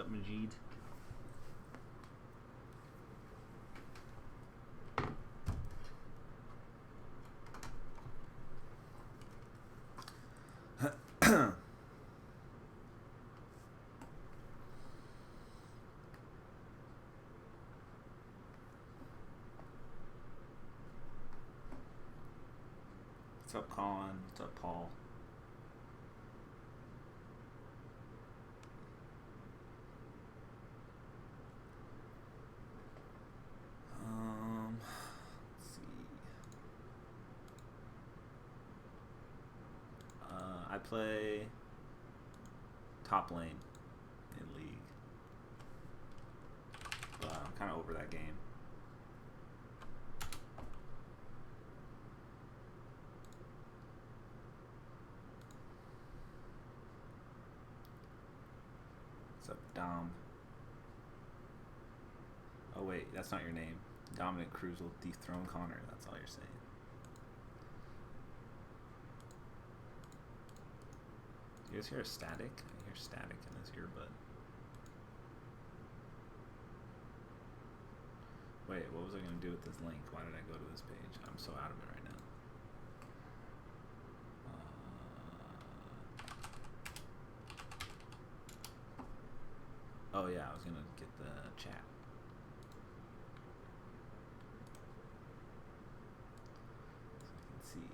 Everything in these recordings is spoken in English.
up, Majid? What's up, Colin? What's up, Paul? Let's see. I play top lane in League. But I'm kind of over that game. What's up, Dom? Oh wait, that's not your name. Dominic Cruz will dethrone Connor. That's all you're saying. Do you guys hear a static? I hear static in this earbud. Wait, what was I going to do with this link? Why did I go to this page? I'm so out of it right now. Oh yeah, I was going to get the chat. So I can see.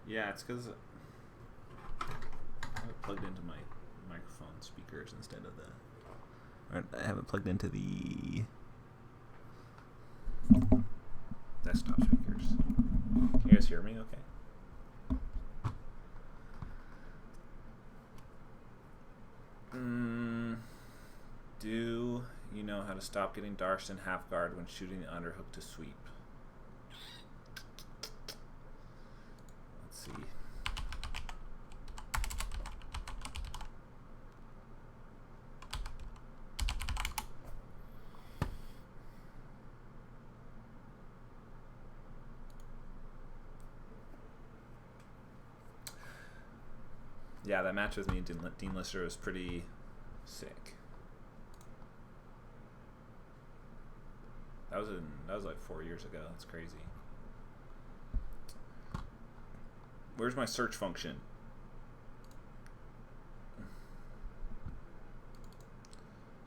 Yeah, it's because I have it plugged into my microphone speakers instead of the... I have it plugged into the desktop speakers. Can you guys hear me okay? Do you know how to stop getting Darst in half guard when shooting the underhook to sweep? Let's see. Yeah, that match with me and Dean Lister was pretty sick. That was like 4 years ago. That's crazy. Where's my search function?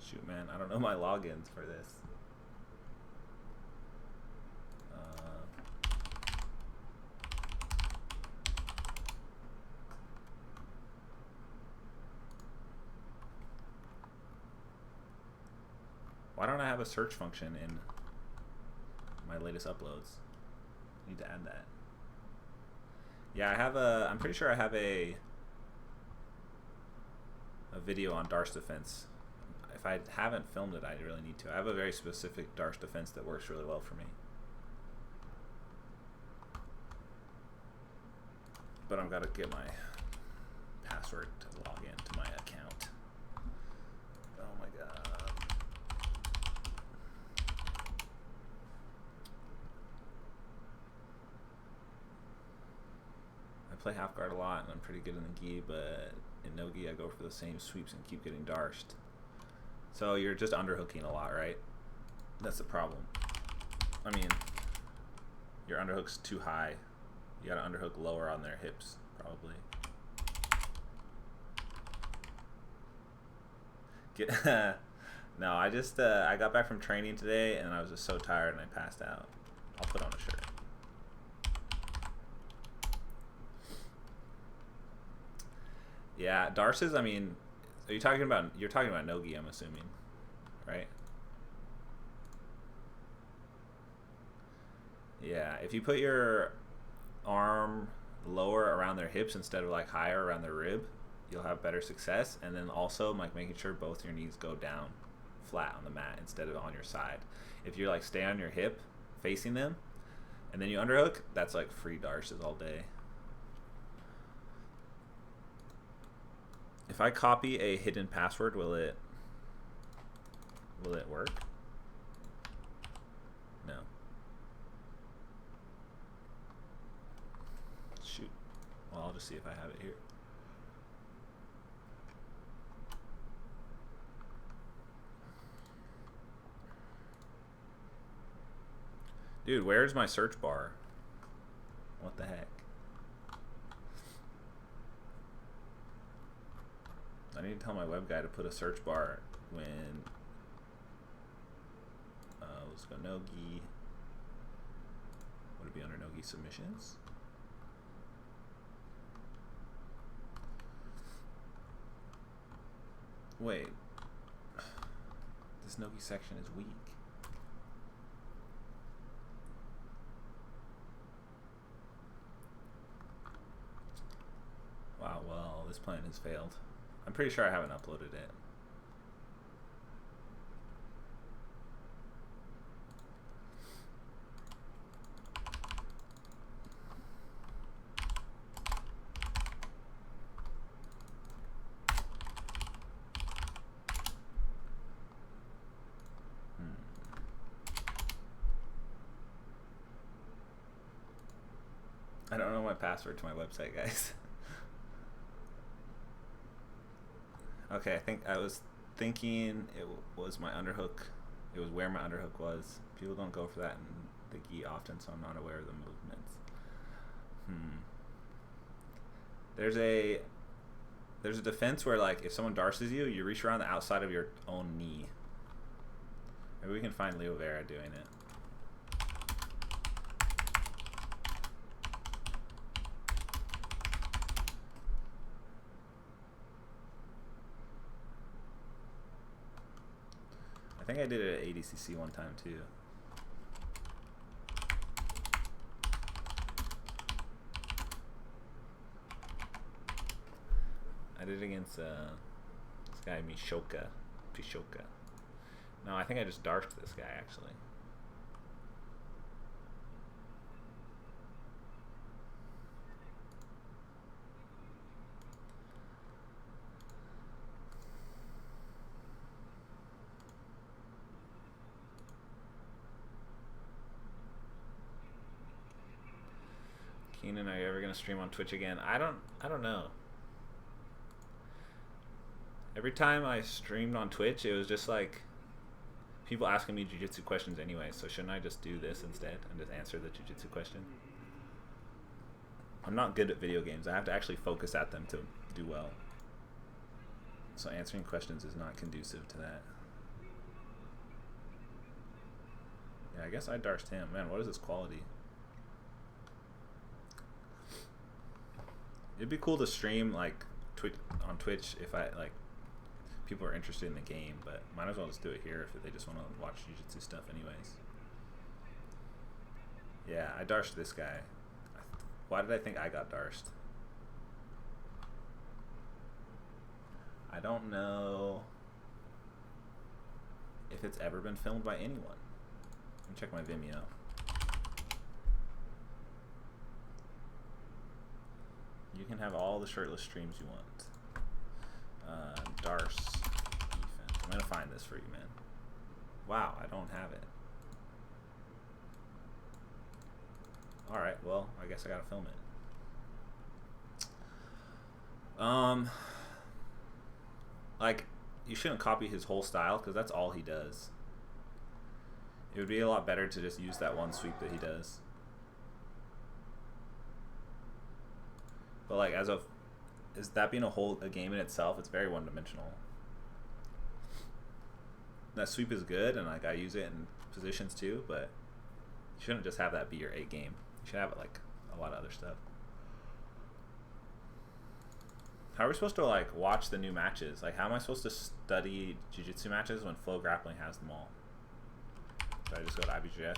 Shoot, man, I don't know my logins for this. Why don't I have a search function in my latest uploads? I need to add that. Yeah, I'm pretty sure I have a video on Darst defense. If I haven't filmed it, I really need to. I have a very specific Darst defense that works really well for me. But I've got to get my password to log in to my account. Oh my god. I play half guard a lot and I'm pretty good in the gi, but in no gi I go for the same sweeps and keep getting Darst. So you're just underhooking a lot, right? That's the problem. I mean, your underhook's too high. You gotta underhook lower on their hips, probably. No, I just I got back from training today and I was just so tired and I passed out. I'll put on a shirt. Yeah, Darst is, I mean, you're talking about no-gi, I'm assuming, right? Yeah, if you put your arm lower around their hips instead of like higher around their rib, you'll have better success. And then also like making sure both your knees go down flat on the mat instead of on your side. If you like stay on your hip facing them and then you underhook, that's like free Darsts all day. If I copy a hidden password, will it work? No. Shoot. Well, I'll just see if I have it here. Dude, where's my search bar? What the heck? I need to tell my web guy to put a search bar when let's go Nogi. Would it be under Nogi submissions? Wait. This Nogi section is weak. Wow, well, this plan has failed. I'm pretty sure I haven't uploaded it. I don't know my password to my website, guys. Okay, I think I was thinking it was my underhook. It was where my underhook was. People don't go for that in the gi often, so I'm not aware of the movements. There's a defense where, like, if someone darces you, you reach around the outside of your own knee. Maybe we can find Leo Vera doing it. I think I did it at ADCC one time too. I did it against this guy Pishoka. No, I think I just darked this guy actually. Keenan, are you ever gonna stream on Twitch again? I don't know. Every time I streamed on Twitch, it was just like people asking me jiu-jitsu questions anyway, so shouldn't I just do this instead and just answer the jiu-jitsu question? I'm not good at video games. I have to actually focus at them to do well. So answering questions is not conducive to that. Yeah, I guess I darsed him. Man, what is his quality? It'd be cool to stream like on Twitch if people are interested in the game, but might as well just do it here if they just want to watch jiu-jitsu stuff anyways. Yeah, I darsed this guy. Why did I think I got darsed? I don't know if it's ever been filmed by anyone. Let me check my Vimeo. You can have all the shirtless streams you want. Darce defense. I'm gonna find this for you, man. Wow, I don't have it. Alright, well, I guess I gotta film it. Like, you shouldn't copy his whole style, because that's all he does. It would be a lot better to just use that one sweep that he does. But like, as that being a game in itself, it's very one-dimensional. That sweep is good, and like I use it in positions too, but you shouldn't just have that be your A game. You should have it like a lot of other stuff. How are we supposed to like watch the new matches? Like, how am I supposed to study jiu-jitsu matches when Flow Grappling has them all? Should I just go to IBJJF?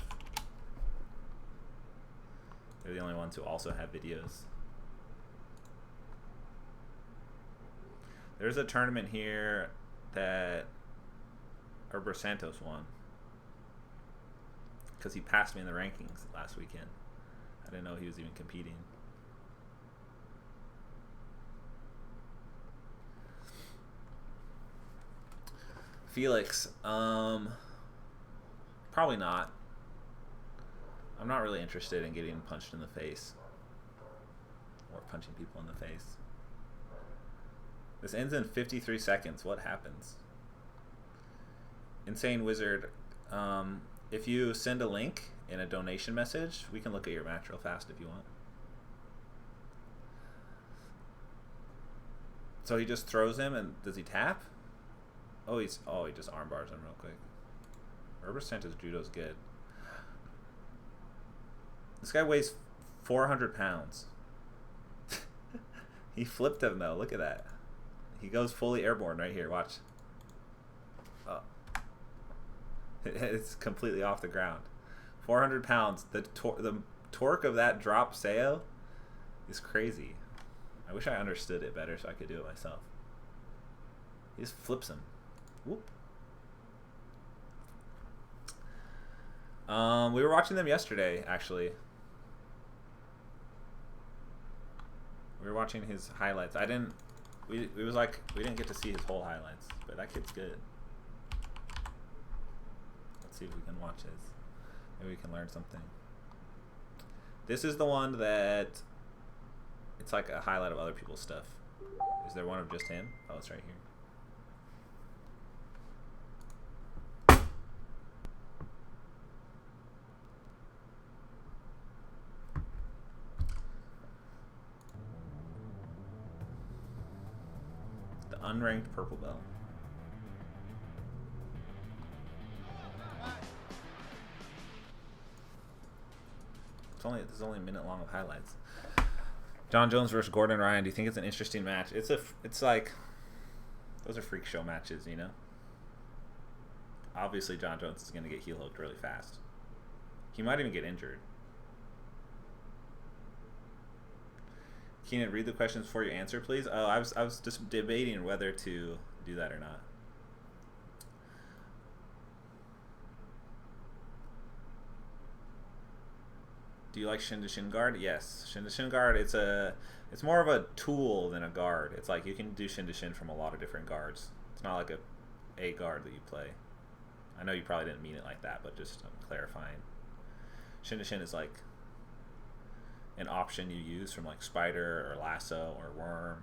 They're the only ones who also have videos. There's a tournament here that Herbert Santos won because he passed me in the rankings last weekend. I didn't know he was even competing. Felix, probably not. I'm not really interested in getting punched in the face or punching people in the face. This ends in 53 seconds. What happens? Insane Wizard, if you send a link in a donation message. We can look at your match real fast if you want. So he just throws him, and does he tap? Oh, he just armbars him real quick. Herbert Santos judo's good. This guy weighs 400 pounds. He flipped him though. Look at that. He goes fully airborne right here. Watch. Oh. It's completely off the ground. 400 pounds. The torque of that drop Seo is crazy. I wish I understood it better so I could do it myself. He just flips him. Whoop. We were watching them yesterday, actually. We were watching his highlights. We didn't get to see his whole highlights, but that kid's good. Let's see if we can watch his. Maybe we can learn something. This is the one that it's like a highlight of other people's stuff. Is there one of just him? Oh, it's right here. Unranked purple belt. This is only a minute long of highlights. John Jones versus Gordon Ryan. Do you think it's an interesting match? It's like those are freak show matches, you know. Obviously, John Jones is going to get heel hooked really fast. He might even get injured. Keenan, read the questions before you answer, please. Oh, I was just debating whether to do that or not. Do you like shin to shin guard? Yes, shin to shin guard. It's more of a tool than a guard. It's like you can do shin to shin from a lot of different guards. It's not like a guard that you play. I know you probably didn't mean it like that, but just clarifying. Shin to shin is like an option you use from like Spider or Lasso or Worm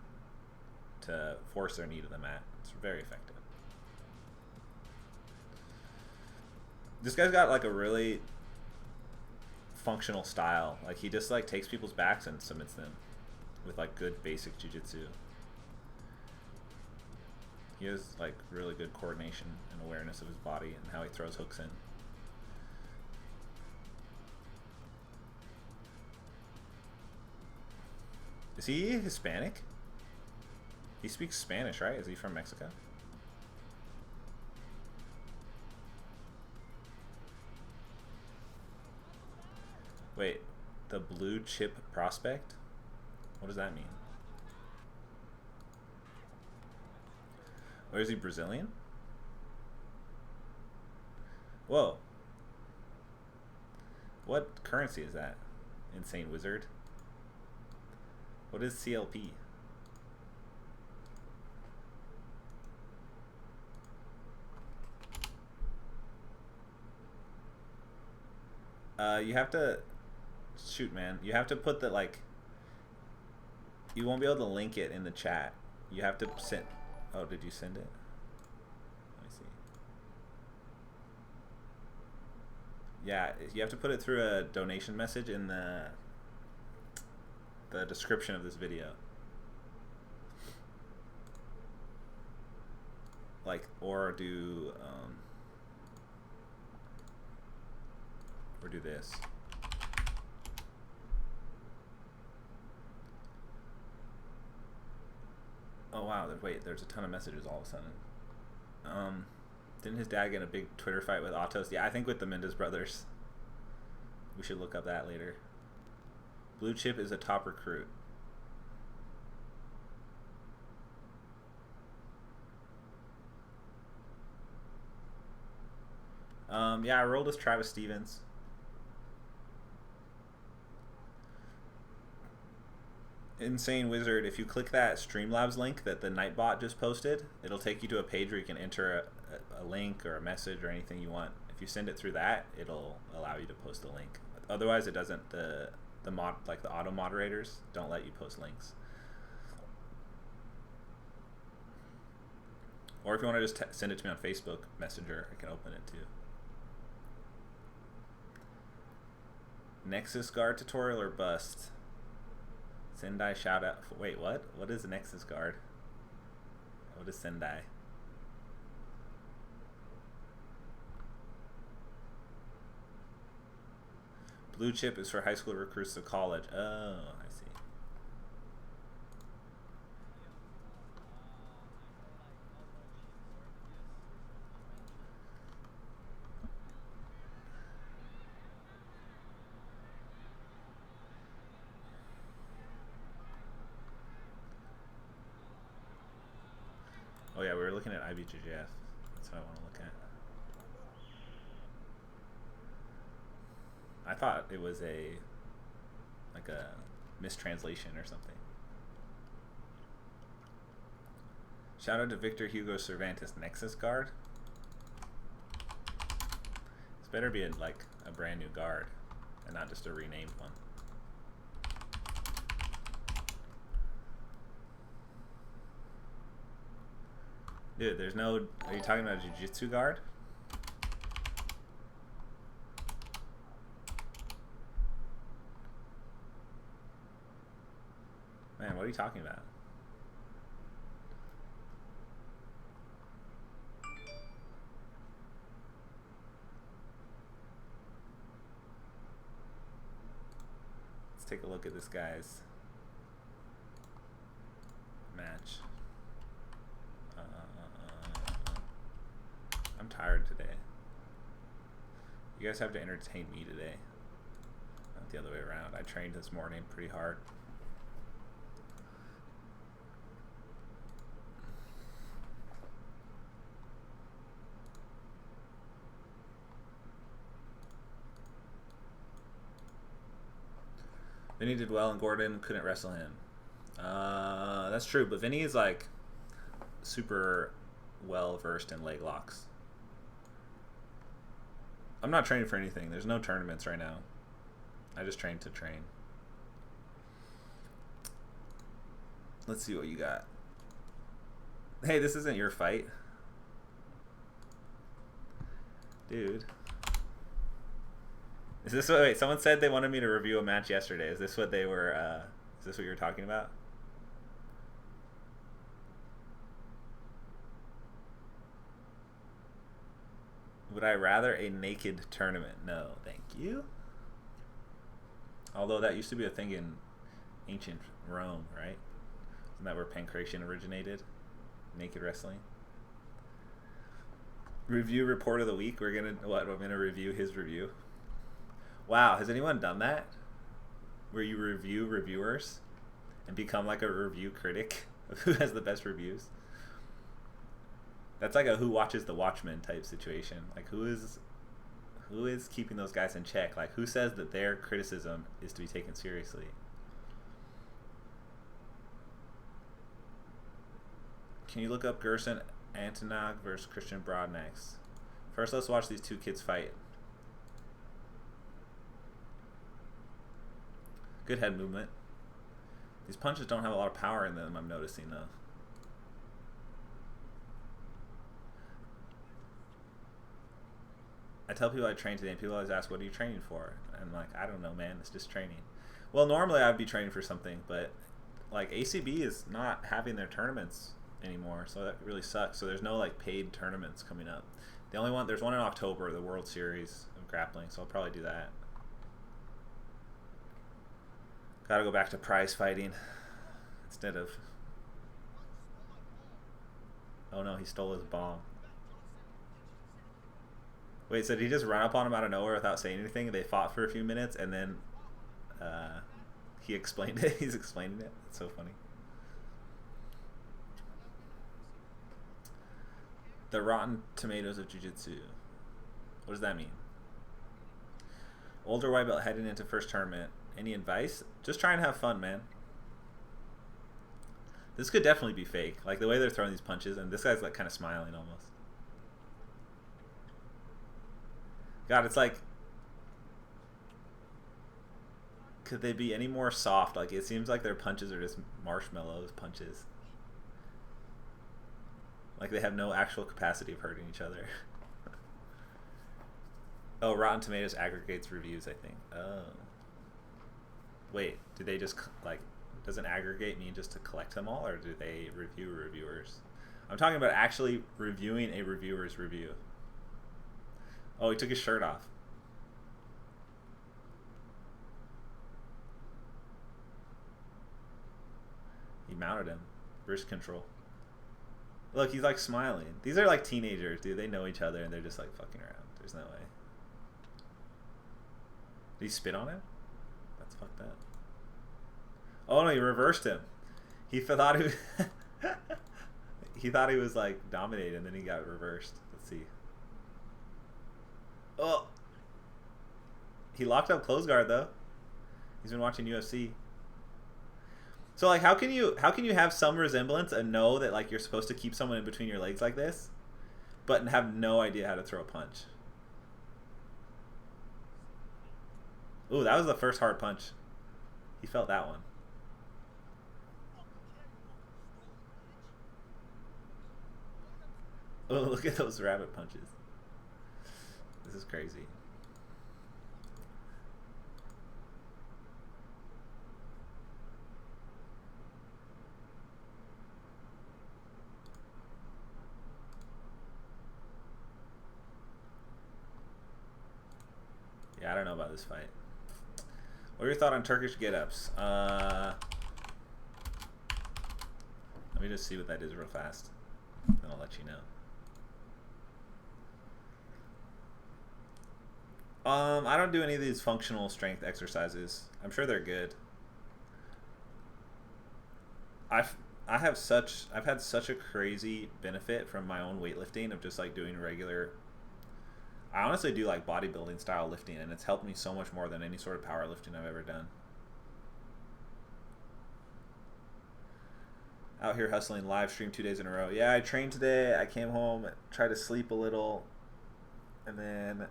to force their knee to the mat. It's very effective. This guy's got like a really functional style. Like he just like takes people's backs and submits them with like good basic jiu-jitsu. He has like really good coordination and awareness of his body and how he throws hooks in. Is he Hispanic? He speaks Spanish, right? Is he from Mexico? Wait, the blue chip prospect? What does that mean? Or is he Brazilian? Whoa. What currency is that? Insane Wizard? What is CLP? You have to shoot, man. You have to put the like. You won't be able to link it in the chat. You have to send. Oh, did you send it? Let me see. Yeah, you have to put it through a donation message in the description of this video. Like, or do this. Oh wow, wait, there's a ton of messages all of a sudden. Didn't his dad get in a big Twitter fight with Autos? Yeah, I think with the Mendes brothers. We should look up that later. Blue Chip is a top recruit. Yeah, I rolled as Travis Stevens. Insane Wizard, if you click that Streamlabs link that the Nightbot just posted, it'll take you to a page where you can enter a link or a message or anything you want. If you send it through that, it'll allow you to post a link. Otherwise, it doesn't. The auto moderators don't let you post links. Or if you want to just send it to me on Facebook Messenger, I can open it too. Nexus Guard tutorial or bust? Sendai shout out. Wait, what? What is Nexus Guard? What is Sendai? Blue chip is for high school recruits to college. Oh, I see. Oh yeah, we were looking at IBJJF. That's what I want to look at. I thought it was like a mistranslation or something. Shout out to Victor Hugo Cervantes Nexus Guard. This better be like a brand new guard and not just a renamed one. Dude, there's no... Are you talking about a Jiu-Jitsu guard? Man, what are you talking about? Let's take a look at this guy's match. I'm tired today. You guys have to entertain me today. Not the other way around. I trained this morning pretty hard. Vinny did well and Gordon couldn't wrestle him. That's true, but Vinny is like super well versed in leg locks. I'm not training for anything. There's no tournaments right now. I just train to train. Let's see what you got. Hey, this isn't your fight. Dude. Is this what, wait, someone said they wanted me to review a match yesterday. Is this what they were, is this what you were talking about? Would I rather a naked tournament? No, thank you. Although that used to be a thing in ancient Rome, right? Isn't that where pancration originated? Naked wrestling. Review report of the week. We're gonna I'm gonna review his review. Wow, has anyone done that? Where you review reviewers and become like a review critic of who has the best reviews? That's like a who watches the Watchmen type situation. Like who is keeping those guys in check? Like who says that their criticism is to be taken seriously? Can you look up Gerson Antonov versus Christian Broadnex? First, let's watch these two kids fight. Good head movement. These punches don't have a lot of power in them, I'm noticing though. I tell people I train today and people always ask, what are you training for? And I'm like, I don't know, man, it's just training. Well, normally I'd be training for something, but like ACB is not having their tournaments anymore, so that really sucks. So there's no like paid tournaments coming up. The only one, there's one in October, the World Series of Grappling, so I'll probably do that. Gotta go back to prize fighting instead of... Oh no, he stole his bomb. Wait, so did he just run up on him out of nowhere without saying anything? They fought for a few minutes and then he explained it. He's explaining it. It's so funny. The rotten tomatoes of jiu-jitsu. What does that mean? Older white belt heading into first tournament. Any advice? Just try and have fun, man. This could definitely be fake. Like the way they're throwing these punches, and this guy's like kind of smiling almost. God, it's like, could they be any more soft? Like it seems like their punches are just marshmallows punches. Like they have no actual capacity of hurting each other. Oh, Rotten Tomatoes aggregates reviews, I think. Oh, Wait, do they just like? Does an aggregate mean just to collect them all, or do they review reviewers? I'm talking about actually reviewing a reviewer's review. Oh, he took his shirt off. He mounted him. Wrist control. Look, he's like smiling. These are like teenagers, dude. They know each other and they're just like fucking around. There's no way. Did he spit on him? That's fucked up. Oh no, he reversed him. He thought he he thought he was like dominated, and then he got reversed. Let's see. Oh, he locked up close guard though. He's been watching UFC. So like, how can you have some resemblance and know that like you're supposed to keep someone in between your legs like this, but have no idea how to throw a punch? Ooh, that was the first hard punch. He felt that one. Oh, look at those rabbit punches. This is crazy. Yeah, I don't know about this fight. What are your thoughts on Turkish get-ups? Let me just see what that is real fast. Then I'll let you know. I don't do any of these functional strength exercises. I'm sure they're good. I've had such a crazy benefit from my own weightlifting of just like doing regular. I honestly do like bodybuilding style lifting, and it's helped me so much more than any sort of powerlifting I've ever done. Out here hustling, live stream 2 days in a row. Yeah, I trained today. I came home, tried to sleep a little, and then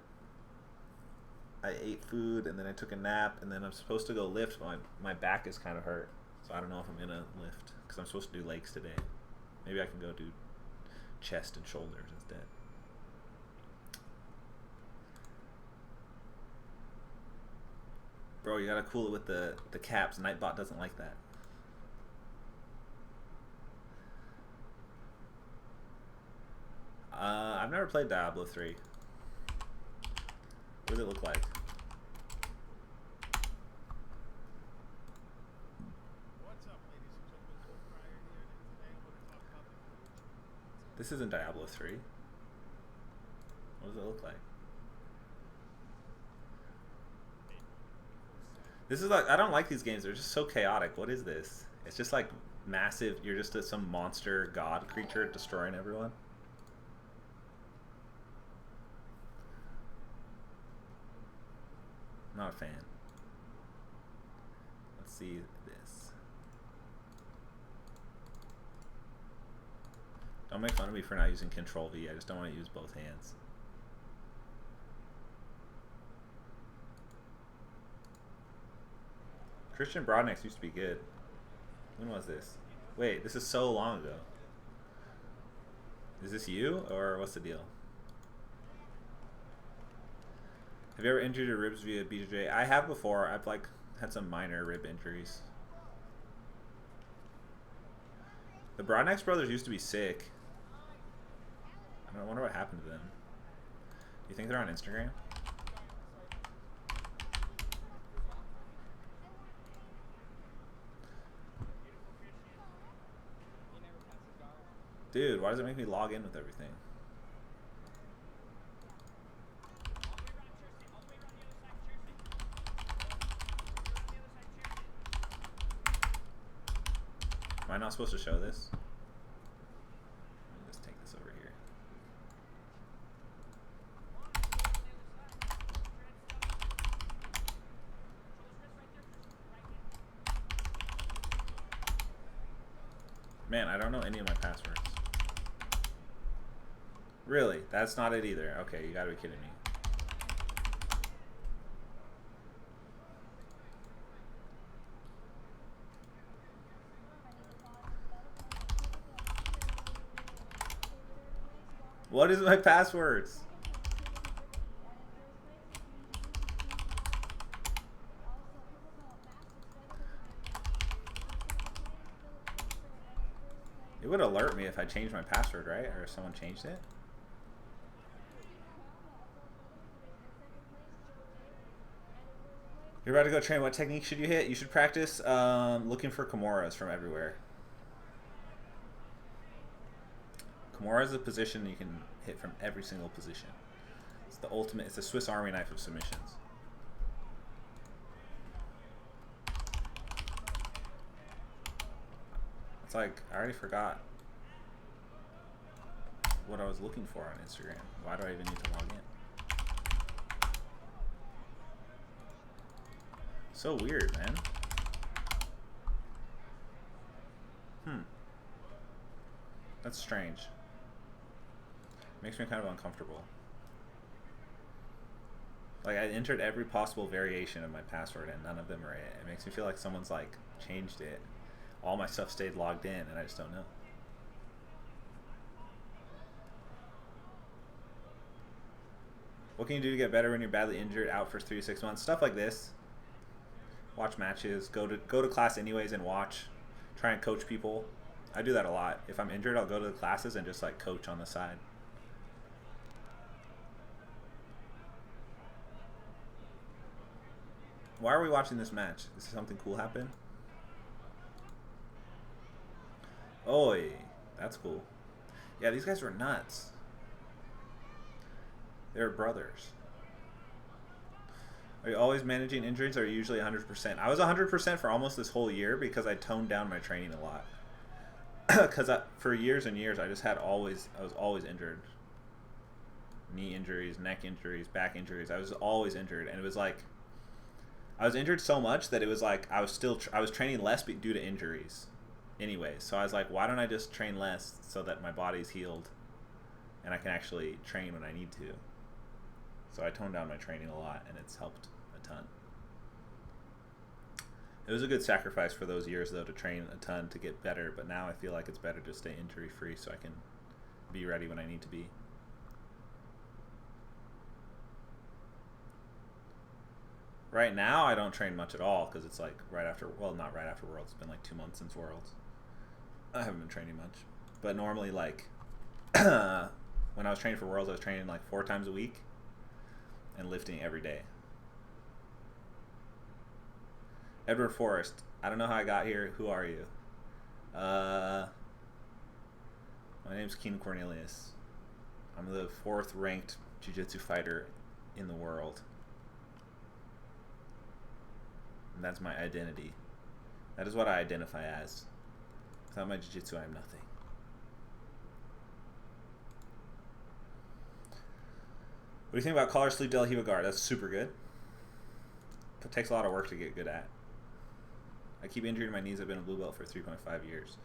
I ate food, and then I took a nap, and then I'm supposed to go lift, but my back is kind of hurt, so I don't know if I'm gonna lift because I'm supposed to do legs today. Maybe I can go do chest and shoulders instead. Bro, you gotta cool it with the caps. Nightbot doesn't like that. I've never played Diablo 3. What does it look like? What's up, ladies and gentlemen? Joe Fryer here, and today I'm going to talk about the future. This isn't Diablo 3. What does it look like? This is like, I don't like these games. They're just so chaotic. What is this? It's just like massive. You're just some monster god creature destroying everyone. Not a fan. Let's see this. Don't make fun of me for not using Control V. I just don't want to use both hands. Christian Broadnex used to be good. When was this? Wait, this is so long ago. Is this you, or what's the deal? Have you ever injured your ribs via BJJ? I have before. I've like had some minor rib injuries. The Broadnex brothers used to be sick. I wonder what happened to them. Do you think they're on Instagram? Dude, why does it make me log in with everything? Am I not supposed to show this? Let me just take this over here. Man, I don't know any of my passwords. Really? That's not it either. Okay, you gotta be kidding me. What is my passwords? would alert me if I changed my password, right? Or if someone changed it. You're about to go train. What technique should you hit? You should practice looking for Kimuras from everywhere. Kimura is a position you can hit from every single position. It's the ultimate. It's the Swiss Army knife of submissions. It's like, I already forgot what I was looking for on Instagram. Why do I even need to log in? So weird, man. That's strange. Makes me kind of uncomfortable. Like, I entered every possible variation of my password and none of them are it. It makes me feel like someone's like changed it. All my stuff stayed logged in and I just don't know. What can you do to get better when you're badly injured, out for 3 to 6 months? Stuff like this. Watch matches, go to class anyways and watch. Try and coach people. I do that a lot. If I'm injured, I'll go to the classes and just like coach on the side. Why are we watching this match? Is something cool happen? Oi, that's cool. Yeah, these guys were nuts. They're brothers. Are you always managing injuries, or are you usually 100%? I was 100% for almost this whole year because I toned down my training a lot. Because for years and years, I was always injured. Knee injuries, neck injuries, back injuries. I was always injured, and it was like I was injured so much that it was like I was training less due to injuries. Anyways, so I was like, why don't I just train less so that my body's healed, and I can actually train when I need to. So I toned down my training a lot, and it's helped a ton. It was a good sacrifice for those years, though, to train a ton to get better, but now I feel like it's better to stay injury-free so I can be ready when I need to be. Right now, I don't train much at all because it's like right after, well, not right after Worlds. It's been like 2 months since Worlds. I haven't been training much. But normally, like, when I was training for Worlds, I was training like 4 times a week and lifting every day. Edward Forrest. I don't know how I got here. Who are you? My name's Keenan Cornelius. I'm the 4th ranked jiu-jitsu fighter in the world. And that's my identity. That is what I identify as. Without my jiu-jitsu, I am nothing. What do you think about collar sleeve De La Riva guard? That's super good. It takes a lot of work to get good at. I keep injuring my knees. I've been a blue belt for 3.5 years.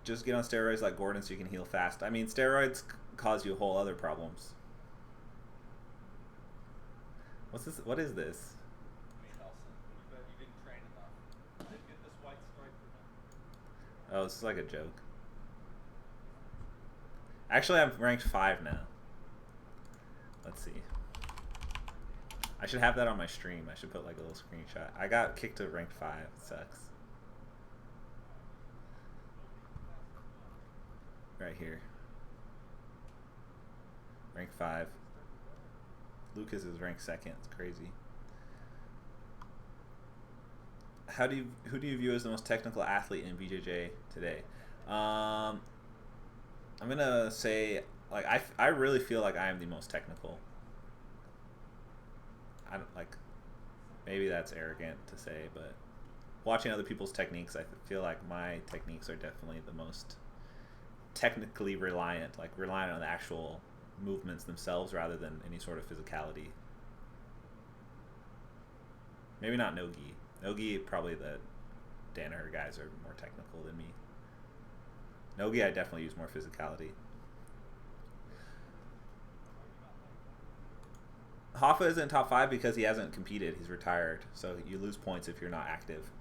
Just get on steroids like Gordon so you can heal fast. I mean, steroids cause you whole other problems. What's this? What is this? Oh, this is like a joke. Actually, I'm ranked 5 now. Let's see. I should have that on my stream. I should put like a little screenshot. I got kicked to ranked 5. It sucks. Right here. Rank 5. Lucas is ranked 2nd. It's crazy. Who do you view as the most technical athlete in BJJ today? I'm gonna say, like, I really feel like I am the most technical. I don't, like, maybe that's arrogant to say, but watching other people's techniques, I feel like my techniques are definitely the most technically reliant, like reliant on the actual movements themselves rather than any sort of physicality. Maybe not Nogi. Nogi, probably the Danaher guys are more technical than me. Nogi, I definitely use more physicality. Hoffa isn't top 5 because he hasn't competed. He's retired. So you lose points if you're not active.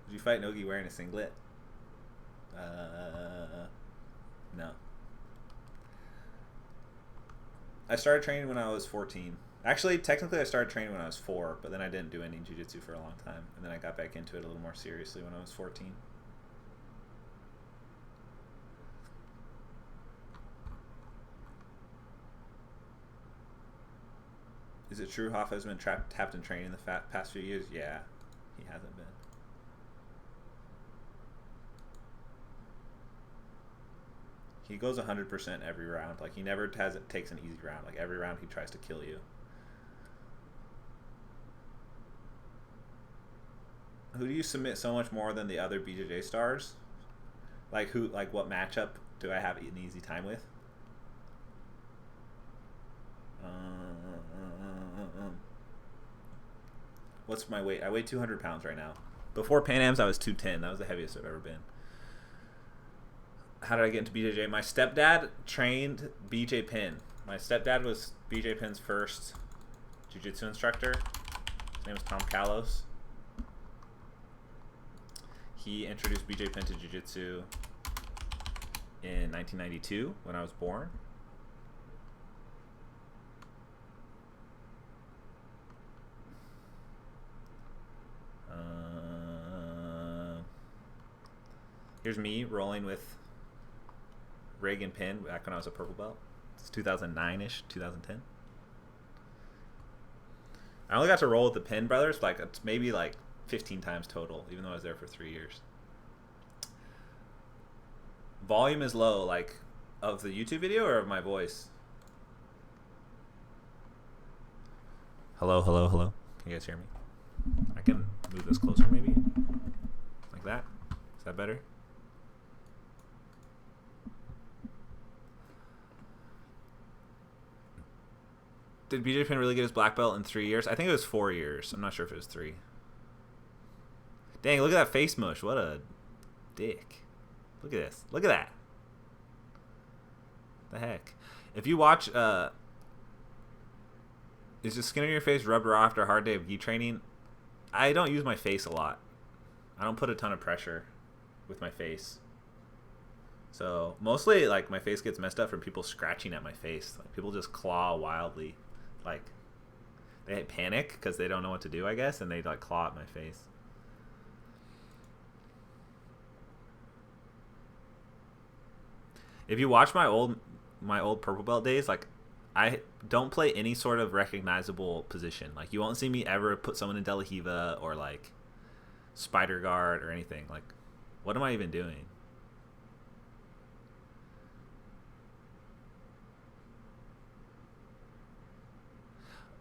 Would you fight Nogi wearing a singlet? No. I started training when I was 14. Actually, technically, I started training when I was 4, but then I didn't do any jiu-jitsu for a long time, and then I got back into it a little more seriously when I was 14. Is it true Hoffa has been tapped in training the past few years? Yeah, he hasn't been. He goes 100% every round. Like, he never takes an easy round. Like, every round he tries to kill you. Who do you submit so much more than the other BJJ stars? Like, who? Like, what matchup do I have an easy time with? What's my weight? I weigh 200 pounds right now. Before Pan Ams, I was 210. That was the heaviest I've ever been. How did I get into BJJ? My stepdad trained BJ Penn. My stepdad was BJ Penn's first jiu-jitsu instructor. His name was Tom Kalos. He introduced BJ Penn to jiu-jitsu in 1992 when I was born. Here's me rolling with Reagan Penn back when I was a purple belt. It's 2009-ish, 2010. I only got to roll with the Penn brothers like maybe like 15 times total, even though I was there for 3 years. Volume is low, like of the YouTube video or of my voice? Hello, hello, hello. Can you guys hear me? I can move this closer maybe. Like that. Is that better? Did BJ Penn really get his black belt in 3 years? I think it was 4 years. I'm not sure if it was 3. Dang, look at that face mush. What a dick. Look at this. Look at that. The heck. If you watch, is the skin on your face rubbed raw after a hard day of gi training? I don't use my face a lot. I don't put a ton of pressure with my face. So mostly, like, my face gets messed up from people scratching at my face. Like, people just claw wildly. Like, they panic because they don't know what to do, I guess, and they, like, claw at my face. If you watch my old purple belt days, like, I don't play any sort of recognizable position. Like, you won't see me ever put someone in De La Hiva or, like, spider guard or anything. Like, what am I even doing?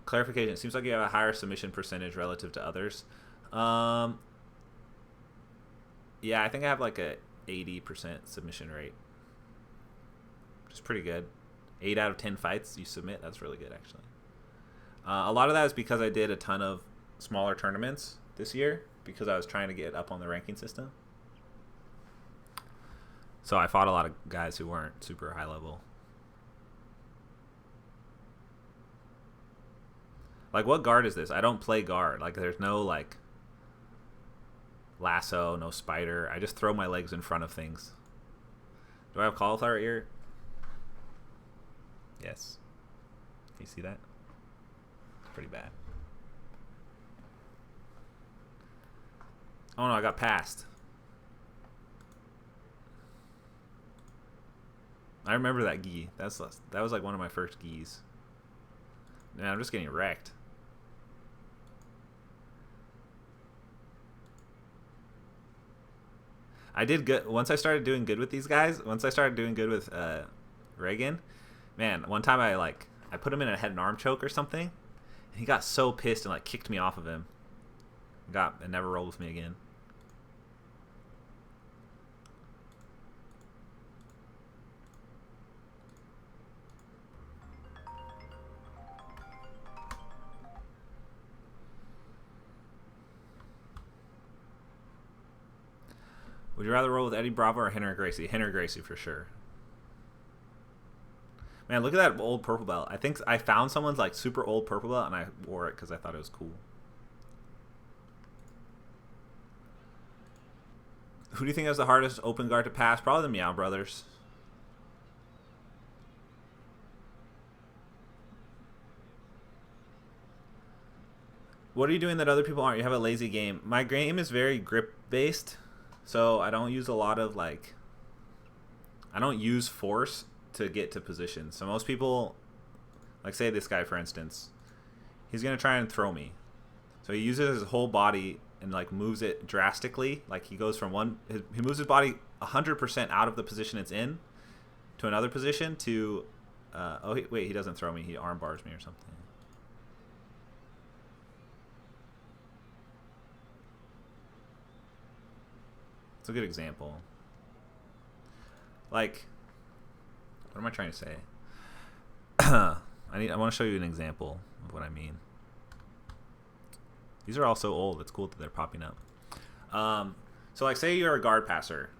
Clarification. It seems like you have a higher submission percentage relative to others. Yeah, I think I have like a 80% submission rate. Which is pretty good. 8 out of 10 fights you submit. That's really good, actually. A lot of that is because I did a ton of smaller tournaments this year because I was trying to get up on the ranking system. So I fought a lot of guys who weren't super high level. Like, what guard is this? I don't play guard. Like, there's no, like, lasso, no spider. I just throw my legs in front of things. Do I have cauliflower ear? Yes. Can you see that? It's pretty bad. Oh, no, I got passed. I remember that gi. That was, like, one of my first gis. Man, I'm just getting wrecked. I did good once I started doing good with these guys. Once I started doing good with Reagan, man, one time I put him in a head and arm choke or something, and he got so pissed and like kicked me off of him. And never rolled with me again. Would you rather roll with Eddie Bravo or Henry Gracie? Henry Gracie for sure. Man, look at that old purple belt. I think I found someone's like super old purple belt and I wore it because I thought it was cool. Who do you think has the hardest open guard to pass? Probably the Meow Brothers. What are you doing that other people aren't? You have a lazy game. My game is very grip based, so I don't use a lot of like. I don't use force to get to position. So most people, like say this guy for instance, he's gonna try and throw me. So he uses his whole body and like moves it drastically. Like he goes from he moves his body 100% out of the position it's in to another position to. Wait, he doesn't throw me. He arm bars me or something. It's a good example. Like, what am I trying to say? I want to show you an example of what I mean. These are all so old. It's cool that they're popping up. So like, say you're a guard passer,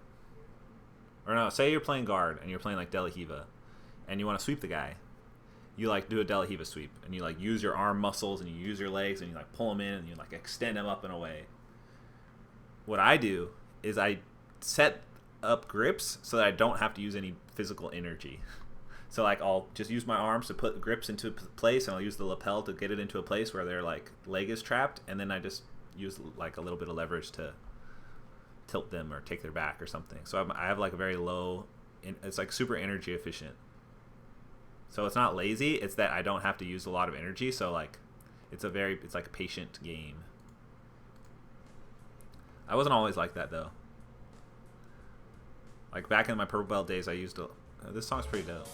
or no, say you're playing guard and you're playing like De La Riva, and you want to sweep the guy. You like do a De La Riva sweep, and you like use your arm muscles and you use your legs and you like pull them in and you like extend them up and away. What I do is I set up grips so that I don't have to use any physical energy. So like I'll just use my arms to put grips into place, and I'll use the lapel to get it into a place where their like leg is trapped, and then I just use like a little bit of leverage to tilt them or take their back or something. So I have like a very low, it's like super energy efficient. So it's not lazy, it's that I don't have to use a lot of energy. So like it's like a patient game. I wasn't always like that though. Like back in my purple belt days, I used to. This song's pretty dope.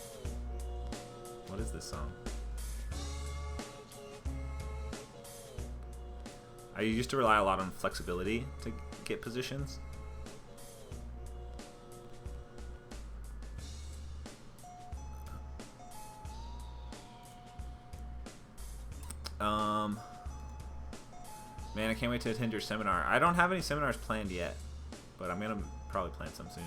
What is this song? I used to rely a lot on flexibility to get positions. Man, I can't wait to attend your seminar. I don't have any seminars planned yet, but I'm gonna probably plan some soon.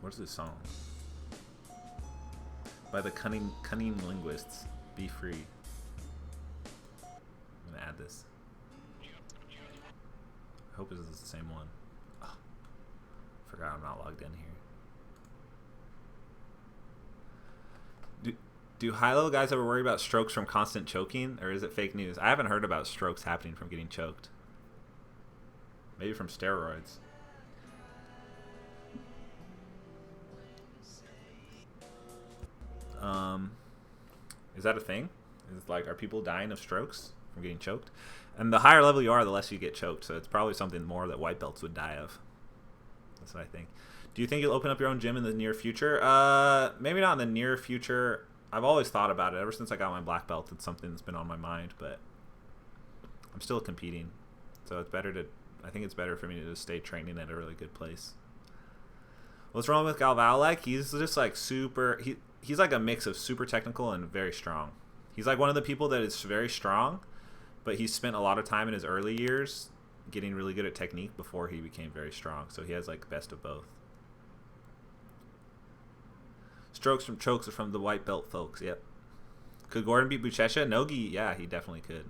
What is this song? By the Cunning Linguists. Be Free. I'm gonna add this. I hope this is the same one. Oh, forgot I'm not logged in here. Do high-level guys ever worry about strokes from constant choking, or is it fake news? I haven't heard about strokes happening from getting choked. Maybe from steroids. Is that a thing? Is like, are people dying of strokes from getting choked? And the higher level you are, the less you get choked. So it's probably something more that white belts would die of. That's what I think. Do you think you'll open up your own gym in the near future? Maybe not in the near future. I've always thought about it. Ever since I got my black belt, it's something that's been on my mind. But I'm still competing, so it's better to. I think it's better for me to just stay training at a really good place. What's wrong with Galvalek? He's just like super. He's like a mix of super technical and very strong. He's like one of the people that is very strong, but he spent a lot of time in his early years getting really good at technique before he became very strong. So he has like best of both. Strokes from chokes are from the white belt folks. Yep. Could Gordon beat Buchecha? Nogi, yeah, he definitely could.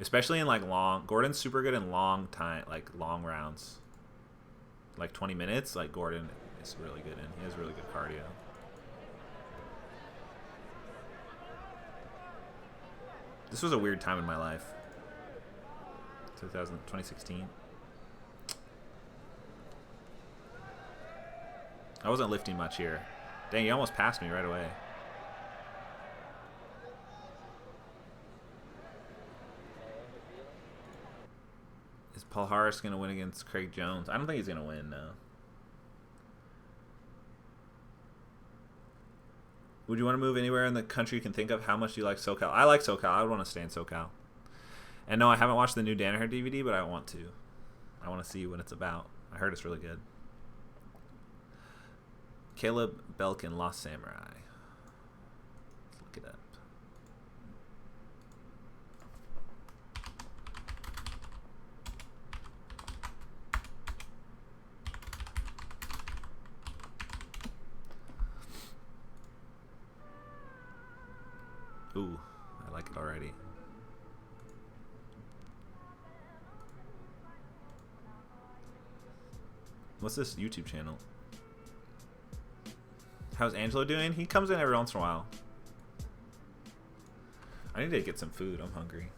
Especially in like long. Gordon's super good in long time, like long rounds. Like 20 minutes, like Gordon is really good in. He has really good cardio. This was a weird time in my life. 2016. I wasn't lifting much here. Dang, you almost passed me right away. Is Paul Harris going to win against Craig Jones? I don't think he's going to win, no. Would you want to move anywhere in the country you can think of? How much do you like SoCal? I like SoCal. I would want to stay in SoCal. And no, I haven't watched the new Danaher DVD, but I want to. I want to see what it's about. I heard it's really good. Caleb Belkin, Lost Samurai. Let's look it up. Ooh, I like it already. What's this YouTube channel? How's Angelo doing? He comes in every once in a while. I need to get some food. I'm hungry.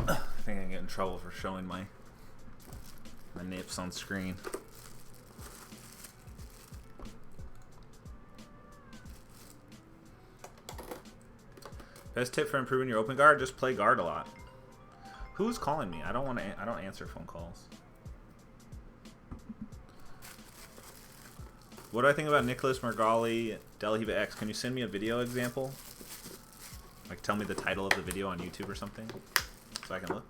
I think I get in trouble for showing my nips on screen. Best tip for improving your open guard: just play guard a lot. Who's calling me? I don't answer phone calls. What do I think about Nicholas Margali Delahiva X? Can you send me a video example? Like, tell me the title of the video on YouTube or something, so I can look.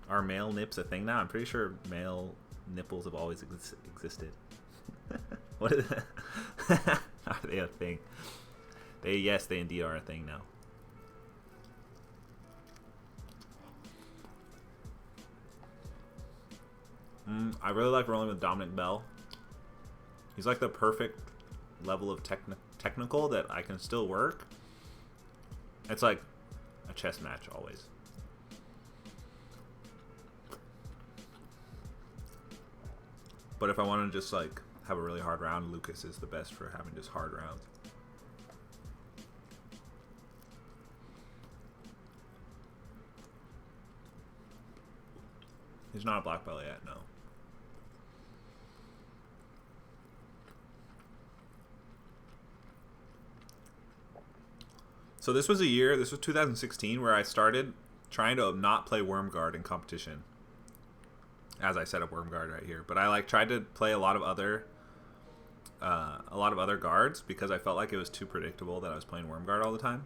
Are male nips a thing now? I'm pretty sure male nipples have always existed. What is that? Are they a thing? Yes, they indeed are a thing now. I really like rolling with Dominic Bell. He's like the perfect level of technical that I can still work. It's like a chess match always. But if I want to just like have a really hard round, Lucas is the best for having just hard rounds. He's not a black belt yet, no. So this was 2016, where I started trying to not play Wormguard in competition. As I set up Wormguard right here, but I like tried to play a lot of other guards because I felt like it was too predictable that I was playing Wormguard all the time.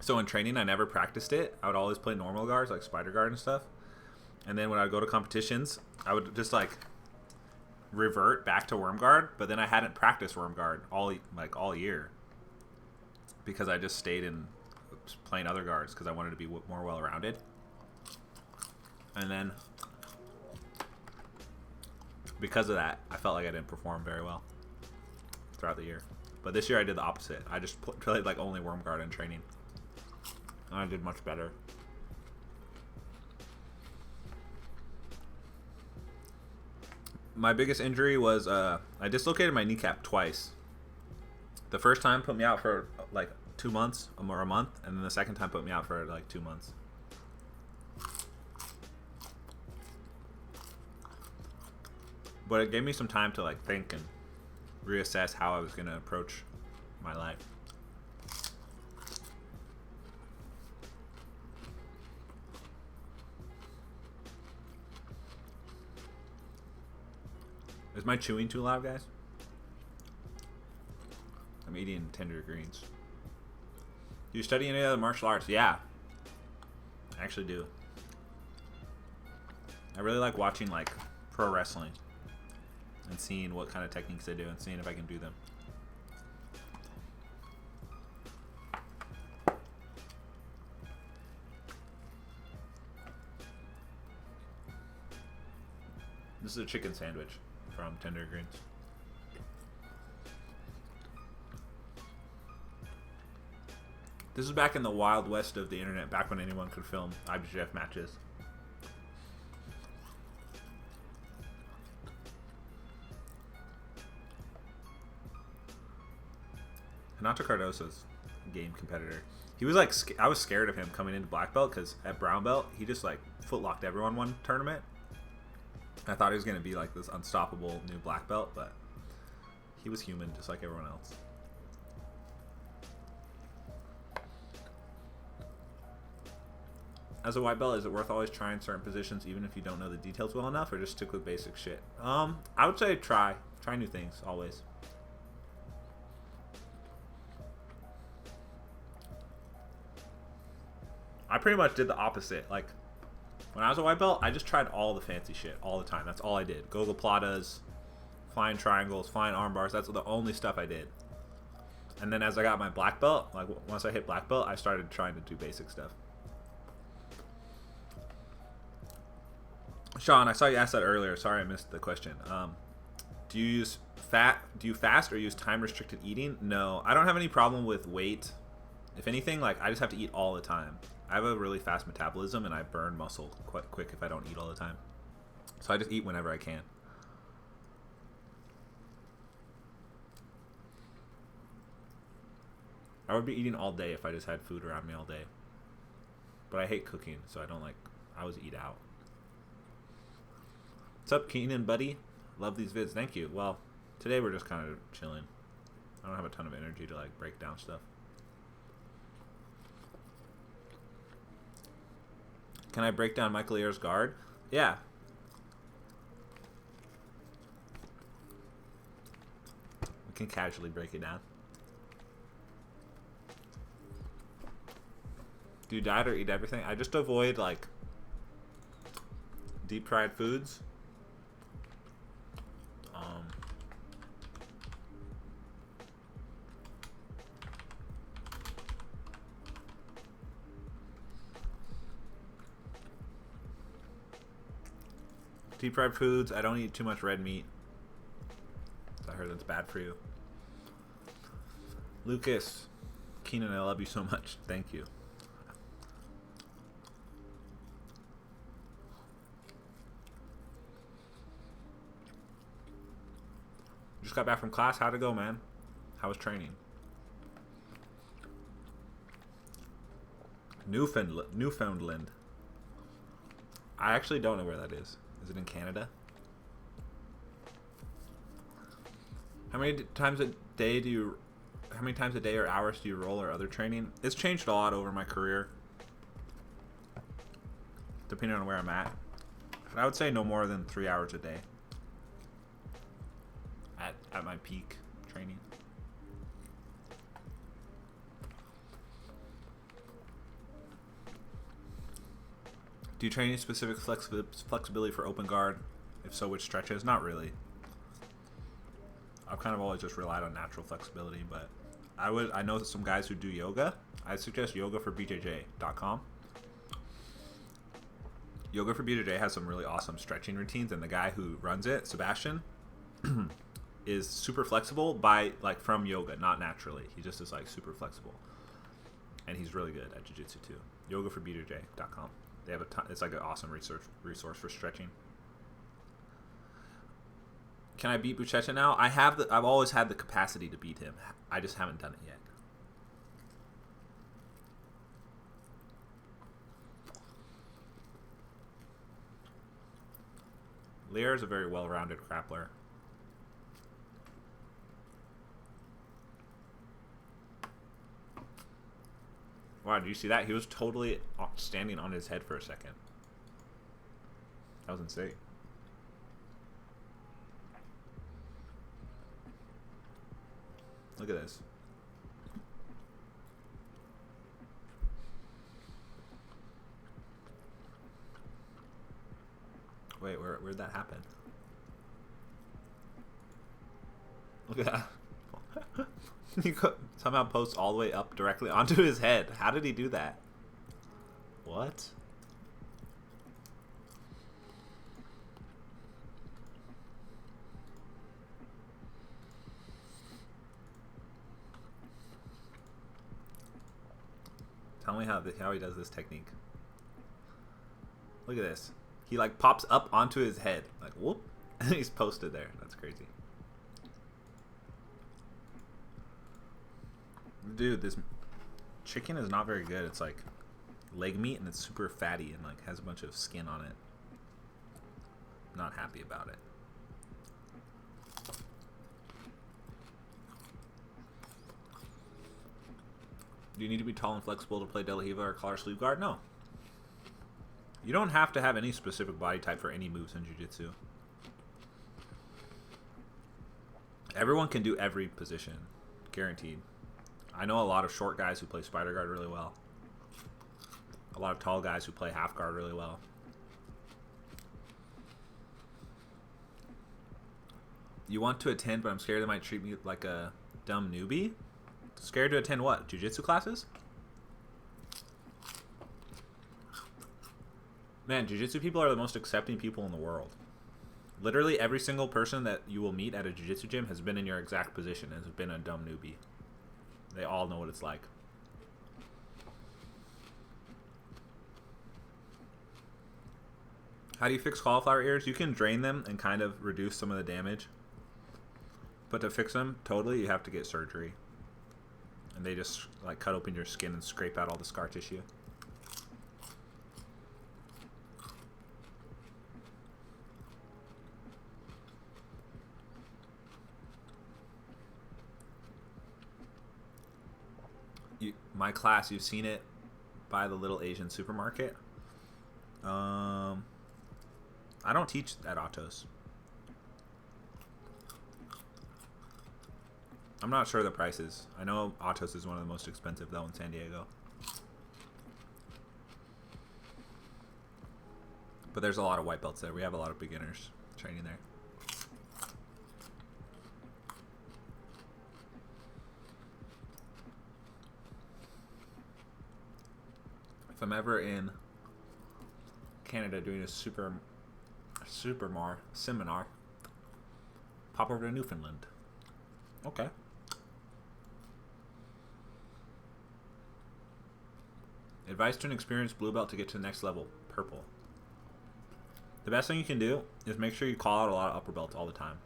So in training, I never practiced it. I would always play normal guards like Spider Guard and stuff. And then when I would go to competitions, I would just like revert back to Wormguard, but then I hadn't practiced Wormguard all year because I just stayed in playing other guards because I wanted to be more well-rounded. And then because of that, I felt like I didn't perform very well throughout the year. But this year I did the opposite. I just played like only Wormguard in training, and I did much better. My biggest injury was I dislocated my kneecap twice. The first time put me out for like 2 months or a month, and then the second time put me out for like 2 months. But it gave me some time to like think and reassess how I was going to approach my life. Is my chewing too loud, guys? I'm eating tender greens. Do you study any other martial arts? Yeah. I actually do. I really like watching like pro wrestling and seeing what kind of techniques they do and seeing if I can do them. This is a chicken sandwich from Tender Greens. This is back in the wild west of the internet, back when anyone could film IBJJF matches. Renato Cardoso's a game competitor. He was like, I was scared of him coming into black belt because at brown belt, he just like footlocked everyone one tournament. I thought he was going to be like this unstoppable new black belt, but he was human just like everyone else. As a white belt, is it worth always trying certain positions even if you don't know the details well enough, or just stick with basic shit? I would say try new things always. I pretty much did the opposite. Like, when I was a white belt, I just tried all the fancy shit all the time. That's all I did. Gogoplatas, flying triangles, flying arm bars. That's the only stuff I did. And then as I got my black belt, like once I hit black belt, I started trying to do basic stuff. Sean, I saw you ask that earlier. Sorry, I missed the question. Do you use Do you fast or use time restricted eating? No, I don't have any problem with weight. If anything, like I just have to eat all the time. I have a really fast metabolism and I burn muscle quite quick if I don't eat all the time. So I just eat whenever I can. I would be eating all day if I just had food around me all day. But I hate cooking, so I don't like. I always eat out. What's up, Keenan, buddy? Love these vids. Thank you. Well, today we're just kind of chilling. I don't have a ton of energy to like break down stuff. Can I break down Michael Ayer's guard? Yeah. We can casually break it down. Do you diet or eat everything? I just avoid like deep fried foods. Deep fried foods. I don't eat too much red meat. I heard that's bad for you. Lucas, Keenan, I love you so much. Thank you. Just got back from class. How'd it go, man? How was training? Newfoundland. I actually don't know where that is. Is it in Canada? How many times a day or hours do you roll or other training? It's changed a lot over my career, depending on where I'm at. But I would say no more than 3 hours a day at my peak training. Do you train any specific flexibility for open guard? If so, which stretches? Not really. I've kind of always just relied on natural flexibility, but I know some guys who do yoga. I suggest yogaforbjj.com. Yoga for BJJ has some really awesome stretching routines, and the guy who runs it, Sebastian, is super flexible from yoga, not naturally. He just is like super flexible, and he's really good at jiu-jitsu too. Yogaforbjj.com. They have it's like an awesome resource for stretching. Can I beat Buchecha now? I've always had the capacity to beat him. I just haven't done it yet. Lear is a very well-rounded grappler. Wow, did you see that? He was totally standing on his head for a second. That was insane. Look at this. Wait, where'd that happen? Look at that. He somehow posts all the way up directly onto his head. How did he do that? What? Tell me how he does this technique. Look at this. He like pops up onto his head. Like, whoop. And he's posted there. That's crazy. Dude, this chicken is not very good. It's like leg meat and it's super fatty and like has a bunch of skin on it. Not happy about it. Do you need to be tall and flexible to play De La Riva or collar sleeve guard? No. You don't have to have any specific body type for any moves in jiu-jitsu. Everyone can do every position. Guaranteed. I know a lot of short guys who play spider guard really well. A lot of tall guys who play half guard really well. You want to attend, but I'm scared they might treat me like a dumb newbie. Scared to attend what? Jiu-jitsu classes? Man, jiu-jitsu people are the most accepting people in the world. Literally every single person that you will meet at a jiu-jitsu gym has been in your exact position and has been a dumb newbie. They all know what it's like. How do you fix cauliflower ears? You can drain them and kind of reduce some of the damage. But to fix them totally, you have to get surgery. And they just like cut open your skin and scrape out all the scar tissue. My class, you've seen it by the little Asian supermarket. I don't teach at Autos. I'm not sure the prices. I know Autos is one of the most expensive though in San Diego. But there's a lot of white belts there. We have a lot of beginners training there. If I'm ever in Canada doing a seminar, pop over to Newfoundland. Okay. Advice to an experienced blue belt to get to the next level, purple. The best thing you can do is make sure you call out a lot of upper belts all the time.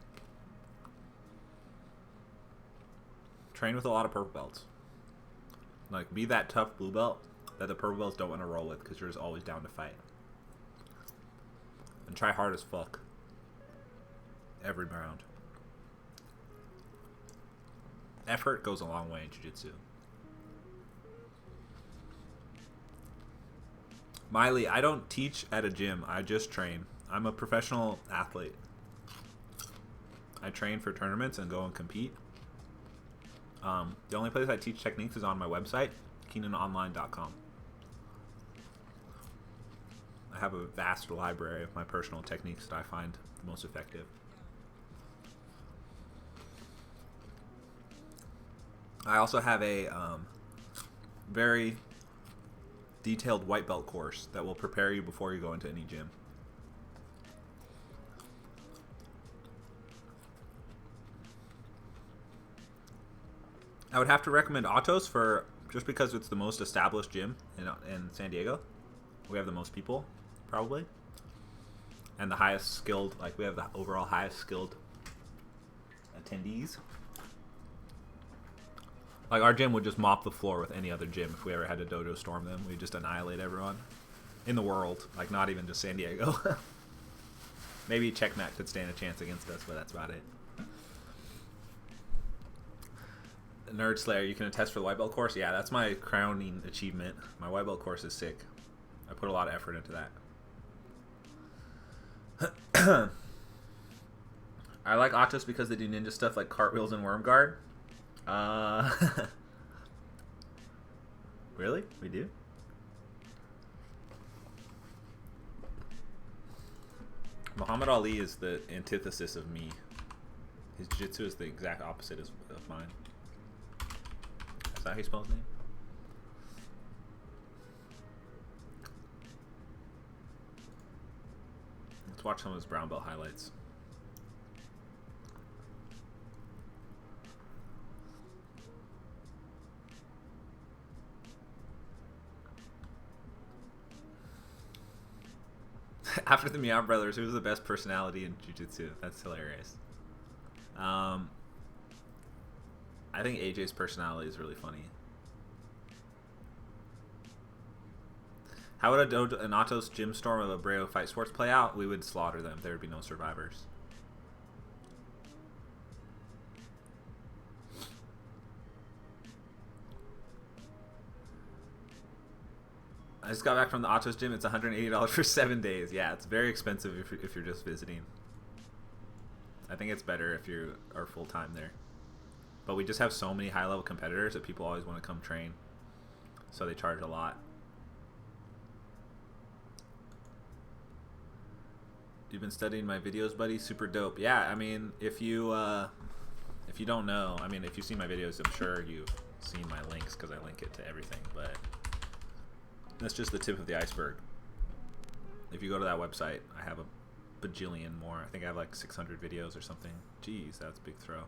Train with a lot of purple belts. Like, be that tough blue belt that the purple belts don't want to roll with because you're just always down to fight. And try hard as fuck. Every round. Effort goes a long way in jiu-jitsu. Miley, I don't teach at a gym. I just train. I'm a professional athlete. I train for tournaments and go and compete. The only place I teach techniques is on my website, KeenanOnline.com. I have a vast library of my personal techniques that I find the most effective. I also have a very detailed white belt course that will prepare you before you go into any gym. I would have to recommend Autos for just because it's the most established gym in San Diego. We have the most people, probably, and the highest skilled. Like, we have the overall highest skilled attendees. Like, our gym would just mop the floor with any other gym if we ever had to dojo storm them. We'd just annihilate everyone in the world. Like, not even just San Diego. Maybe Checkmate could stand a chance against us, but that's about it. Nerd Slayer, you can attest for the white belt course? Yeah, that's my crowning achievement. My white belt course is sick. I put a lot of effort into that. I like Autos because they do ninja stuff like cartwheels and worm guard. Really? We do? Muhammad Ali is the antithesis of me. His jiu-jitsu is the exact opposite of mine. Is that how you spell his name? Let's watch some of his brown belt highlights. After the Meow Brothers, who's the best personality in jiu-jitsu? That's hilarious. I think AJ's personality is really funny. How would an Autos gym storm of a Breo Fight Sports play out? We would slaughter them. There would be no survivors. I just got back from the Autos gym. It's $180 for 7 days. Yeah, it's very expensive if you're just visiting. I think it's better if you are full-time there. But we just have so many high-level competitors that people always want to come train. So they charge a lot. You've been studying my videos, buddy? Super dope. Yeah, I mean, if you don't know, I mean, if you've seen my videos, I'm sure seen my links because I link it to everything, but that's just the tip of the iceberg. If you go to that website, I have a bajillion more. I think I have like 600 videos or something. Jeez, that's a big throw.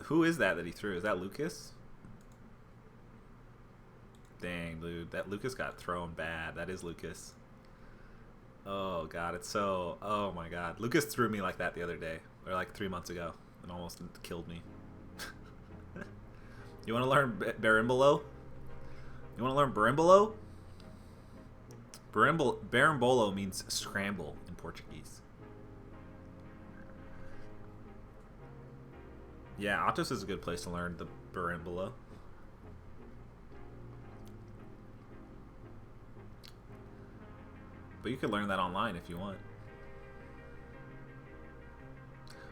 Who is that he threw? Is that Lucas? Dang, dude. That Lucas got thrown bad. That is Lucas. Oh, God. It's so... Oh, my God. Lucas threw me like that the other day. Or like 3 months ago. And almost killed me. You want to learn Berimbolo? You want to learn Berimbolo? Berimbolo means scramble in Portuguese. Yeah, Atos is a good place to learn the Berimbolo. But you could learn that online if you want.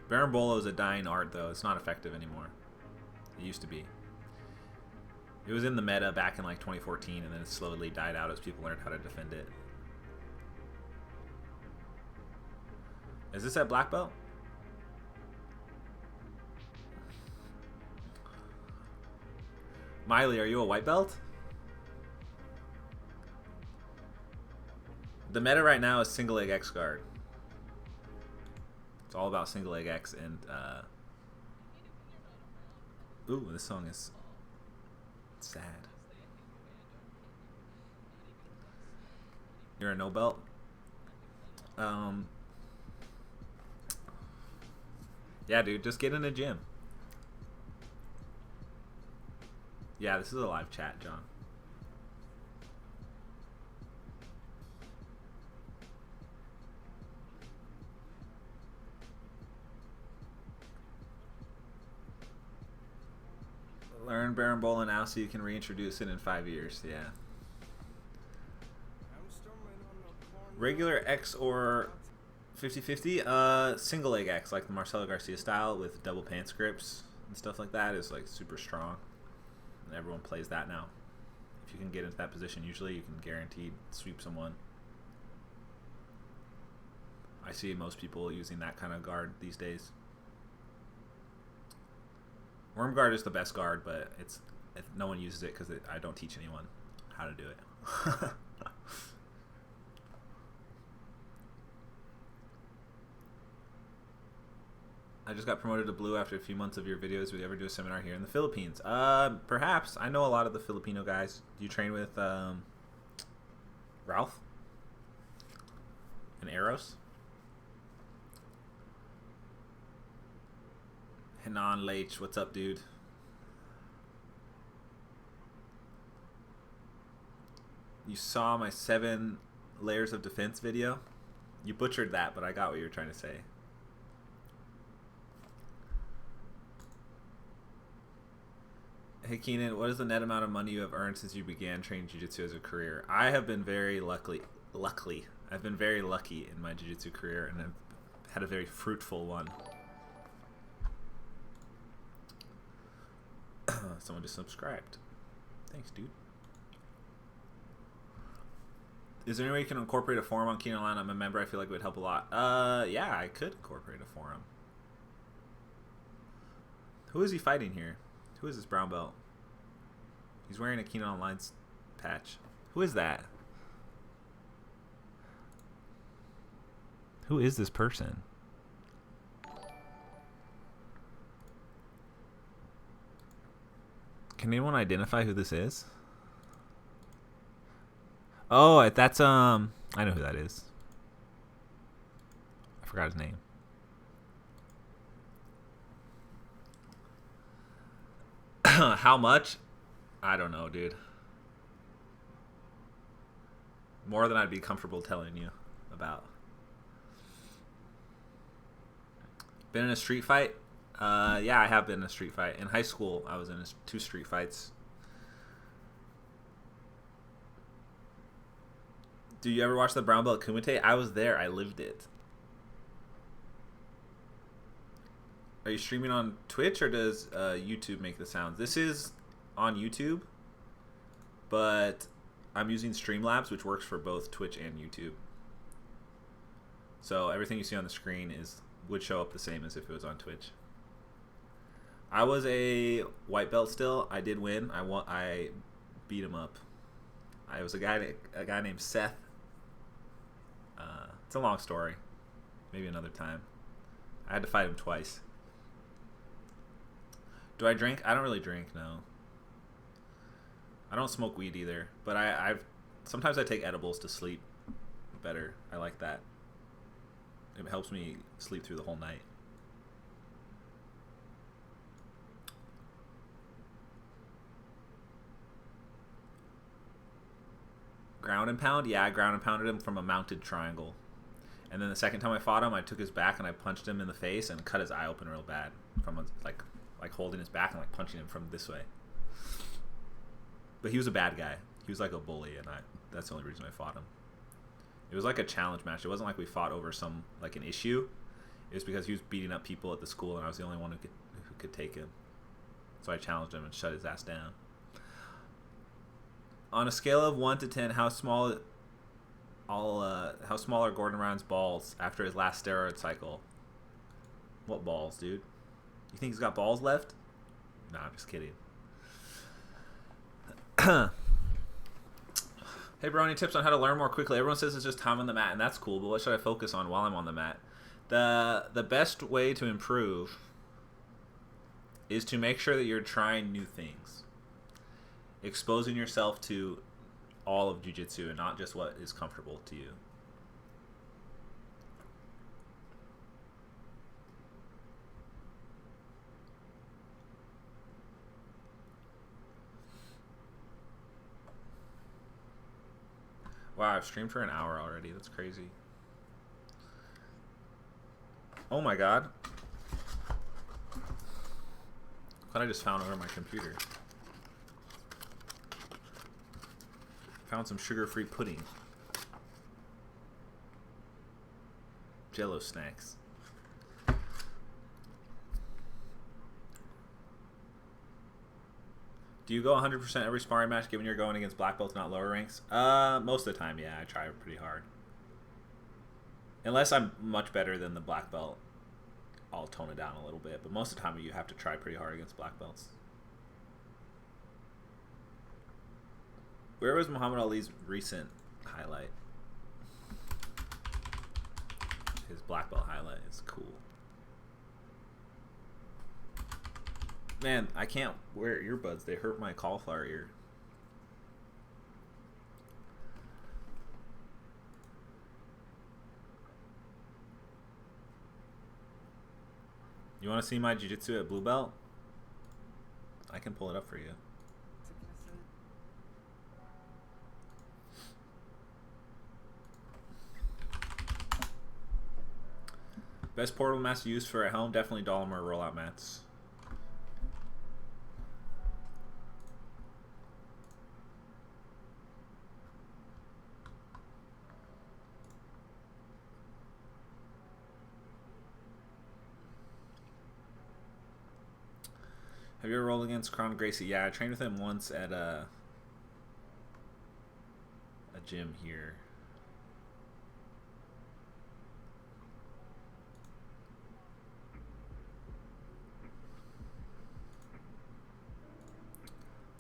Berimbolo is a dying art, though. It's not effective anymore. It used to be. It was in the meta back in like 2014, and then it slowly died out as people learned how to defend it. Is this at black belt? Miley, are you a white belt? The meta right now is single leg X guard. It's all about single leg X and ooh, this song is sad. You're a no belt? Yeah, dude, just get in a gym. Yeah, this is a live chat, John. Learn Berimbolo now so you can reintroduce it in 5 years. Yeah. Regular X or 50-50? Single leg X, like the Marcelo Garcia style with double pants grips and stuff like that is like super strong. And everyone plays that now. If you can get into that position, usually you can guaranteed sweep someone. I see most people using that kind of guard these days. Worm guard is the best guard, but no one uses it because I don't teach anyone how to do it. I just got promoted to blue after a few months of your videos. Would you ever do a seminar here in the Philippines? Perhaps. I know a lot of the Filipino guys. Do you train with Ralph and Eros? Hanan Lach, what's up, dude? You saw my 7 layers of defense video? You butchered that, but I got what you were trying to say. Hey Keenan, what is the net amount of money you have earned since you began training jiu-jitsu as a career? I have been very luckily. I've been very lucky in my jiu-jitsu career, and I've had a very fruitful one. Someone just subscribed. Thanks, dude. Is there any way you can incorporate a forum on Keenan Online? I'm a member. I feel like it would help a lot. Yeah, I could incorporate a forum. Who is he fighting here? Who is this brown belt? He's wearing a Keenan Online patch. Who is that? Who is this person? Can anyone identify who this is? Oh, that's I know who that is. I forgot his name. How much? I don't know, dude. More than I'd be comfortable telling you about. Been in a street fight? Yeah, I have been in a street fight. In high school, I was in 2 street fights. Do you ever watch the Brown Belt Kumite? I was there. I lived it. Are you streaming on Twitch or does YouTube make the sounds? This is on YouTube, but I'm using Streamlabs, which works for both Twitch and YouTube. So everything you see on the screen would show up the same as if it was on Twitch. I was a white belt still. I did win. I beat him up. I was a guy named Seth. It's a long story. Maybe another time. I had to fight him twice. Do I drink? I don't really drink, no. I don't smoke weed either, but I've sometimes I take edibles to sleep better. I like that. It helps me sleep through the whole night. Ground and pound? Yeah, I ground and pounded him from a mounted triangle. And then the second time I fought him, I took his back and I punched him in the face and cut his eye open real bad from like holding his back and like punching him from this way. But he was a bad guy. He was like a bully, and that's the only reason I fought him. It was like a challenge match. It wasn't like we fought over some like an issue. It was because he was beating up people at the school, and I was the only one who could take him. So I challenged him and shut his ass down. On a scale of 1 to 10, how small are Gordon Ryan's balls after his last steroid cycle? What balls, dude? You think he's got balls left? Nah, I'm just kidding. Hey, bro, any tips on how to learn more quickly? Everyone says it's just time on the mat, and that's cool, but what should I focus on while I'm on the mat? The best way to improve is to make sure that you're trying new things. Exposing yourself to all of jiu-jitsu and not just what is comfortable to you. Wow, I've streamed for an hour already. That's crazy. Oh my god. What I just found over my computer. Found some sugar-free pudding. Jello snacks. Do you go 100% every sparring match given you're going against black belts, not lower ranks? Most of the time, yeah. I try pretty hard. Unless I'm much better than the black belt, I'll tone it down a little bit. But most of the time, you have to try pretty hard against black belts. Where was Muhammad Ali's recent highlight? His black belt highlight is cool. Man, I can't wear earbuds. They hurt my cauliflower ear. You want to see my jiu-jitsu at blue belt? I can pull it up for you. Best portable mats to use for at home? Definitely Dolomer rollout mats. Have you ever rolled against Kron Gracie? Yeah, I trained with him once at a gym here.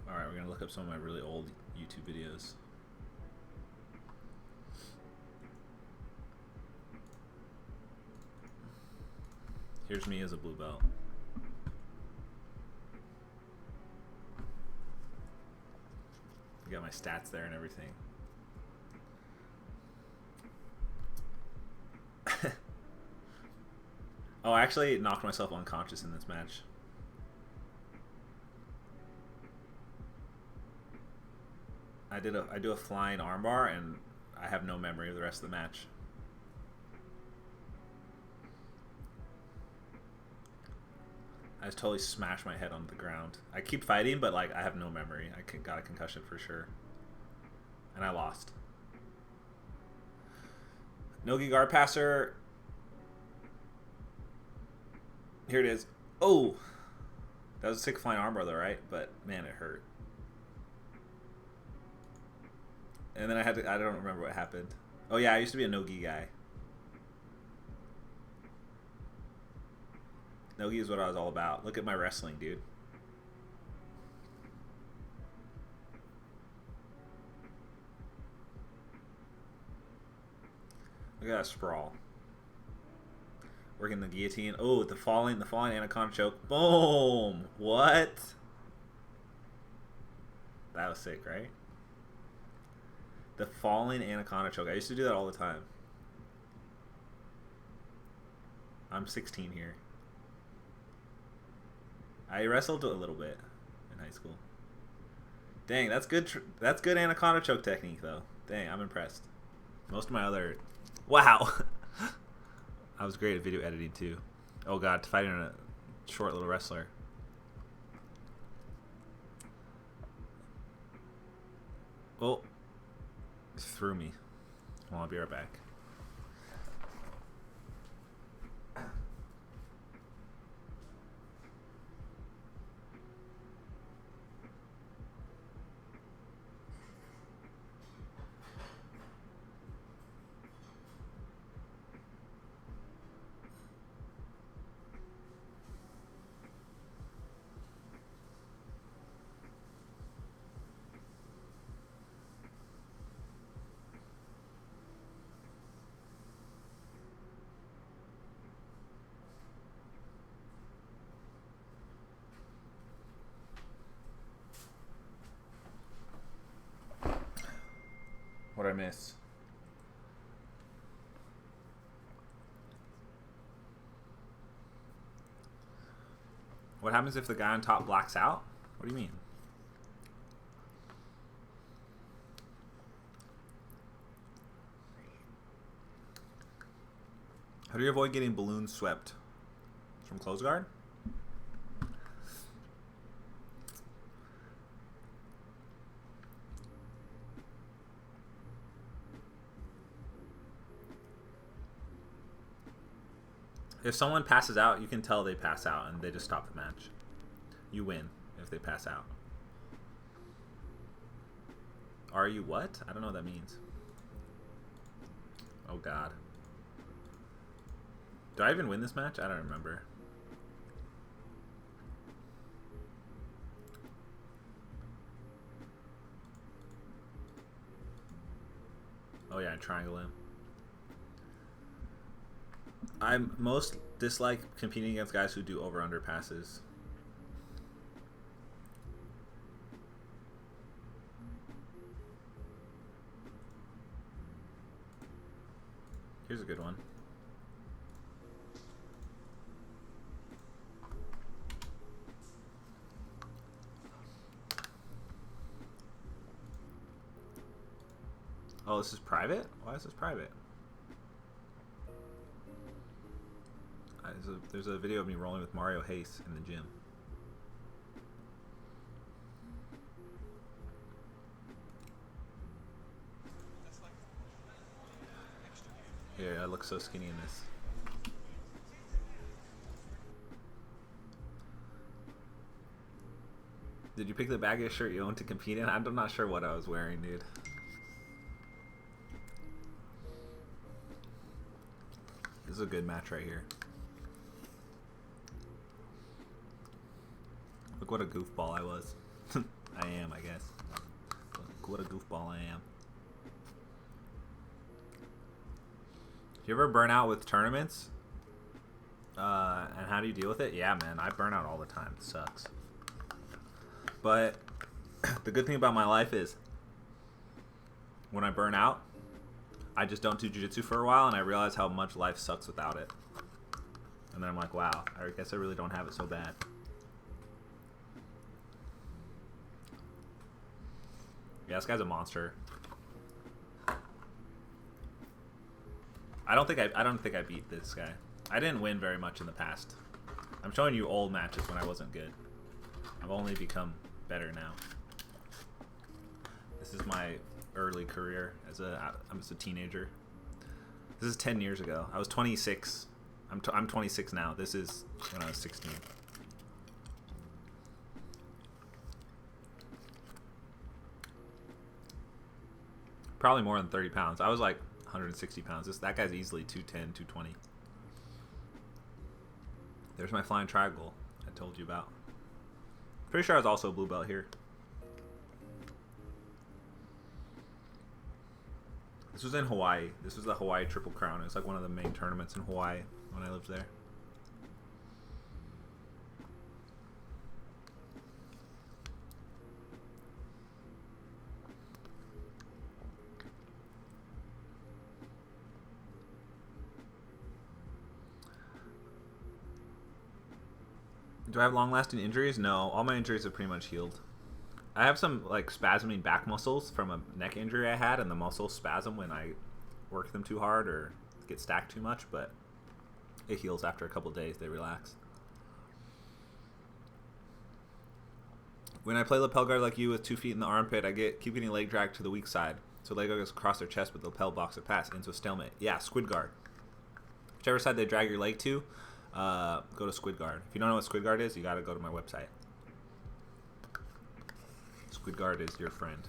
Alright, we're going to look up some of my really old YouTube videos. Here's me as a blue belt. Got my stats there and everything. Oh, I actually knocked myself unconscious in this match. I do a flying armbar and I have no memory of the rest of the match. I just totally smashed my head on the ground. I keep fighting, but like I have no memory. I got a concussion for sure. And I lost. Nogi guard passer. Here it is. Oh! That was a sick flying armbar though, right? But man, it hurt. And then I don't remember what happened. Oh yeah, I used to be a no-gi guy. Nogi is what I was all about. Look at my wrestling, dude. Look at that sprawl. Working the guillotine. Oh, the falling anaconda choke. Boom! What? That was sick, right? The falling anaconda choke. I used to do that all the time. I'm 16 here. I wrestled a little bit in high school. Dang, that's good. That's good anaconda choke technique, though. Dang, I'm impressed. Most of my other... Wow! I was great at video editing, too. Oh, God, fighting a short little wrestler. Oh. Threw me. Well, I'll be right back. What'd I miss? What happens if the guy on top blacks out? What do you mean? How do you avoid getting balloons swept? From close guard? If someone passes out, you can tell they pass out and they just stop the match. You win if they pass out. Are you what? I don't know what that means. Oh, God. Do I even win this match? I don't remember. Oh, yeah, I triangle him. I most dislike competing against guys who do over-under passes. Here's a good one. Oh, this is private? Why is this private? There's a video of me rolling with Mario Hayes in the gym. Here, I look so skinny in this. Did you pick the baggiest shirt you own to compete in? I'm not sure what I was wearing, dude. This is a good match right here. Look what a goofball I was. I am, I guess. Look what a goofball I am. Do you ever burn out with tournaments? And how do you deal with it? Yeah, man, I burn out all the time. It sucks. But the good thing about my life is when I burn out, I just don't do jiu-jitsu for a while and I realize how much life sucks without it. And then I'm like, wow, I guess I really don't have it so bad. Yeah, this guy's a monster. I don't think I beat this guy. I didn't win very much in the past. I'm showing you old matches when I wasn't good. I've only become better now. This is my early career I'm just a teenager. This is 10 years ago. I was 26. I'm 26 now. This is when I was 16. Probably more than 30 pounds. I was like 160 pounds. That guy's easily 210, 220. There's my flying triangle I told you about. Pretty sure I was also a blue belt here. This was in Hawaii. This was the Hawaii Triple Crown. It was like one of the main tournaments in Hawaii when I lived there. Do I have long-lasting injuries? No, all my injuries have pretty much healed. I have some like spasming back muscles from a neck injury I had, and the muscles spasm when I work them too hard or get stacked too much, but it heals after a couple days. They relax. When I play lapel guard like you with 2 feet in the armpit, I keep getting leg drag to the weak side. So leg goes across their chest, but the lapel blocks it pass into a stalemate. Yeah, squid guard. Whichever side they drag your leg to, go to squid guard. If you don't know what squid guard is, you got to go to my website. Squid guard is your friend.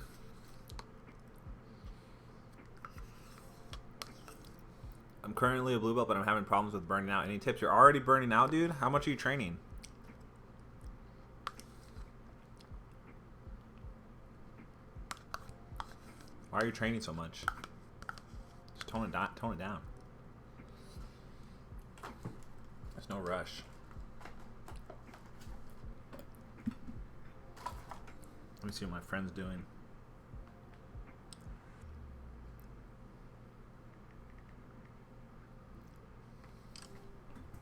I'm currently a blue belt, but I'm having problems with burning out. Any tips? You're already burning out, dude? How much are you training? Why are you training so much? Just tone it down. There's no rush. Let me see what my friend's doing.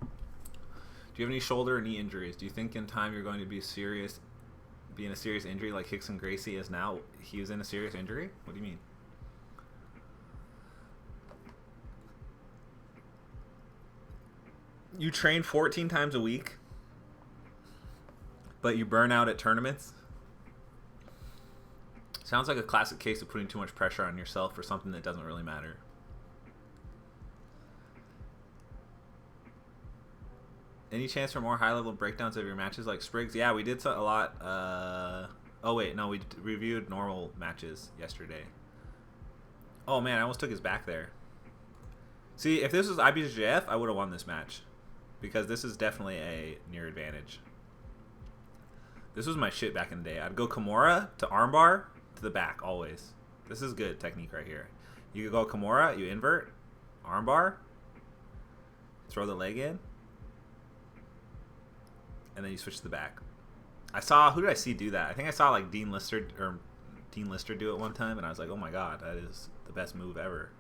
Do you have any shoulder or knee injuries? Do you think in time you're going to be in a serious injury like Rickson Gracie is now? He was in a serious injury? What do you mean? You train 14 times a week, but you burn out at tournaments? Sounds like a classic case of putting too much pressure on yourself for something that doesn't really matter. Any chance for more high-level breakdowns of your matches like Spriggs? Yeah, we did a lot. Oh, wait. No, we reviewed normal matches yesterday. Oh, man, I almost took his back there. See, if this was IBJJF, I would have won this match. Because this is definitely a near advantage. This was my shit back in the day. I'd go Kimura to armbar to the back, always. This is good technique right here. You go Kimura, you invert, armbar, throw the leg in, and then you switch to the back. Who did I see do that? I think I saw like Dean Lister do it one time, and I was like, oh my god, that is the best move ever.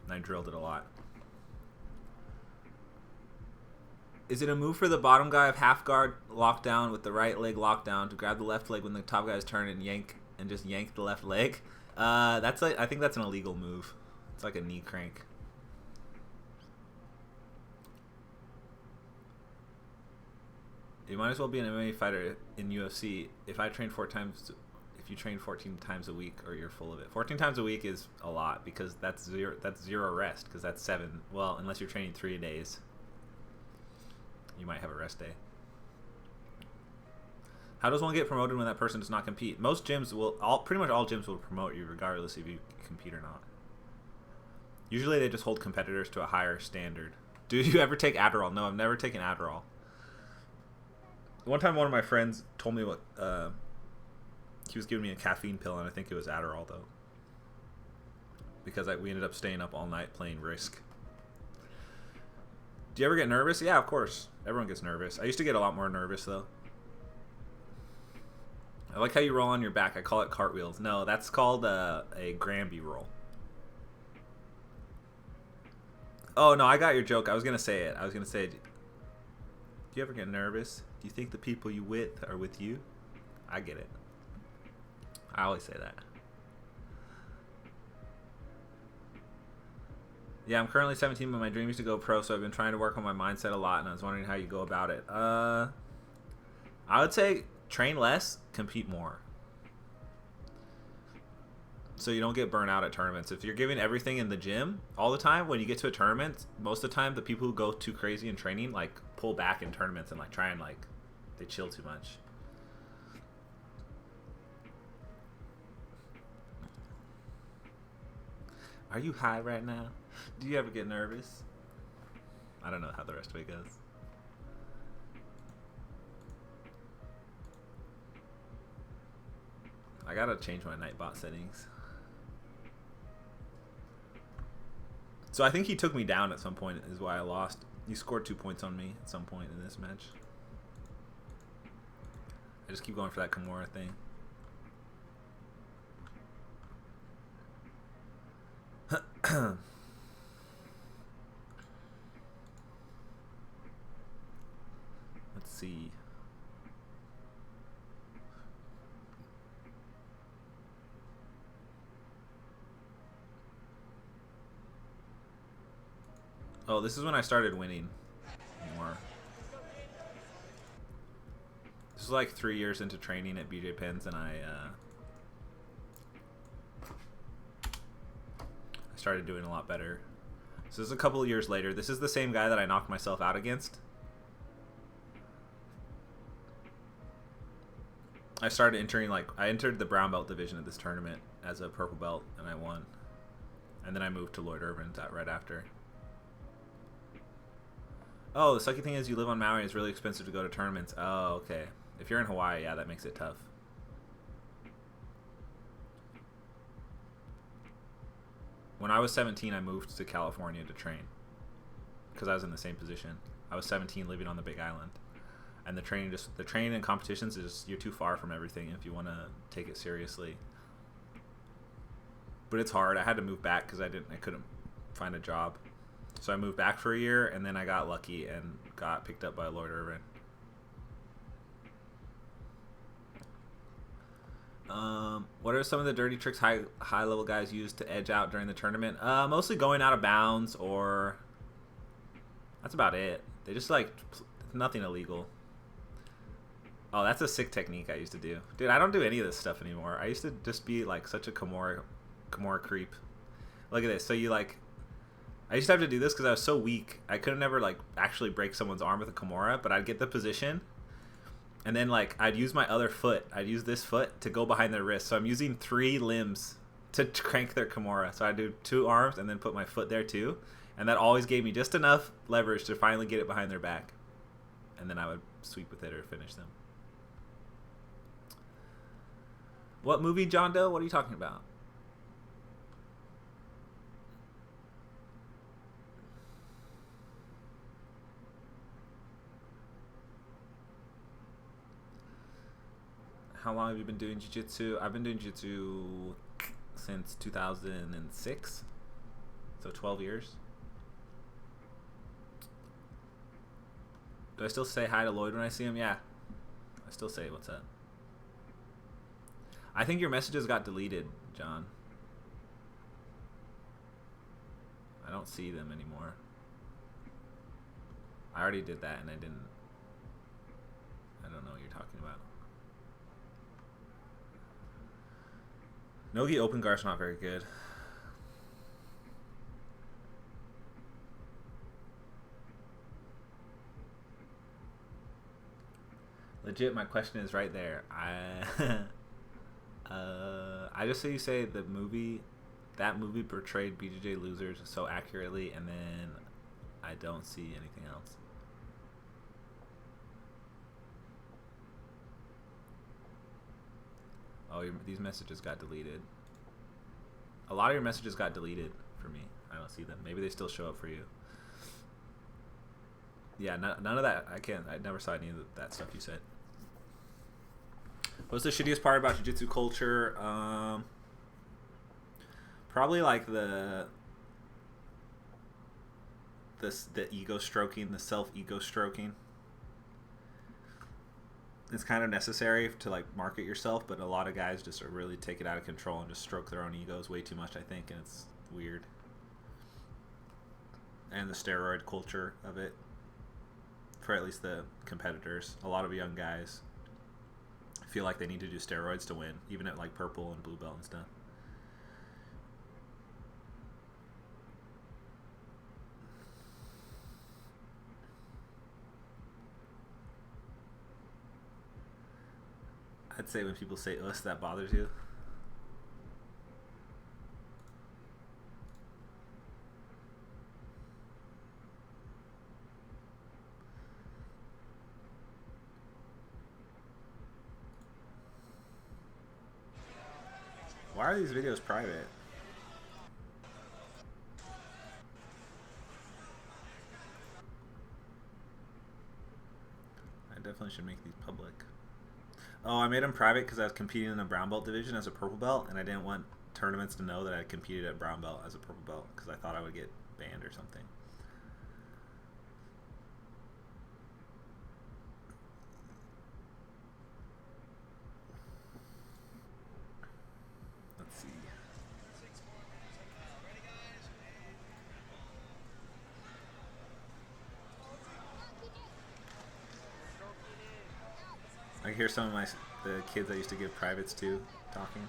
And I drilled it a lot. Is it a move for the bottom guy of half guard lockdown with the right leg lockdown to grab the left leg when the top guy's turn and just yank the left leg? That's like, I think that's an illegal move. It's like a knee crank. You might as well be an MMA fighter in UFC. If you train 14 times a week, or you're full of it. 14 times a week is a lot because that's zero rest, because that's 7. Well, unless you're training 3 days. You might have a rest day. How does one get promoted when that person does not compete? Most gyms pretty much all gyms will promote you regardless if you compete or not. Usually they just hold competitors to a higher standard. Do you ever take Adderall? No, I've never taken Adderall. One time one of my friends told me he was giving me a caffeine pill, and I think it was Adderall though. Because we ended up staying up all night playing Risk. Do you ever get nervous? Yeah, of course. Everyone gets nervous. I used to get a lot more nervous, though. I like how you roll on your back. I call it cartwheels. No, that's called a Granby roll. Oh, no, I got your joke. I was going to say it. Do you ever get nervous? Do you think the people you with are with you? I get it. I always say that. Yeah, I'm currently 17, but my dream is to go pro, so I've been trying to work on my mindset a lot, and I was wondering how you go about it. I would say train less, compete more. So you don't get burnt out at tournaments. If you're giving everything in the gym all the time, when you get to a tournament, most of the time the people who go too crazy in training like pull back in tournaments and like try and like they chill too much. Are you high right now? Do you ever get nervous? I don't know how the rest of it goes. I gotta change my Nightbot settings. So I think he took me down at some point is why I lost. He scored 2 points on me at some point in this match. I just keep going for that Kimura thing. Let's see. Oh, this is when I started winning more. This is like 3 years into training at BJ Penn's, and I started doing a lot better. So this is a couple of years later. This is the same guy that I knocked myself out against. I started entering, like, I entered the brown belt division of this tournament as a purple belt, and I won. And then I moved to Lloyd Irvin right after. Oh, the sucky thing is you live on Maui and it's really expensive to go to tournaments. Oh, okay. If you're in Hawaii, yeah, that makes it tough. When I was 17, I moved to California to train because I was in the same position. I was 17 living on the Big Island. And the training and competitions is just, you're too far from everything if you want to take it seriously. But it's hard. I had to move back because I couldn't find a job. So I moved back for a year, and then I got lucky and got picked up by Lloyd Irvin. What are some of the dirty tricks high level guys use to edge out during the tournament? Mostly going out of bounds, or that's about it. They just like nothing illegal. Oh, that's a sick technique I used to do. Dude, I don't do any of this stuff anymore. I used to just be like such a Kimura creep. Look at this. So you like, I used to have to do this because I was so weak. I could never like actually break someone's arm with a Kimura, but I'd get the position, and then like I'd use my other foot. I'd use this foot to go behind their wrist. So I'm using 3 limbs to crank their Kimura. So I do 2 arms and then put my foot there too, and that always gave me just enough leverage to finally get it behind their back, and then I would sweep with it or finish them. What movie, John Doe? What are you talking about? How long have you been doing jiu-jitsu? I've been doing jiu-jitsu since 2006, so 12 years. Do I still say hi to Lloyd when I see him? Yeah, I still say what's up. I think your messages got deleted, John. I don't see them anymore. I already did that and I don't know what you're talking about. Nogi open guard's not very good. Legit, my question is right there. I just say you say that movie portrayed BJJ losers so accurately, and then I don't see anything else. Oh, these messages got deleted. A lot of your messages got deleted for me. I don't see them. Maybe they still show up for you. Yeah, none of that. I never saw any of that stuff you said. What's the shittiest part about jiu-jitsu culture? Probably like the ego stroking, the self-ego stroking. It's kind of necessary to like market yourself, but a lot of guys just really take it out of control and just stroke their own egos way too much, I think, and it's weird. And the steroid culture of it, for at least the competitors. A lot of young guys feel like they need to do steroids to win, even at like purple and blue belt and stuff. I'd say when people say us, that bothers you. Why are these videos private? I definitely should make these public. Oh, I made them private because I was competing in the brown belt division as a purple belt, and I didn't want tournaments to know that I competed at brown belt as a purple belt because I thought I would get banned or something. Let's see. I can hear some of the kids I used to give privates to talking.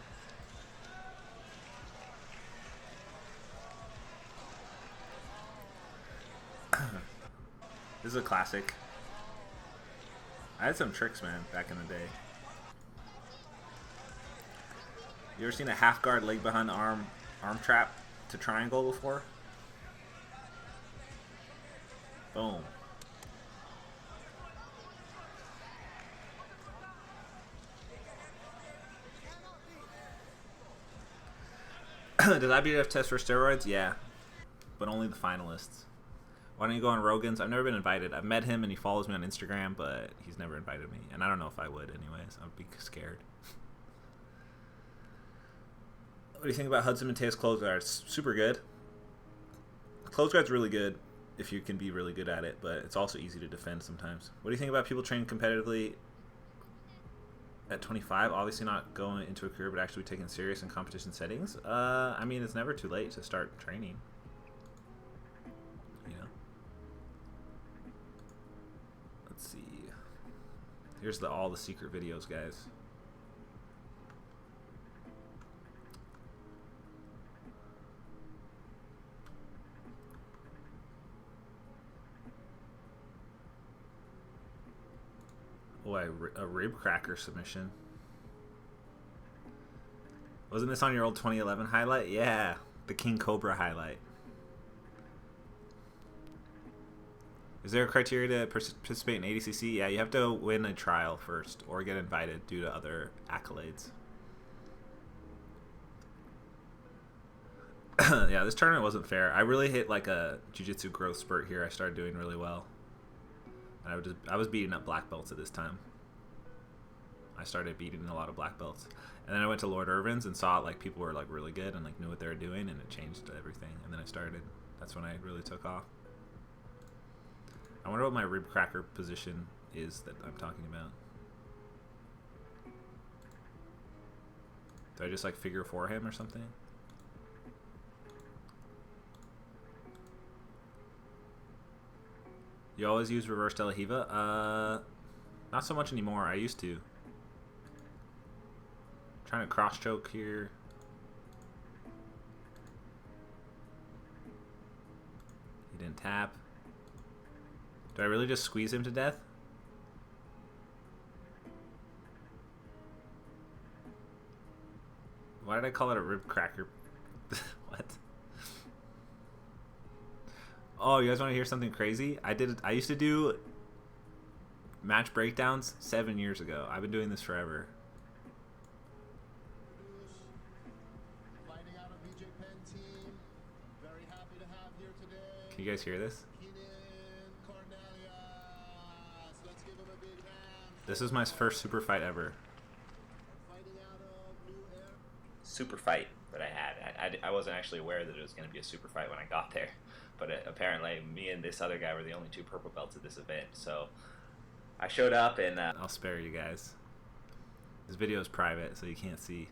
This is a classic. I had some tricks, man, back in the day. You ever seen a half guard leg behind the arm trap to triangle before? Boom. Does IBF test for steroids? Yeah, but only the finalists. Why don't you go on Rogan's? I've never been invited. I've met him and he follows me on Instagram, but he's never invited me. And I don't know if I would anyways. I would be scared. What do you think about Hudson Mateus close guards? Super good. Close guard's really good if you can be really good at it, but it's also easy to defend sometimes. What do you think about people training competitively at 25? Obviously not going into a career, but actually taken serious in competition settings. I mean, it's never too late to start training. You know. Let's see. Here's all the secret videos, guys. Oh, a rib cracker submission. Wasn't this on your old 2011 highlight? Yeah, the King Cobra highlight. Is there a criteria to participate in ADCC? Yeah, you have to win a trial first or get invited due to other accolades. Yeah, this tournament wasn't fair. I really hit like a jiu-jitsu growth spurt here. I started doing really well. And I was beating up black belts at this time. I started beating a lot of black belts. And then I went to Lord Irvin's and saw like people were like really good and like knew what they were doing, and it changed everything. And then that's when I really took off. I wonder what my rib cracker position is that I'm talking about. Do I just like figure four him or something? You always use reverse De La Riva? Not so much anymore. I used to. Trying to cross choke here. He didn't tap. Do I really just squeeze him to death? Why did I call it a rib cracker? What? Oh, you guys want to hear something crazy? I used to do match breakdowns 7 years ago. I've been doing this forever. Can you guys hear this? This is my first super fight ever. Super fight that I had. I wasn't actually aware that it was going to be a super fight when I got there. But apparently me and this other guy were the only two purple belts at this event. So I showed up and... I'll spare you guys. This video is private, so you can't see.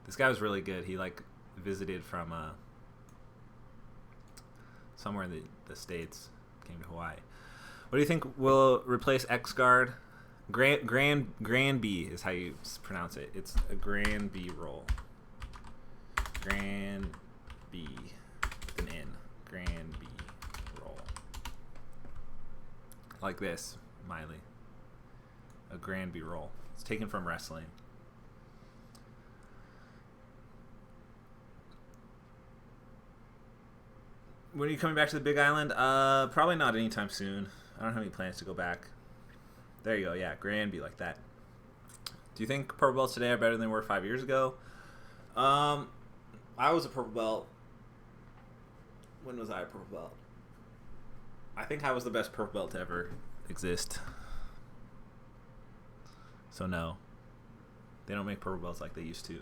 This guy was really good. He like visited from somewhere in the States. Came to Hawaii. What do you think will replace X-Guard? Grand B is how you pronounce it. It's a Grand B roll. Grand B with an N. Grand B roll. Like this, Miley. A Grand B roll. It's taken from wrestling. When are you coming back to the Big Island? Probably not anytime soon. I don't have any plans to go back. There you go. Yeah, Granby like that. Do you think purple belts today are better than they were 5 years ago? I was a purple belt. When was I a purple belt? I think I was the best purple belt to ever exist. So no, they don't make purple belts like they used to.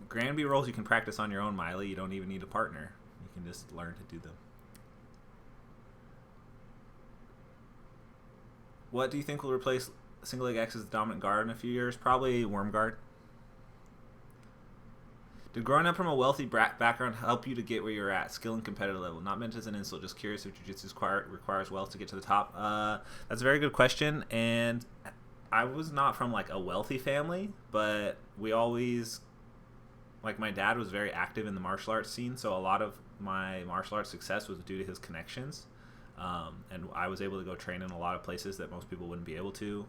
Granby rolls you can practice on your own, Miley. You don't even need a partner. You can just learn to do them. What do you think will replace Single Leg X as the dominant guard in a few years? Probably Worm Guard. Did growing up from a wealthy background help you to get where you're at? Skill and competitive level. Not meant as an insult, just curious if jiu-jitsu requires wealth to get to the top. That's a very good question, and I was not from like a wealthy family, but we always, like, my dad was very active in the martial arts scene, so a lot of my martial arts success was due to his connections, and I was able to go train in a lot of places that most people wouldn't be able to.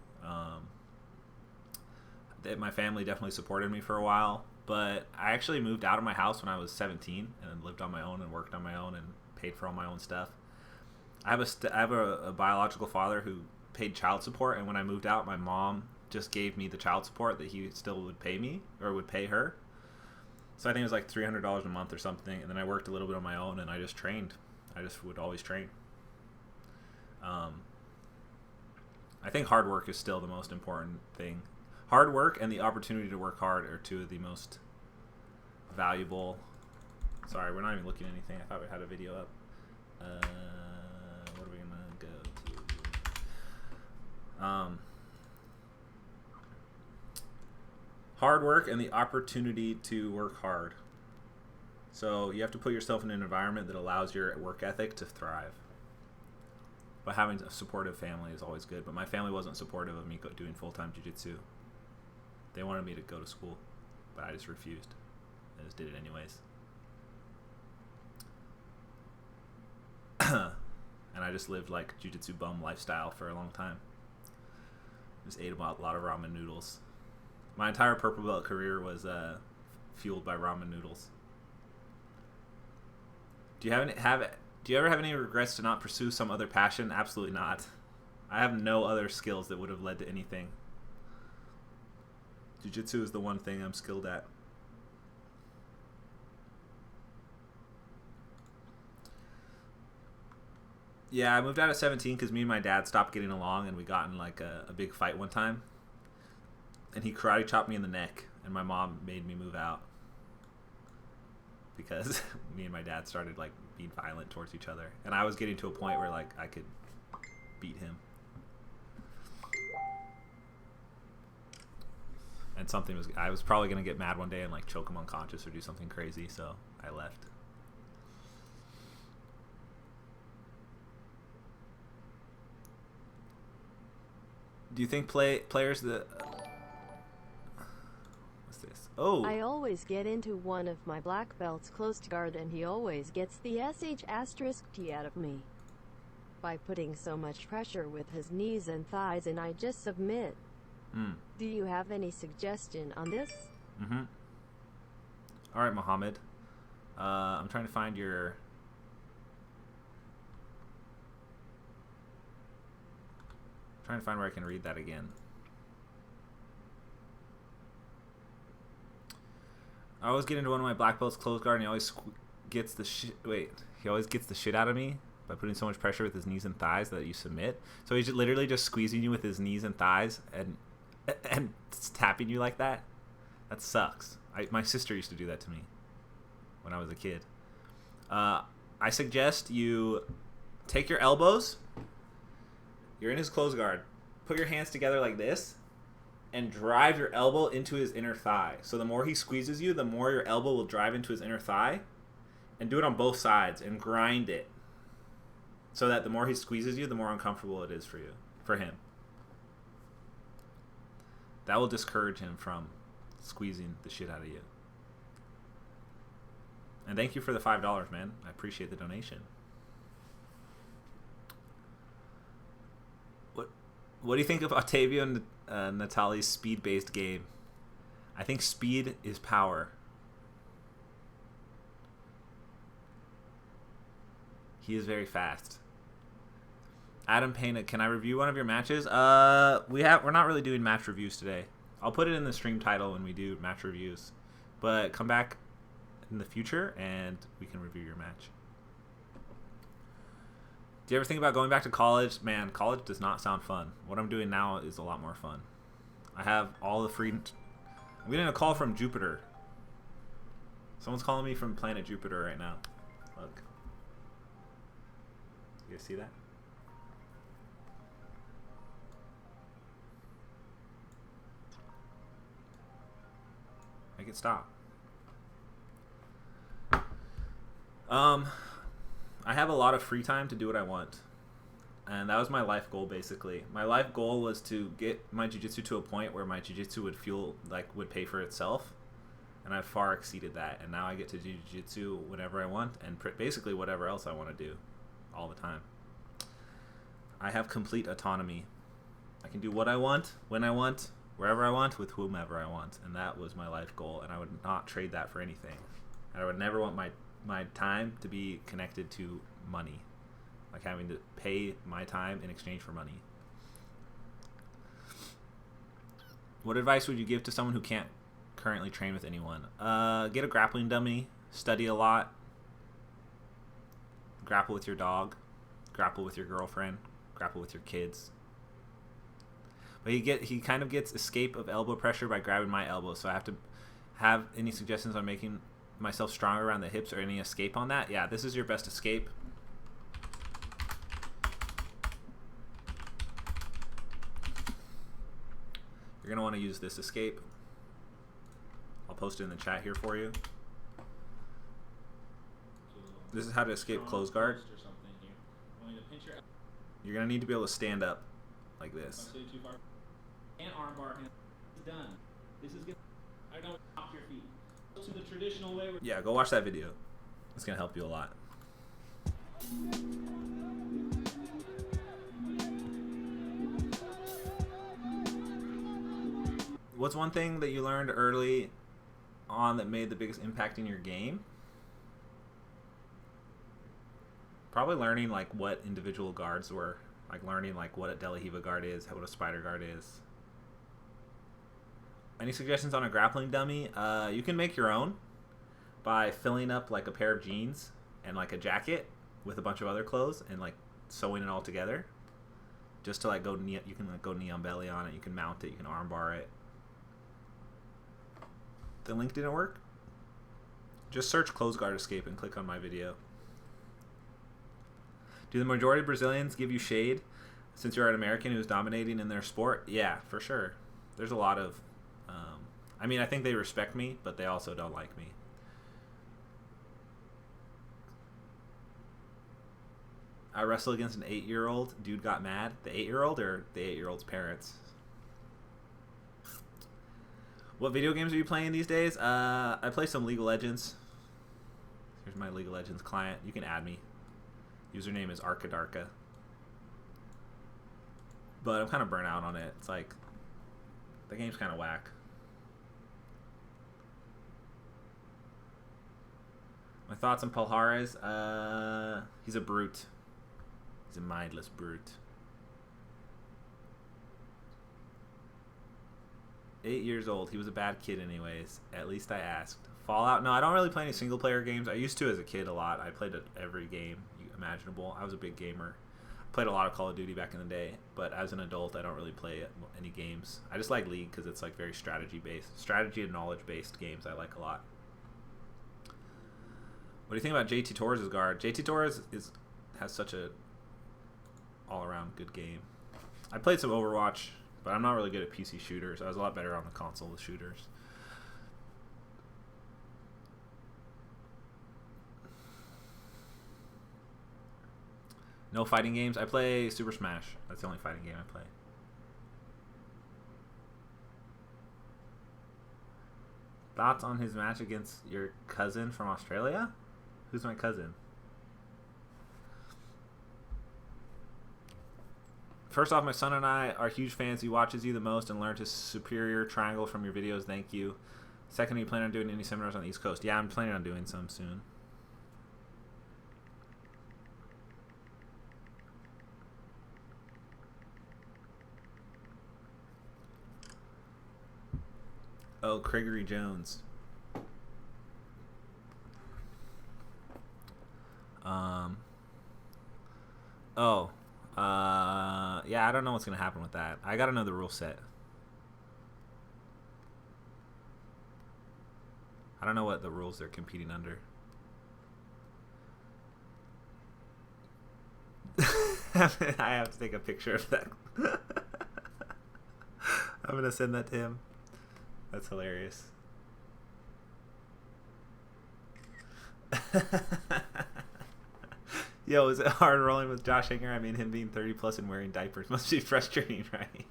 My family definitely supported me for a while. But I actually moved out of my house when I was 17 and lived on my own and worked on my own and paid for all my own stuff. I have a biological father who paid child support, and when I moved out, my mom just gave me the child support that he still would pay me or would pay her. So I think it was like $300 a month or something, and then I worked a little bit on my own and I just trained. I just would always train. I think hard work is still the most important thing. Hard work and the opportunity to work hard are two of the most valuable. Sorry, we're not even looking at anything. I thought we had a video up. What are we gonna go to? Hard work and the opportunity to work hard. So you have to put yourself in an environment that allows your work ethic to thrive. But having a supportive family is always good. But my family wasn't supportive of me doing full-time jiu-jitsu. They wanted me to go to school, but I just refused. I just did it anyways. And I just lived like jiu-jitsu bum lifestyle for a long time. Just ate a lot of ramen noodles. My entire purple belt career was fueled by ramen noodles. Do you ever have any regrets to not pursue some other passion? Absolutely not. I have no other skills that would have led to anything. Jiu-jitsu is the one thing I'm skilled at. Yeah, I moved out at 17 because me and my dad stopped getting along, and we got in like a big fight one time. And he karate chopped me in the neck, and my mom made me move out because me and my dad started like being violent towards each other, and I was getting to a point where like I could beat him. And I was probably going to get mad one day and like choke him unconscious or do something crazy, so I left. Do you think players that... what's this? Oh! I always get into one of my black belts close to guard, and he always gets the sh*T out of me by putting so much pressure with his knees and thighs, and I just submit. Do you have any suggestion on this? All right, Mohammed. I'm trying to find your... trying to find where I can read that again. I always get into one of my black belts close guard, and he always gets the shit... Wait. He always gets the shit out of me by putting so much pressure with his knees and thighs that you submit. So he's literally just squeezing you with his knees and thighs and tapping you like that. That sucks. My sister used to do that to me when I was a kid. I suggest you take your elbows. You're in his close guard. Put your hands together like this and drive your elbow into his inner thigh. So the more he squeezes you, the more your elbow will drive into his inner thigh. And do it on both sides and grind it. So that the more he squeezes you, the more uncomfortable it is for him. That will discourage him from squeezing the shit out of you. And thank you for the $5, man. I appreciate the donation. What do you think of Octavio and Natalie's speed-based game? I think speed is power. He is very fast. Adam Payne, can I review one of your matches? We're not really doing match reviews today. I'll put it in the stream title when we do match reviews. But come back in the future and we can review your match. Do you ever think about going back to college? Man, college does not sound fun. What I'm doing now is a lot more fun. I have all the free... I'm getting a call from Jupiter. Someone's calling me from planet Jupiter right now. Look. You guys see that? Make it stop. I have a lot of free time to do what I want. And that was my life goal, basically. My life goal was to get my jiu-jitsu to a point where my jiu-jitsu would pay for itself. And I far exceeded that. And now I get to do jiu-jitsu whenever I want and basically whatever else I want to do all the time. I have complete autonomy. I can do what I want, when I want, wherever I want, with whomever I want. And that was my life goal. And I would not trade that for anything. And I would never want my time to be connected to money. Like having to pay my time in exchange for money. What advice would you give to someone who can't currently train with anyone? Get a grappling dummy. Study a lot. Grapple with your dog. Grapple with your girlfriend. Grapple with your kids. But he kind of gets escape of elbow pressure by grabbing my elbow. So I have to have any suggestions on making myself stronger around the hips or any escape on that? Yeah, this is your best escape. You're going to want to use this escape. I'll post it in the chat here for you. This is how to escape close guard. You're going to need to be able to stand up like this. And armbar him. It's done. This is good. I don't off your feet. To the traditional way. Yeah, go watch that video. It's going to help you a lot. What's one thing that you learned early on that made the biggest impact in your game? Probably learning like what individual guards were. Like learning like what a De La Riva guard is, what a spider guard is. Any suggestions on a grappling dummy? You can make your own by filling up like a pair of jeans and like a jacket with a bunch of other clothes and like sewing it all together. Just to like you can like go knee on belly on it. You can mount it. You can armbar it. The link didn't work? Just search close guard escape and click on my video. Do the majority of Brazilians give you shade since you're an American who's dominating in their sport? Yeah, for sure. There's a lot of... I mean, I think they respect me, but they also don't like me. I wrestled against an 8-year-old. Dude got mad. The 8-year-old or the 8-year-old's parents? What video games are you playing these days? I play some League of Legends. Here's my League of Legends client. You can add me. Username is Arkadarka. But I'm kind of burnt out on it. It's like, the game's kind of whack. My thoughts on Palhares? He's a brute. He's a mindless brute. 8 years old. He was a bad kid anyways. At least I asked. Fallout? No, I don't really play any single-player games. I used to as a kid a lot. I played every game imaginable. I was a big gamer. Played a lot of Call of Duty back in the day, but as an adult, I don't really play any games. I just like League because it's like very strategy and knowledge-based games I like a lot. What do you think about JT Torres' guard? JT Torres has such a all-around good game. I played some Overwatch, but I'm not really good at PC shooters. I was a lot better on the console with shooters. No fighting games. I play Super Smash. That's the only fighting game I play. Thoughts on his match against your cousin from Australia? Who's my cousin? First off, my son and I are huge fans. He watches you the most and learned his superior triangle from your videos. Thank you. Second, are you planning on doing any seminars on the East Coast? Yeah, I'm planning on doing some soon. Oh, Gregory Jones. Oh. Yeah, I don't know what's gonna happen with that. I gotta know the rule set. I don't know what the rules they're competing under. I have to take a picture of that. I'm gonna send that to him. That's hilarious. Yo, is it hard rolling with Josh Hanger? I mean, him being 30 plus and wearing diapers must be frustrating, right?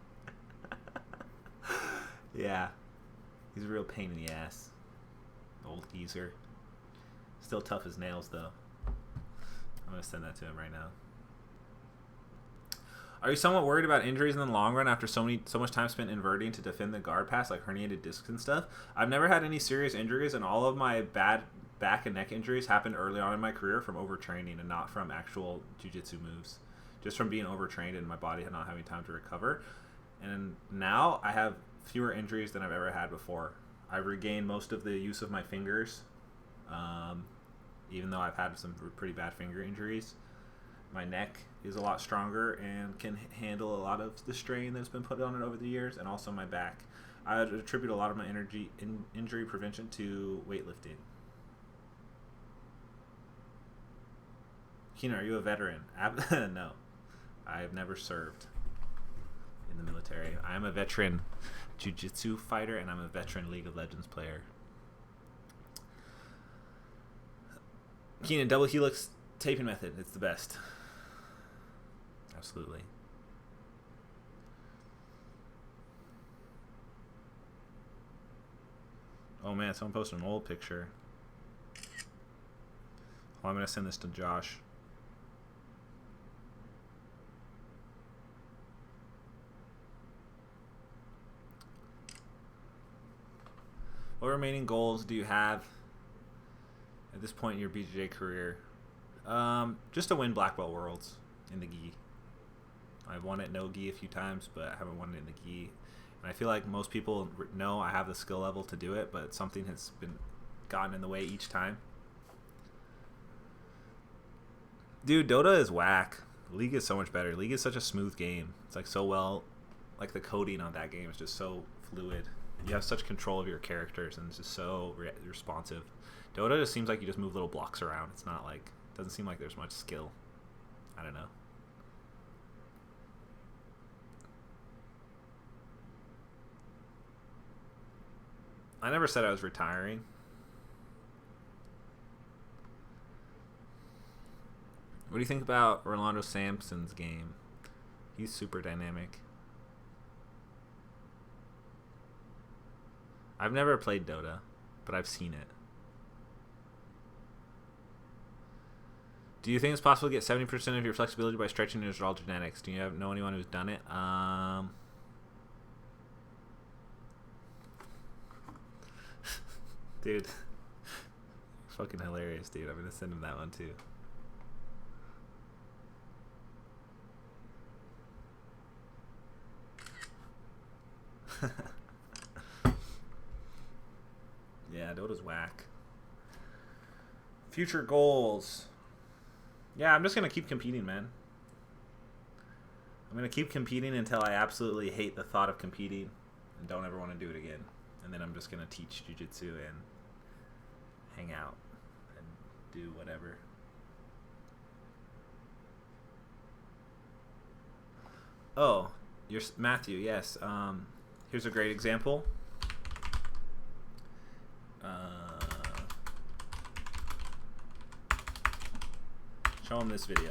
Yeah. He's a real pain in the ass. Old geezer. Still tough as nails, though. I'm going to send that to him right now. Are you somewhat worried about injuries in the long run after so much time spent inverting to defend the guard pass, like herniated discs and stuff? I've never had any serious injuries, and all of my bad back and neck injuries happened early on in my career from overtraining and not from actual jiu-jitsu moves. Just from being overtrained and my body not having time to recover. And now I have fewer injuries than I've ever had before. I've regained most of the use of my fingers, even though I've had some pretty bad finger injuries. My neck is a lot stronger and can handle a lot of the strain that's been put on it over the years, and also my back. I would attribute a lot of my injury prevention to weightlifting. Keenan, are you a veteran? No. I have never served in the military. I am a veteran jiu-jitsu fighter, and I'm a veteran League of Legends player. Keenan, double helix taping method. It's the best. Absolutely. Oh man, someone posted an old picture. Well, I'm going to send this to Josh. What remaining goals do you have at this point in your BJJ career? Just to win Black Belt Worlds in the gi. I've won it no gi a few times, but I haven't won it in the gi. And I feel like most people know I have the skill level to do it, but something has been gotten in the way each time. Dude, Dota is whack. League is so much better. League is such a smooth game. It's like so well, like the coding on that game is just so fluid. You have such control of your characters, and it's just so responsive. Dota just seems like you just move little blocks around. It's not like, doesn't seem like there's much skill. I don't know. I never said I was retiring. What do you think about Rolando Sampson's game? He's super dynamic. I've never played Dota, but I've seen it. Do you think it's possible to get 70% of your flexibility by stretching your genetics? Do you know anyone who's done it? Dude. Fucking hilarious, dude. I'm going to send him that one, too. Yeah, Dota's whack. Future goals. Yeah, I'm just going to keep competing, man. I'm going to keep competing until I absolutely hate the thought of competing and don't ever want to do it again. And then I'm just going to teach jiu-jitsu and hang out and do whatever. Oh, you're Matthew, yes. Here's a great example. Show him this video.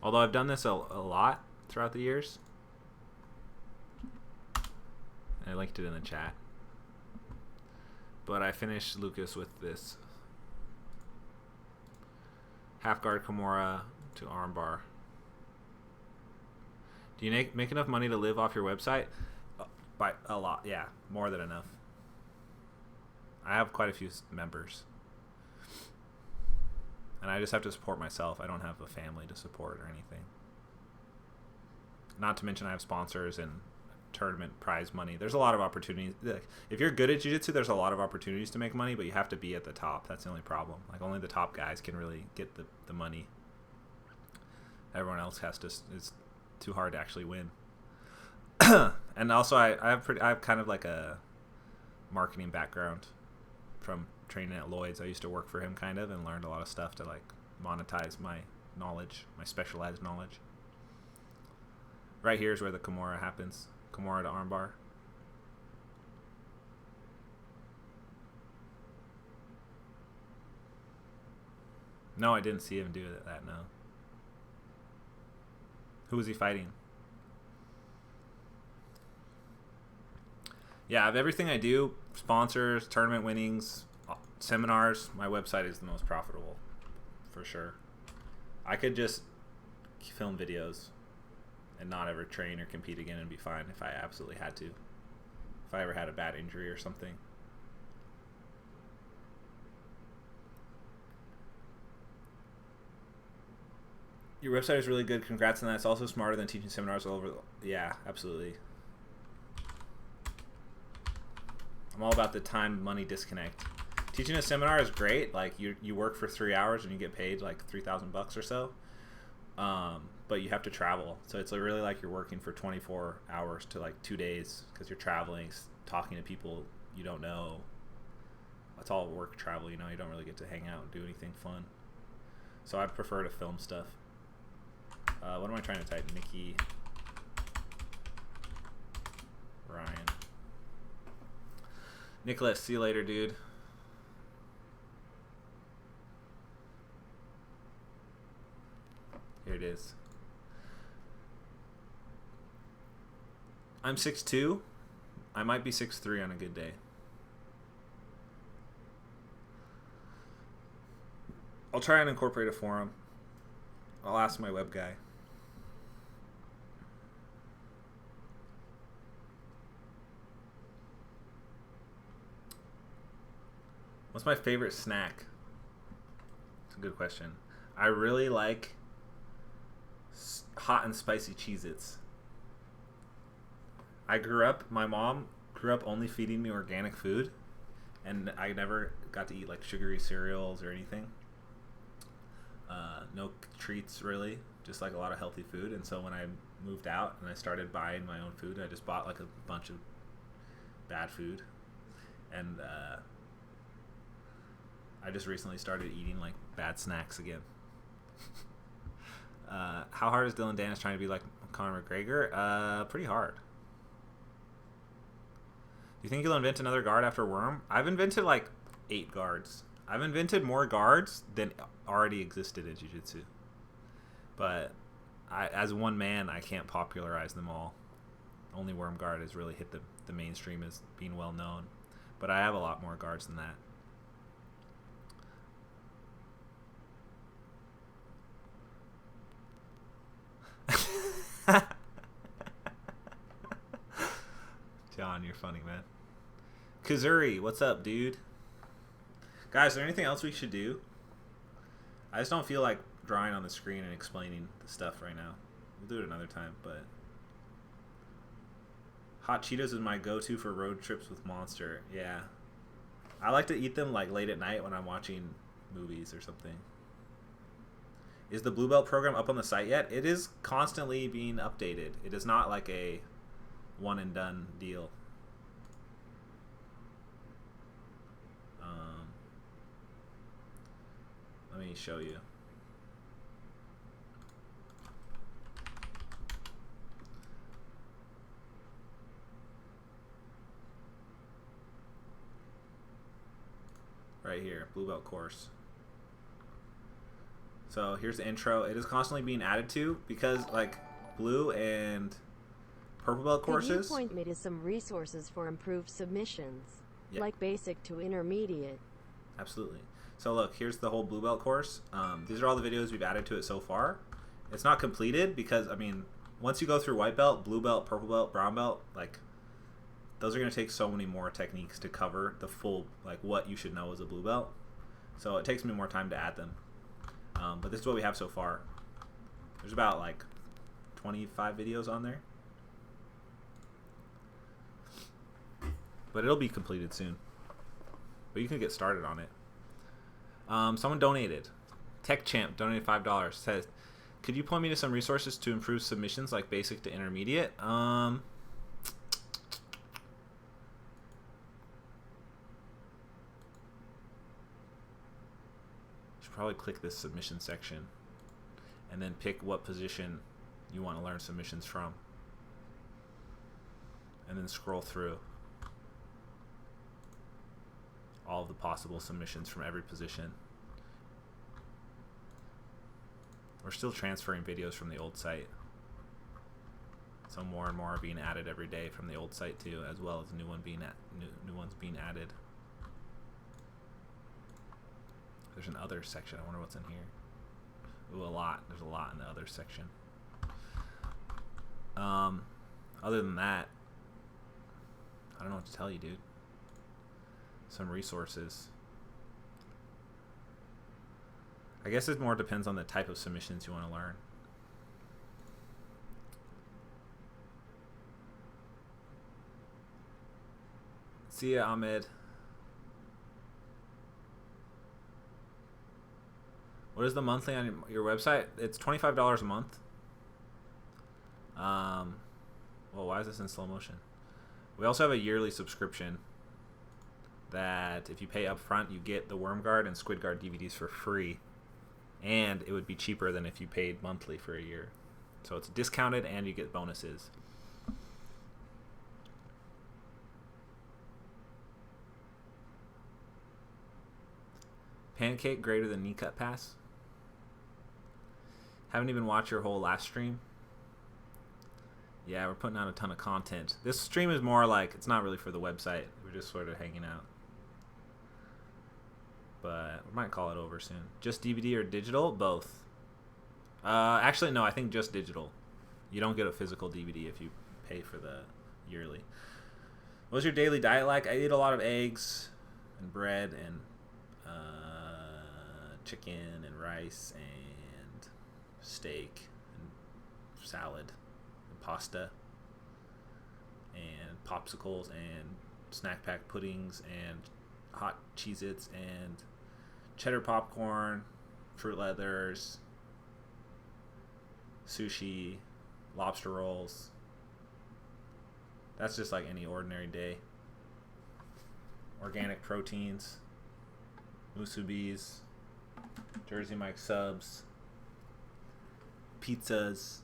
Although I've done this a lot throughout the years. I linked it in the chat. But I finished Lucas with this half guard Kimura to armbar. Do you make enough money to live off your website? By a lot, yeah, more than enough. I have quite a few members. And I just have to support myself. I don't have a family to support or anything. Not to mention I have sponsors and tournament prize money. There's a lot of opportunities. Like, if you're good at jiu-jitsu, there's a lot of opportunities to make money, but you have to be at the top. That's the only problem. Like, only the top guys can really get the money. Everyone else has to. It's too hard to actually win. And also, I have kind of like a marketing background from training at Lloyd's. I used to work for him kind of and learned a lot of stuff to like monetize my knowledge, my specialized knowledge. Right here is where the Kimura happens. Kimura to armbar. No, I didn't see him do that, no. Who was he fighting? Yeah, of everything I do, sponsors, tournament winnings, seminars, my website is the most profitable, for sure. I could just film videos and not ever train or compete again and be fine if I absolutely had to. If I ever had a bad injury or something. Your website is really good. Congrats on that. It's also smarter than teaching seminars all over. Yeah, absolutely. I'm all about the time-money disconnect. Teaching a seminar is great. Like you work for 3 hours and you get paid like $3,000 or so. But you have to travel, so it's really like you're working for 24 hours to like 2 days because you're traveling, talking to people you don't know. That's all work travel, you know. You don't really get to hang out and do anything fun. So I prefer to film stuff. What am I trying to type? Nikki Ryan. Nicholas, see you later, dude. Here it is. I'm 6'2". I might be 6'3" on a good day. I'll try and incorporate a forum. I'll ask my web guy. What's my favorite snack? It's a good question. I really like hot and spicy Cheez-Its. My mom grew up only feeding me organic food, and I never got to eat like sugary cereals or anything. No treats really, just like a lot of healthy food. And so when I moved out and I started buying my own food, I just bought like a bunch of bad food, and I just recently started eating like bad snacks again. How hard is Dylan Dennis trying to be like Conor McGregor? Pretty hard. Do you think you'll invent another guard after Worm? I've invented like 8 guards. I've invented more guards than already existed in Jiu-Jitsu. But as one man, I can't popularize them all. Only Worm guard has really hit the mainstream as being well known. But I have a lot more guards than that. John, you're funny, man. Kazuri, what's up, dude? Guys, is there anything else we should do? I just don't feel like drawing on the screen and explaining the stuff right now. We'll do it another time, but... Hot Cheetos is my go-to for road trips with Monster. Yeah. I like to eat them like late at night when I'm watching movies or something. Is the Blue Belt program up on the site yet? It is constantly being updated. It is not like a one and done deal. Let me show you. Right here, Blue Belt course. So here's the intro. It is constantly being added to because like blue and purple belt courses. Could you point me to some resources for improved submissions, Yeah. like basic to intermediate? Absolutely. So look, here's the whole blue belt course. These are all the videos we've added to it so far. It's not completed because, I mean, once you go through white belt, blue belt, purple belt, brown belt, like, those are going to take so many more techniques to cover the full, like, what you should know as a blue belt. So it takes me more time to add them. But this is what we have so far. There's about, like, 25 videos on there. But it'll be completed soon. But you can get started on it. Someone donated. TechChamp donated $5. Says, could you point me to some resources to improve submissions like basic to intermediate? Should probably click this submission section and then pick what position you want to learn submissions from. And then scroll through all of the possible submissions from every position. We're still transferring videos from the old site. So more and more are being added every day from the old site too, as well as new ones being added. There's an other section. I wonder what's in here. Ooh, a lot. There's a lot in the other section. Other than that, I don't know what to tell you, dude. Some resources. I guess it more depends on the type of submissions you want to learn. See ya, Ahmed. What is the monthly on your website? It's $25 a month. Well, why is this in slow motion? We also have a yearly subscription that if you pay up front, you get the Wormguard and Squidguard DVDs for free. And it would be cheaper than if you paid monthly for a year. So it's discounted and you get bonuses. Pancake greater than knee cut pass? Haven't even watched your whole last stream? Yeah, we're putting out a ton of content. This stream is more like, it's not really for the website. We're just sort of hanging out. But we might call it over soon. Just DVD or digital? Both. Actually, no, I think just digital. You don't get a physical DVD if you pay for the yearly. What's your daily diet like? I eat a lot of eggs and bread and chicken and rice and steak and salad and pasta and popsicles and snack pack puddings and hot Cheez-Its and cheddar popcorn, fruit leathers, sushi, lobster rolls. That's just like any ordinary day. Organic proteins, musubis, Jersey Mike subs, pizzas,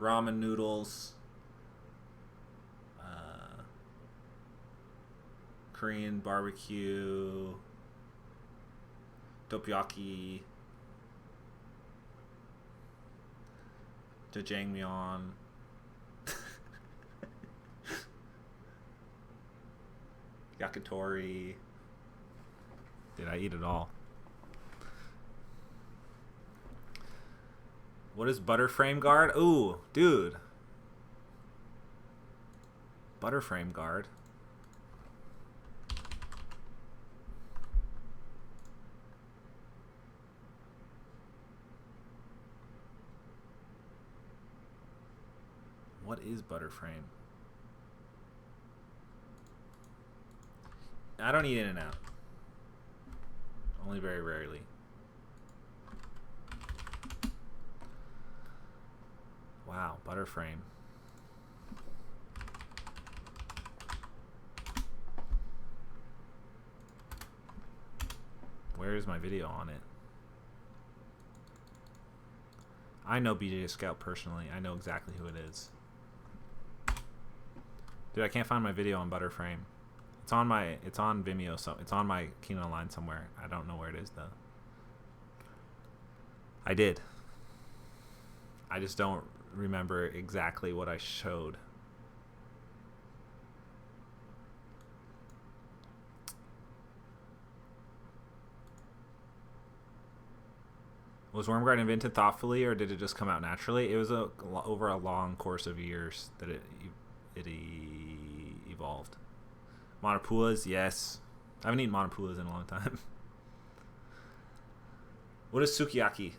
ramen noodles, Korean barbecue, doppyaki, jjajangmyeon, yakitori. Did I eat it all? What is Butterframe Guard? Ooh, dude. Butterframe Guard. What is Butterframe? I don't eat In-N-Out. Only very rarely. Wow, Butterframe. Where is my video on it? I know BJ Scout personally. I know exactly who it is. Dude, I can't find my video on Butterframe. It's on Vimeo, so it's on my Kino Online somewhere. I don't know where it is though. I did. I just don't remember exactly what I showed. Was Wormguard invented thoughtfully, or did it just come out naturally? It was over a long course of years that it evolved. Monopulas, yes. I haven't eaten monopulas in a long time. What is sukiyaki?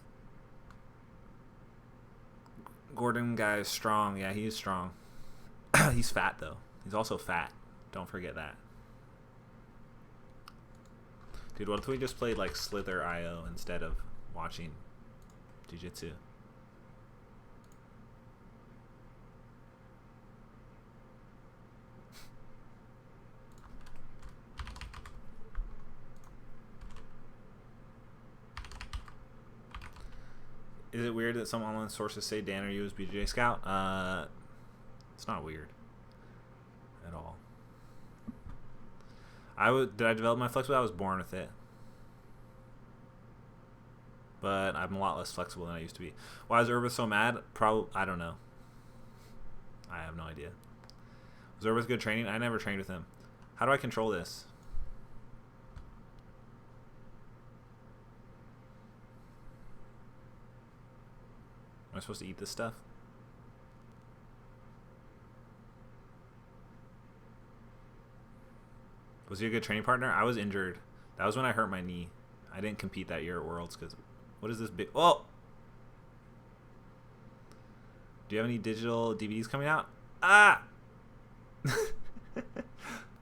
Gordon guy is strong. Yeah, he is strong. He's fat though. He's also fat. Don't forget that. Dude, what if we just played like Slither IO instead of watching Jiu-Jitsu? Is it weird that some online sources say Dan or you is BJ Scout? It's not weird at all. Did I develop my flexibility? I was born with it. But I'm a lot less flexible than I used to be. Why is Urbith so mad? Probably, I don't know. I have no idea. Was Urbith good training? I never trained with him. How do I control this? Am I supposed to eat this stuff? Was he a good training partner? I was injured. That was when I hurt my knee. I didn't compete that year at Worlds because... What is this big... Oh! Do you have any digital DVDs coming out? Ah!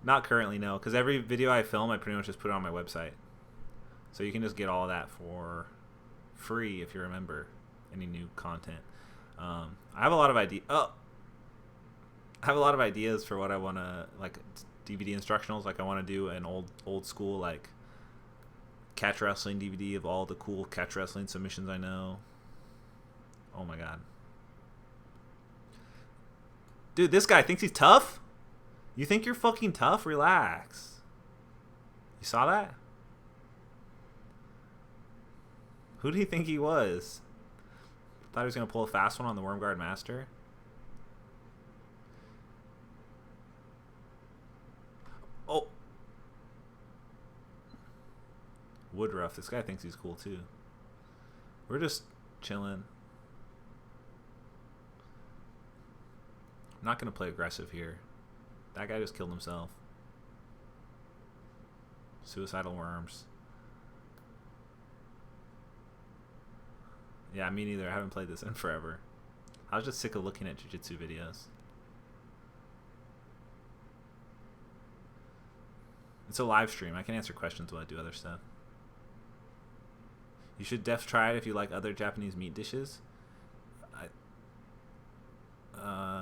Not currently, no. Because every video I film, I pretty much just put it on my website. So you can just get all of that for free if you remember any new content. I have a lot of ideas. Oh! I have a lot of ideas for what I want to... Like, DVD instructionals. Like, I want to do an old school, like... catch wrestling DVD of all the cool catch wrestling submissions I know. Oh my god. Dude, this guy thinks he's tough? You think you're fucking tough? Relax. You saw that? Who did he think he was? Thought he was going to pull a fast one on the Wormguard Master? Oh. Woodruff. This guy thinks he's cool too. We're just chilling. I'm not going to play aggressive here. That guy just killed himself. Suicidal worms. Yeah, me neither. I haven't played this in forever. I was just sick of looking at jiu-jitsu videos. It's a live stream. I can answer questions while I do other stuff. You should try it if you like other Japanese meat dishes.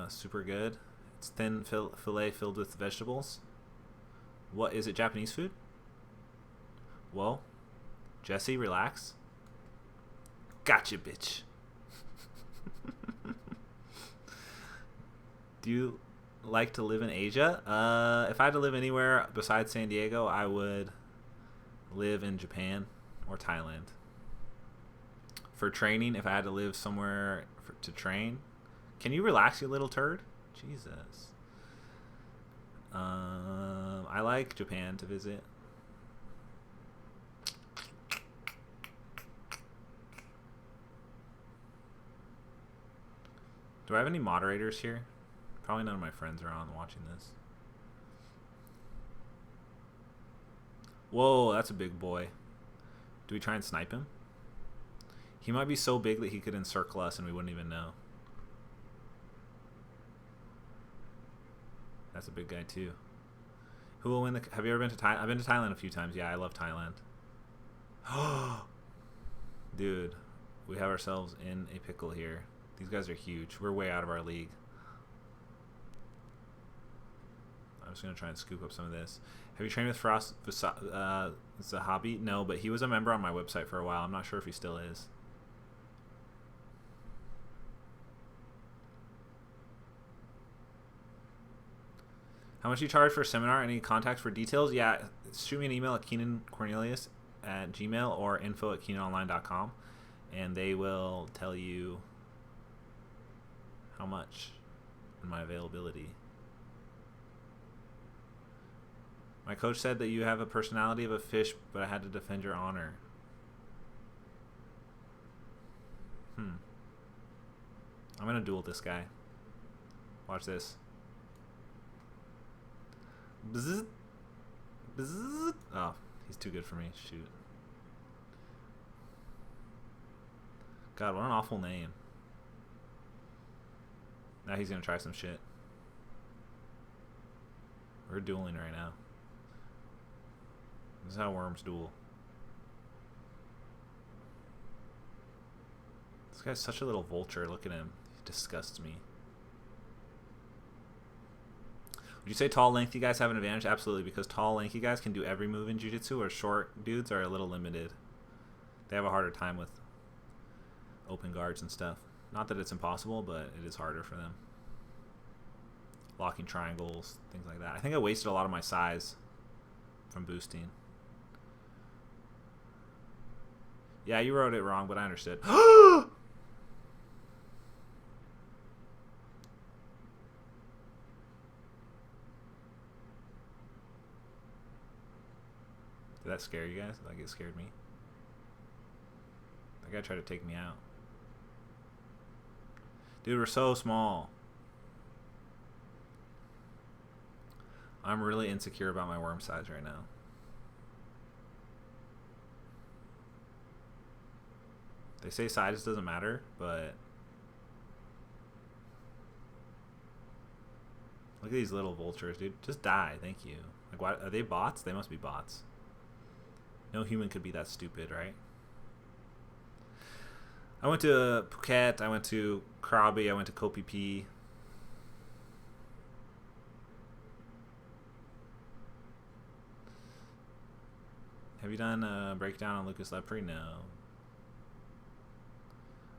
Super good. It's thin fillet filled with vegetables. What is it? Japanese food? Whoa. Jesse, relax. Gotcha, bitch. Do you like to live in Asia? If I had to live anywhere besides San Diego, I would live in Japan or Thailand. For training, if I had to live somewhere to train. Can you relax, you little turd? Jesus. I like Japan to visit. Do I have any moderators here? Probably none of my friends are on watching this. Whoa, that's a big boy. Do we try and snipe him? He might be so big that he could encircle us and we wouldn't even know. That's a big guy too. Who will win the... Have you ever been to Thailand? I've been to Thailand a few times. Yeah, I love Thailand. Dude, we have ourselves in a pickle here. These guys are huge. We're way out of our league. I'm just going to try and scoop up some of this. Have you trained with Frost Zahabi? No, but he was a member on my website for a while. I'm not sure if he still is. How much do you charge for a seminar? Any contacts for details? Yeah, shoot me an email at KeenanCornelius@gmail or info@KeenanOnline.com, and they will tell you how much and my availability. My coach said that you have a personality of a fish, but I had to defend your honor. I'm going to duel this guy. Watch this. Bzzz. Bzzz. Oh, he's too good for me. Shoot. God, what an awful name. Now he's gonna try some shit. We're dueling right now. This is how worms duel. This guy's such a little vulture. Look at him. He disgusts me. Would you say tall, lengthy guys have an advantage? Absolutely, because tall, lanky guys can do every move in Jiu-Jitsu, or short dudes are a little limited. They have a harder time with open guards and stuff. Not that it's impossible, but it is harder for them. Locking triangles, things like that. I think I wasted a lot of my size from boosting. Yeah, you wrote it wrong, but I understood. Did that scare you guys? Like, it scared me. That guy tried to take me out. Dude, we're so small. I'm really insecure about my worm size right now. They say size doesn't matter, but look at these little vultures, dude. Just die, thank you. Like, why are they bots? They must be bots. No human could be that stupid, right? I went to Phuket, I went to Krabi, I went to Koh Phi Phi. Have you done a breakdown on Lucas Lepre? No.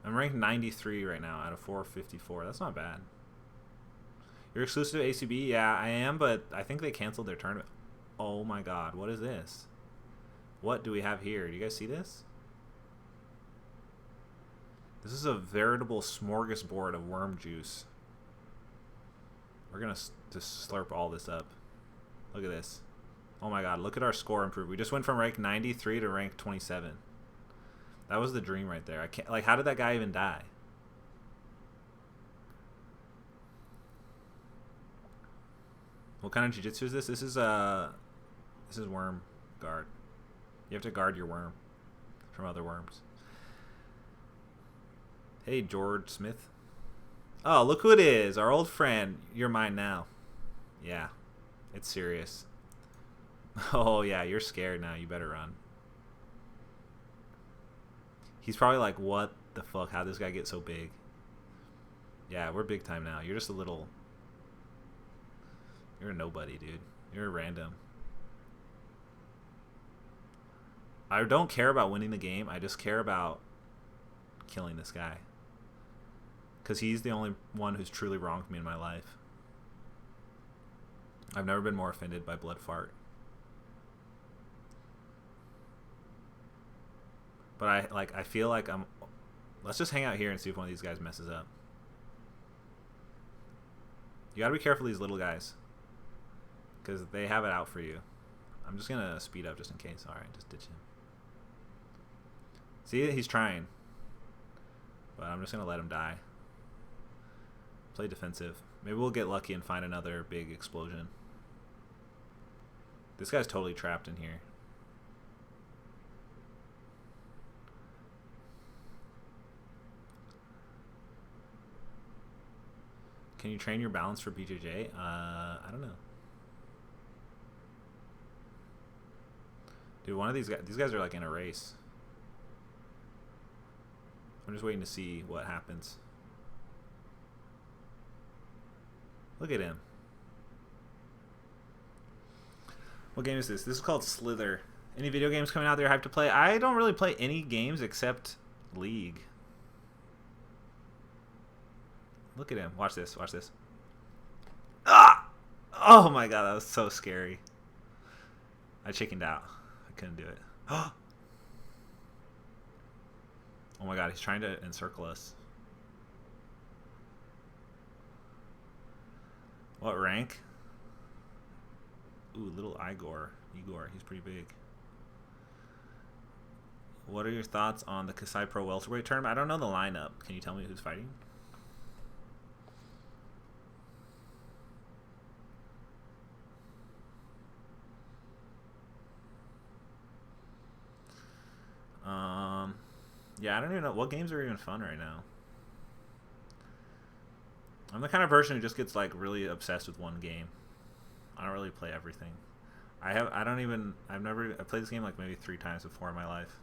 I'm ranked 93 right now out of 454. That's not bad. You're exclusive to ACB? Yeah, I am, but I think they canceled their tournament. Oh my god, what is this? What do we have here? Do you guys see this? This is a veritable smorgasbord of worm juice. We're going to just slurp all this up. Look at this. Oh my god, look at our score improve. We just went from rank 93 to rank 27. That was the dream right there. I can't, like, how did that guy even die? What kind of jiu-jitsu is this? This is worm guard. You have to guard your worm from other worms. Hey, George Smith. Oh, look who it is. Our old friend. You're mine now. Yeah, it's serious. Oh, yeah, you're scared now. You better run. He's probably like, what the fuck? How'd this guy get so big? Yeah, we're big time now. You're just a little... You're a nobody, dude. You're a random. I don't care about winning the game. I just care about killing this guy. Because he's the only one who's truly wronged me in my life. I've never been more offended by blood fart. But I feel like I'm... Let's just hang out here and see if one of these guys messes up. You gotta be careful of these little guys. Because they have it out for you. I'm just gonna speed up just in case. Alright, just ditch him. See, he's trying. But I'm just gonna let him die. Play defensive. Maybe we'll get lucky and find another big explosion. This guy's totally trapped in here. Can you train your balance for BJJ? I don't know. Dude, one of these guys are like in a race. I'm just waiting to see what happens. Look at him. What game is this? This is called Slither. Any video games coming out there hyped to play? I don't really play any games except League. Look at him. Watch this. Watch this. Ah! Oh my god, that was so scary. I chickened out. I couldn't do it. Oh my god, he's trying to encircle us. What rank? Ooh, little Igor. He's pretty big. What are your thoughts on the Kasai Pro Welterweight tournament? I don't know the lineup. Can you tell me who's fighting? Yeah, I don't even know. What games are even fun right now? I'm the kind of person who just gets like really obsessed with one game. I don't really play everything. I've played this game like maybe 3 times before in my life.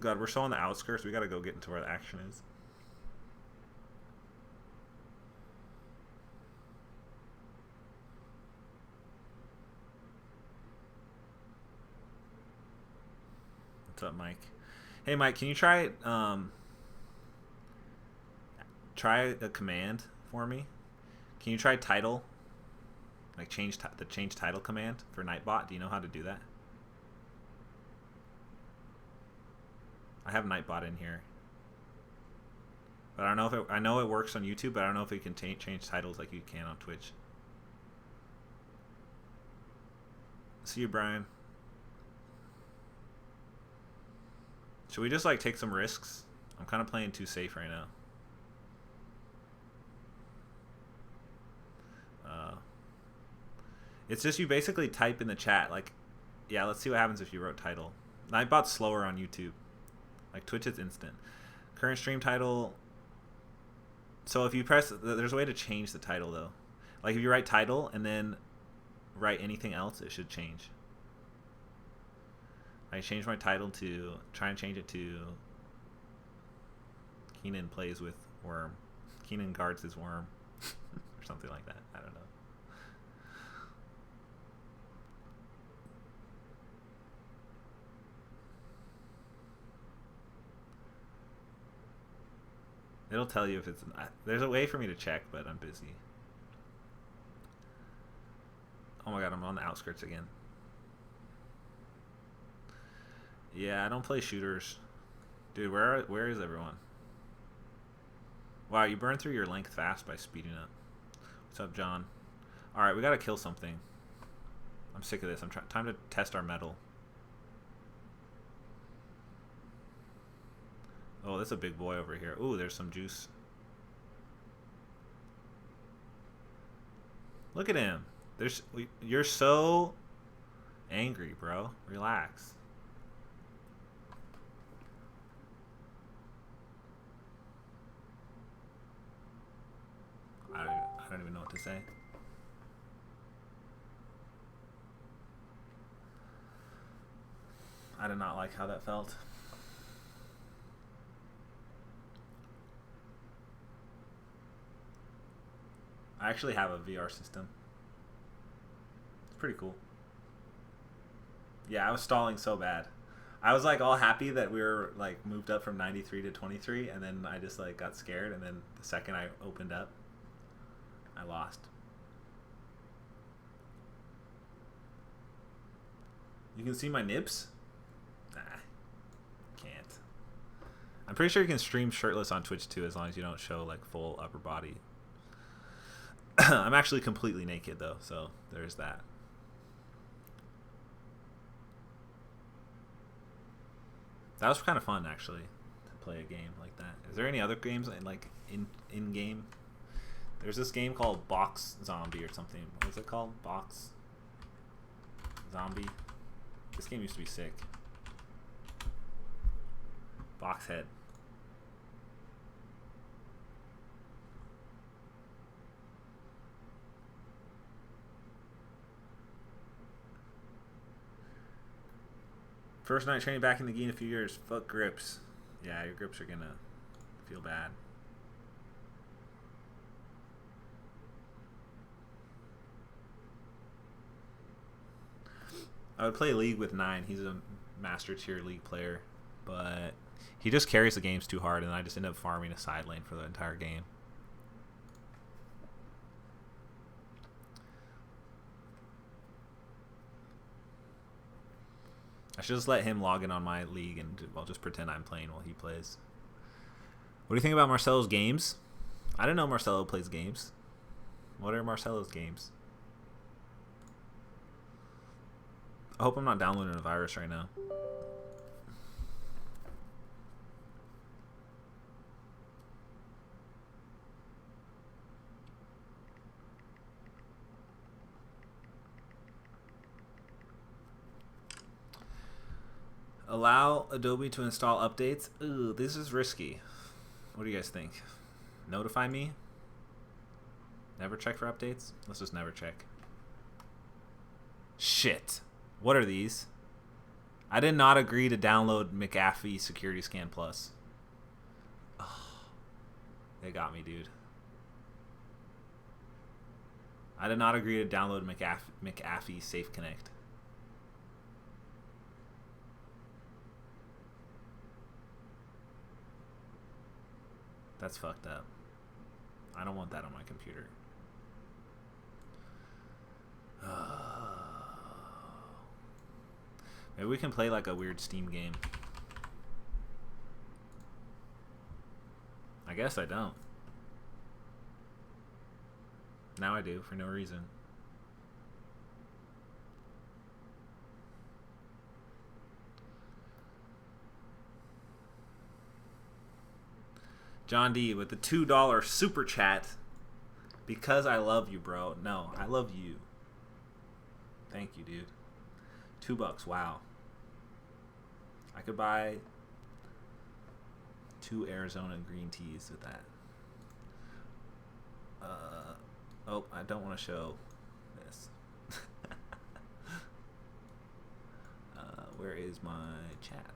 God, we're so on the outskirts. We gotta go get into where the action is. What's up, Mike? Hey, Mike, can you try a command for me? Can you try title? Like change title command for Nightbot. Do you know how to do that? I have Nightbot in here, but I don't know if I know it works on YouTube, but I don't know if it can change titles like you can on Twitch. See you, Brian. Should we just like take some risks? I'm kind of playing too safe right now. It's just you basically type in the chat like, yeah, let's see what happens if you wrote title. Nightbot's slower on YouTube. Like Twitch is instant. Current stream title. So if you press, there's a way to change the title though. Like if you write title and then write anything else, it should change. I changed my title to, try and change it to Keenan plays with worm. Keenan guards his worm. Or something like that. I don't know. It'll tell you if it's... There's a way for me to check, but I'm busy. Oh my god, I'm on the outskirts again. Yeah, I don't play shooters. Dude, where is everyone? Wow, you burn through your length fast by speeding up. What's up, John? Alright, we gotta kill something. I'm sick of this. Time to test our metal. Oh, that's a big boy over here. Ooh, there's some juice. Look at him. You're so angry, bro. Relax. I don't even know what to say. I did not like how that felt. I actually have a VR system. It's pretty cool. Yeah, I was stalling so bad. I was like all happy that we were like moved up from 93 to 23, and then I just like got scared, and then the second I opened up, I lost. You can see my nips? Nah, can't. I'm pretty sure you can stream shirtless on Twitch too, as long as you don't show like full upper body. I'm actually completely naked though, so there's that. That was kind of fun actually, to play a game like that. Is there any other games like in game? There's this game called Box Zombie or something. What is it called? Box Zombie. This game used to be sick. Boxhead. First night training back in the game in a few years. Fuck grips. Yeah, your grips are gonna feel bad. I would play League with 9. He's a master tier League player, but he just carries the games too hard, and I just end up farming a side lane for the entire game. I should just let him log in on my league, and I'll just pretend I'm playing while he plays. What do you think about Marcelo's games? I didn't know Marcelo plays games. What are Marcelo's games? I hope I'm not downloading a virus right now. Allow Adobe to install updates. Ooh, this is risky. What do you guys think? notify me. Never check for updates. Let's just never check. Shit. What are these? I did not agree to download McAfee Security Scan Plus. Oh, they got me, dude. I did not agree to download McAfee Safe Connect. That's fucked up. I don't want that on my computer. Maybe we can play like a weird Steam game. I guess I don't. Now I do, for no reason. John D with the $2 super chat. Because I love you, bro. No, I love you. Thank you, dude. $2, wow. I could buy 2 Arizona green teas with that. Oh, I don't want to show this. Where is my chat?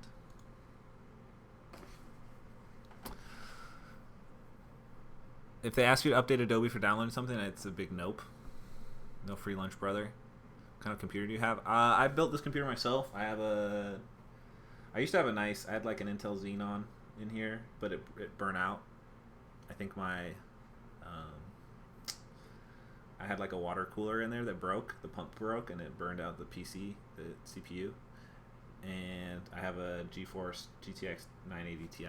If they ask you to update Adobe for downloading something, it's a big nope. No free lunch, brother. What kind of computer do you have? I built this computer myself. I used to have I had like an Intel Xenon in here, but it burned out. I think I had like a water cooler in there that broke. The pump broke and it burned out the PC, the CPU. And I have a GeForce GTX 980 Ti.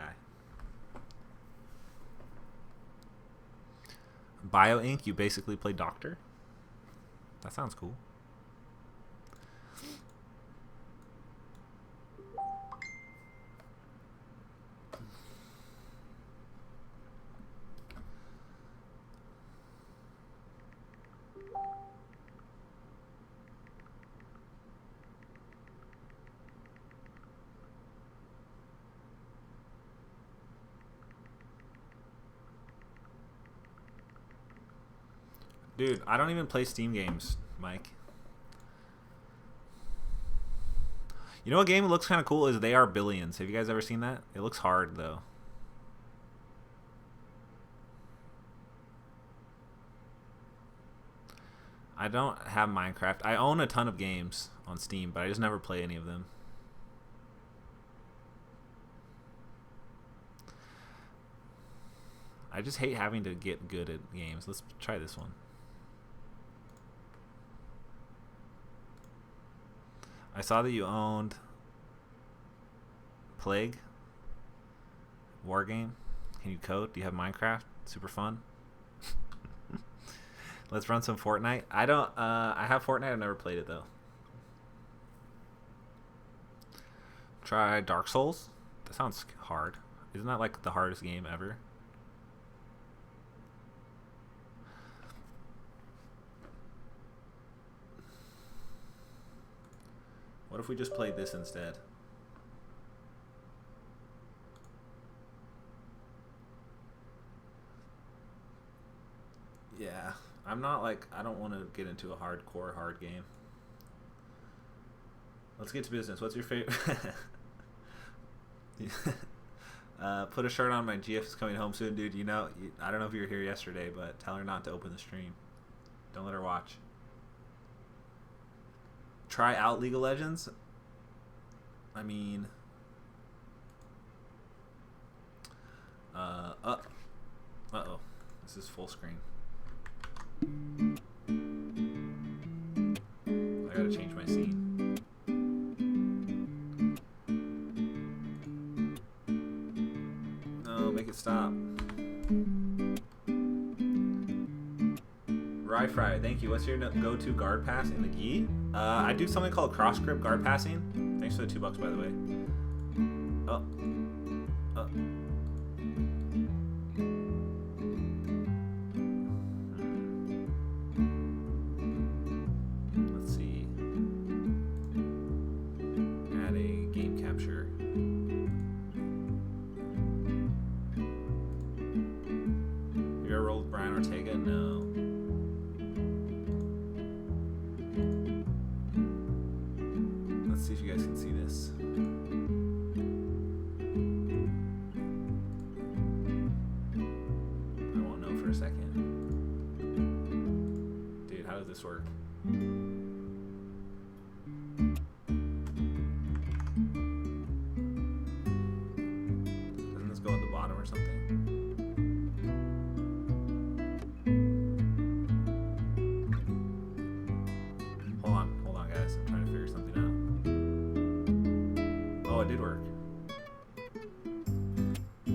BioInk, you basically play doctor? That sounds cool. Dude, I don't even play Steam games, Mike. You know what game looks kind of cool is They Are Billions. Have you guys ever seen that? It looks hard, though. I don't have Minecraft. I own a ton of games on Steam, but I just never play any of them. I just hate having to get good at games. Let's try this one. I saw that you owned Plague, Wargame. Can you code? Do you have Minecraft? Super fun. Let's run some Fortnite. I don't. I have Fortnite. I've never played it though. Try Dark Souls. That sounds hard. Isn't that like the hardest game ever? What if we just played this instead? Yeah, I'm not like, I don't want to get into a hardcore hard game. Let's get to business. What's your favorite? Put a shirt on. My GF is coming home soon, dude. I don't know if you were here yesterday, but tell her not to open the stream. Don't let her watch. Try out League of Legends. I mean, uh-oh, this is full screen. I gotta change my scene. No, make it stop. Fry, thank you. What's your go-to guard pass in the gi? I do something called cross grip guard passing. Thanks for the $2, by the way. Let's see. Add a game capture. this work? Doesn't this go at the bottom or something? Hold on, guys. I'm trying to figure something out. Oh, it did work. I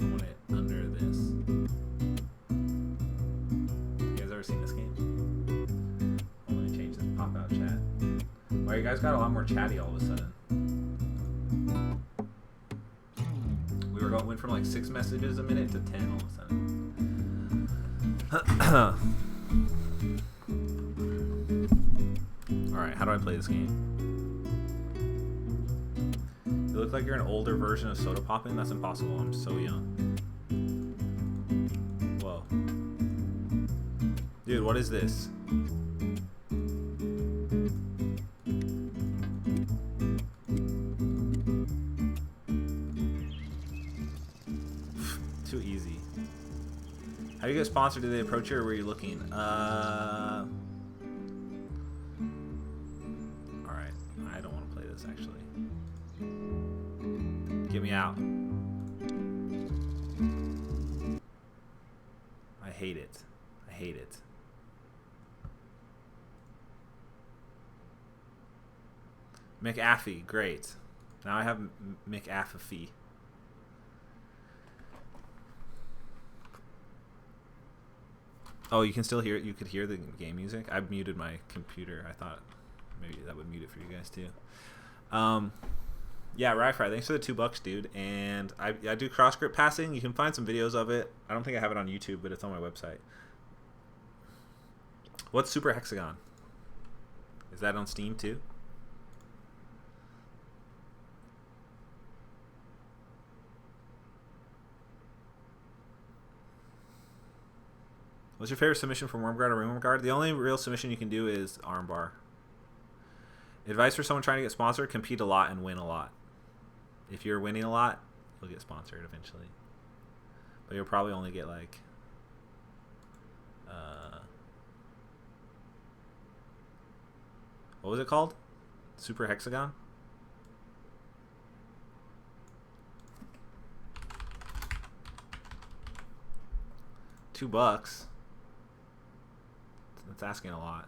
want it under this. You guys ever seen this game? Oh, let me change this pop-out chat. Wow, you guys got a lot more chatty all of a sudden. Went from like 6 messages a minute to 10 all of a sudden. Alright, how do I play this game? You look like you're an older version of Soda Poppin'? That's impossible. I'm so young. Whoa. Dude, what is this? Too easy. How do you get sponsored? Did they approach you or were you looking? Alright. I don't want to play this actually. Get me out. I hate it. I hate it. McAfee, great. Now I have McAfee. Oh, you can still hear it? You could hear the game music? I've muted my computer. I thought maybe that would mute it for you guys too. Yeah, Ryfry, thanks for the $2, dude. And I do cross grip passing. You can find some videos of it. I don't think I have it on YouTube, but it's on my website. What's Super Hexagon? Is that on Steam too? What's your favorite submission from Wormguard or Ringwormguard? The only real submission you can do is armbar. Advice for someone trying to get sponsored: compete a lot and win a lot. If you're winning a lot, you'll get sponsored eventually. But you'll probably only get like what was it called? Super Hexagon? $2. That's asking a lot.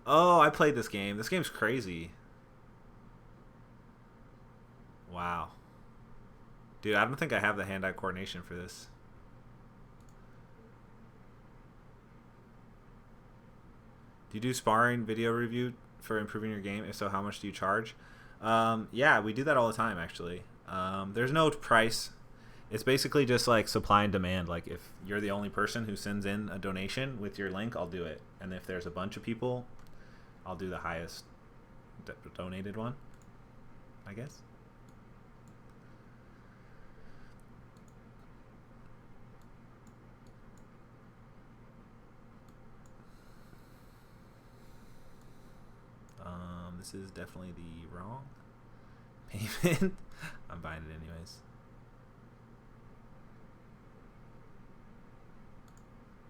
Oh, I played this game. This game's crazy. Wow. Dude, I don't think I have the hand-eye coordination for this. Do you do sparring video review for improving your game? If so, how much do you charge? Yeah, we do that all the time, actually. There's no price. It's basically just like supply and demand. Like if you're the only person who sends in a donation with your link, I'll do it. And if there's a bunch of people, I'll do the highest donated one, I guess. This is definitely the wrong payment. I'm buying it anyways.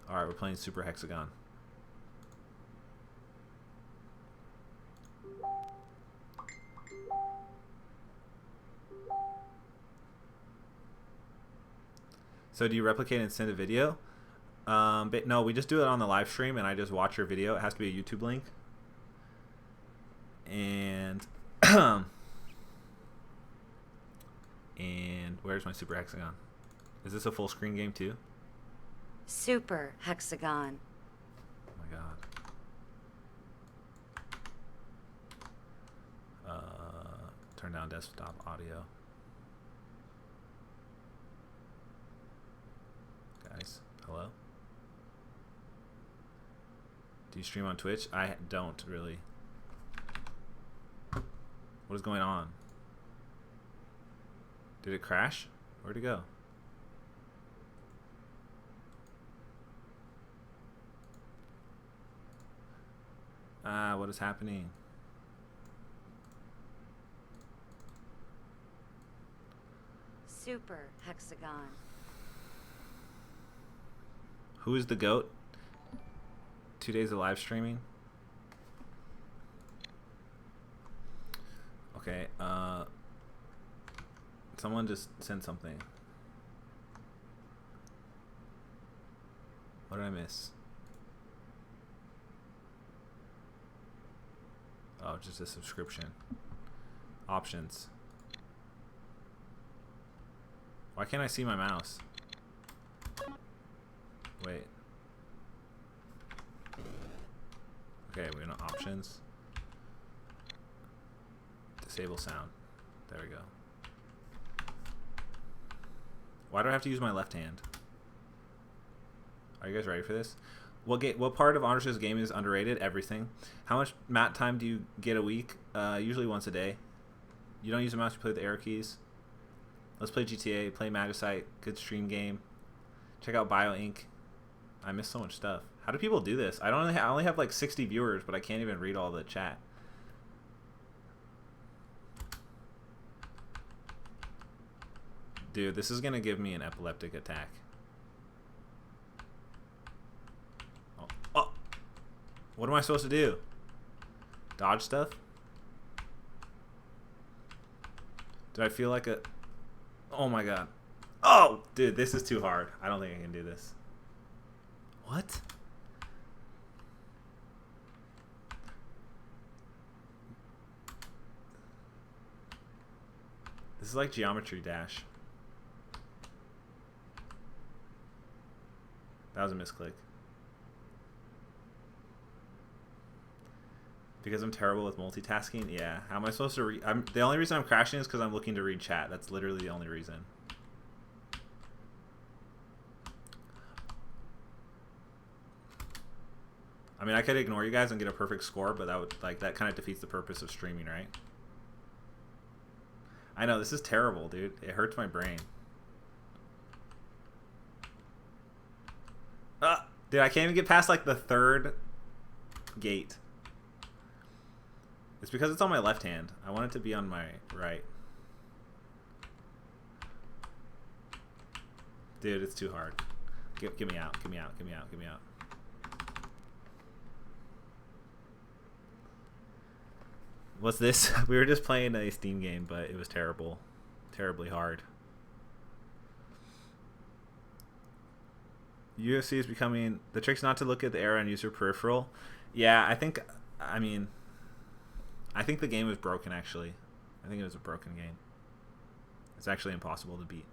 Alright, we're playing Super Hexagon. So do you replicate and send a video? But no, we just do it on the live stream and I just watch your video. It has to be a YouTube link. And and where's my Super Hexagon? Is this a full screen game too? Super Hexagon. Oh my god. Turn down desktop audio. Guys, hello? Do you stream on Twitch? I don't really. What is going on? Did it crash? Where'd it go? What is happening? Super Hexagon. Who is the GOAT? 2 days of live streaming. Okay, someone just sent something. What did I miss? Oh, just a subscription. Options. Why can't I see my mouse? Wait. Okay, we're in options. Disable sound. There we go. Why do I have to use my left hand? Are you guys ready for this? What part of Andres' game is underrated? Everything. How much mat time do you get a week? Usually once a day. You don't use the mouse, you play with the arrow keys. Let's play GTA, play Magicite, good stream game. Check out Bio Inc. I miss so much stuff. How do people do this? I only have like 60 viewers, but I can't even read all the chat. Dude, this is gonna give me an epileptic attack. Oh. What am I supposed to do? Dodge stuff? Do I feel like a... Oh my god. Oh! Dude, this is too hard. I don't think I can do this. What? This is like Geometry Dash. That was a misclick. Because I'm terrible with multitasking? Yeah. How am I supposed to read? The only reason I'm crashing is because I'm looking to read chat. That's literally the only reason. I mean, I could ignore you guys and get a perfect score, but that kind of defeats the purpose of streaming, right? I know, this is terrible, dude. It hurts my brain. Dude, I can't even get past like the third gate. It's because it's on my left hand. I want it to be on my right. Dude, it's too hard. Get me out. Get me out. Get me out. Get me out. What's this? We were just playing a Steam game, but it was terrible. Terribly hard. UFC is becoming... The trick's not to look at the error and use your peripheral. Yeah, I think the game was broken, actually. I think it was a broken game. It's actually impossible to beat.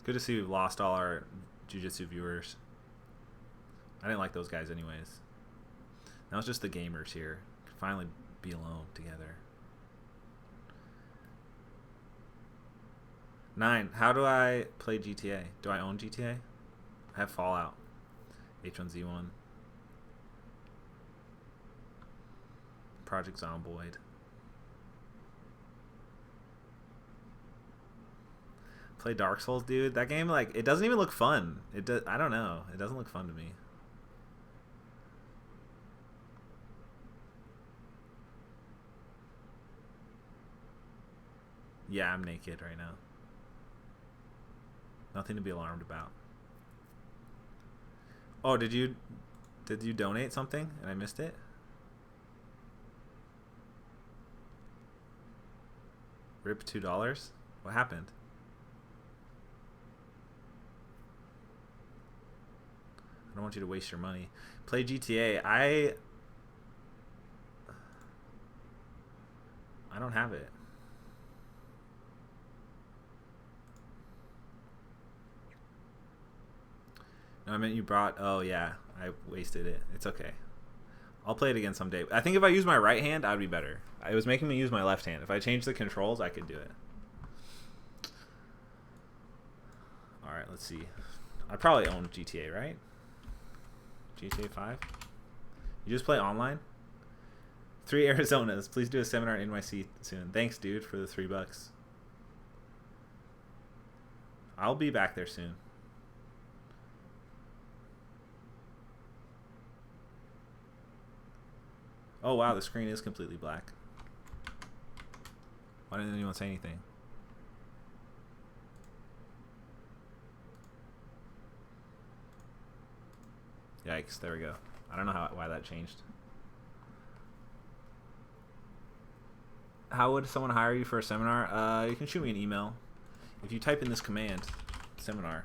Good to see we've lost all our Jiu-Jitsu viewers. I didn't like those guys anyways. Now it's just the gamers here. Finally be alone together. 9. How do I play GTA? Do I own GTA? I have Fallout. H1Z1. Project Zomboid. Play Dark Souls, dude. That game, like, it doesn't even look fun. I don't know. It doesn't look fun to me. Yeah, I'm naked right now. Nothing to be alarmed about. Oh, did you donate something and I missed it? Rip $2? What happened? I don't want you to waste your money. Play GTA. I don't have it. No, I meant you brought... Oh, yeah. I wasted it. It's okay. I'll play it again someday. I think if I use my right hand, I'd be better. It was making me use my left hand. If I changed the controls, I could do it. Alright, let's see. I probably own GTA, right? GTA 5? You just play online? 3 Arizonas. Please do a seminar in NYC soon. Thanks, dude, for the $3. I'll be back there soon. Oh, wow, the screen is completely black. Why didn't anyone say anything? Yikes, there we go. I don't know why that changed. How would someone hire you for a seminar? You can shoot me an email. If you type in this command, seminar.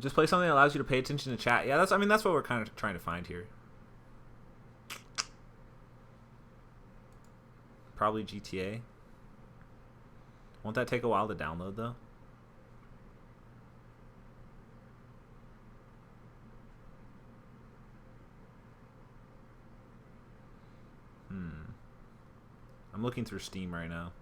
Just play something that allows you to pay attention to chat. Yeah, that's what we're kind of trying to find here. Probably GTA. Won't that take a while to download though? I'm looking through Steam right now.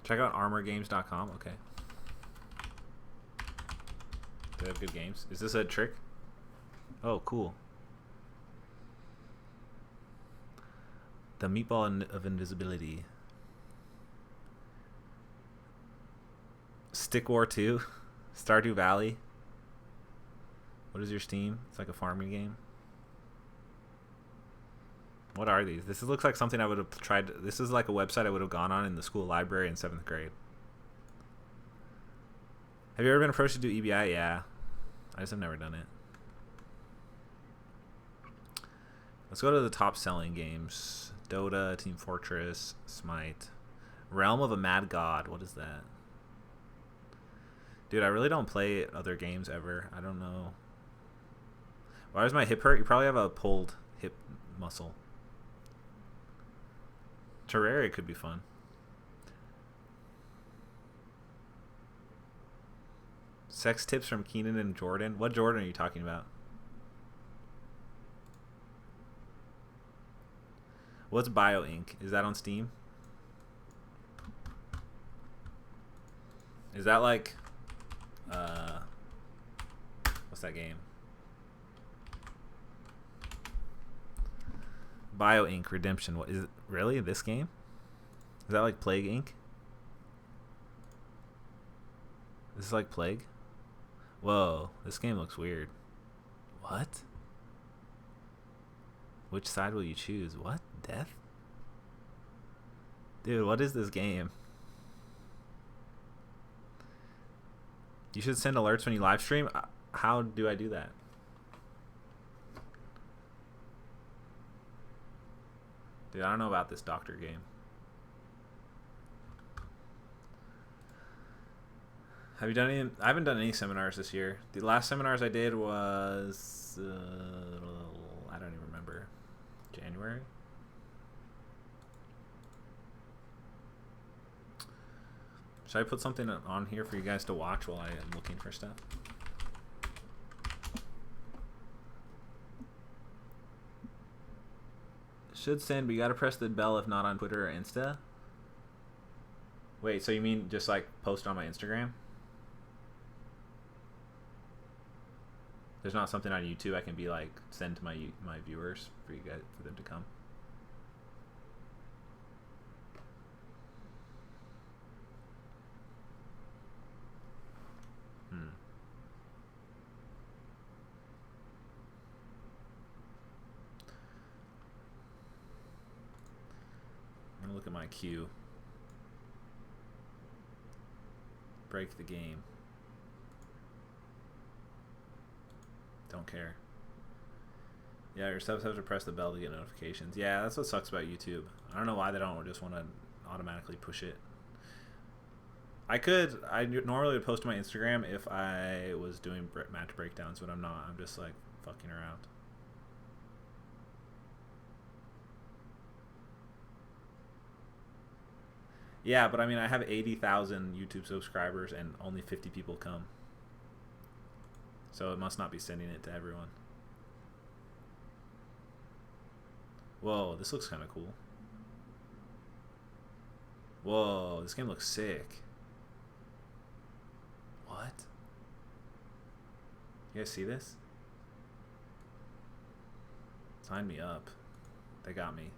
Check out armorgames.com. Okay. Do they have good games? Is this a trick? Oh, cool. The Meatball of Invisibility. Stick War 2. Stardew Valley. What is your Steam? It's like a farming game. What are these? This looks like something I would have tried. This is like a website I would have gone on in the school library in 7th grade. Have you ever been approached to do EBI? Yeah. I just have never done it. Let's go to the top selling games. Dota, Team Fortress, Smite. Realm of a Mad God. What is that? Dude, I really don't play other games ever. I don't know. Why does my hip hurt? You probably have a pulled hip muscle. Terraria could be fun. Sex tips from Keenan and Jordan. What Jordan are you talking about? What's BioInk? Is that on Steam? Is that like what's that game? BioInk Redemption. What is it? Really? This game? Is that like Plague Inc? This is like Plague? Whoa, this game looks weird. What? Which side will you choose? What? Death? Dude, what is this game? You should send alerts when you live stream? How do I do that? Dude, I don't know about this doctor game. Have you done any? I haven't done any seminars this year. The last seminars I did was I don't even remember. January. Should I put something on here for you guys to watch while I am looking for stuff? Should send, but you gotta press the bell if not on Twitter or Insta. Wait, so you mean just like post on my Instagram? There's not something on YouTube I can be like send to my viewers for you guys, for them to come. I'm gonna look at my queue. Break the game. Don't care. Yeah, your subs have to press the bell to get notifications. Yeah, that's what sucks about YouTube. I don't know why they don't just want to automatically push it. I normally would post to my Instagram if I was doing match breakdowns, but I'm not. I'm just like fucking around. Yeah, but I mean, I have 80,000 YouTube subscribers and only 50 people come. So it must not be sending it to everyone. Whoa, this looks kind of cool. Whoa, this game looks sick. What? You guys see this? Sign me up. They got me.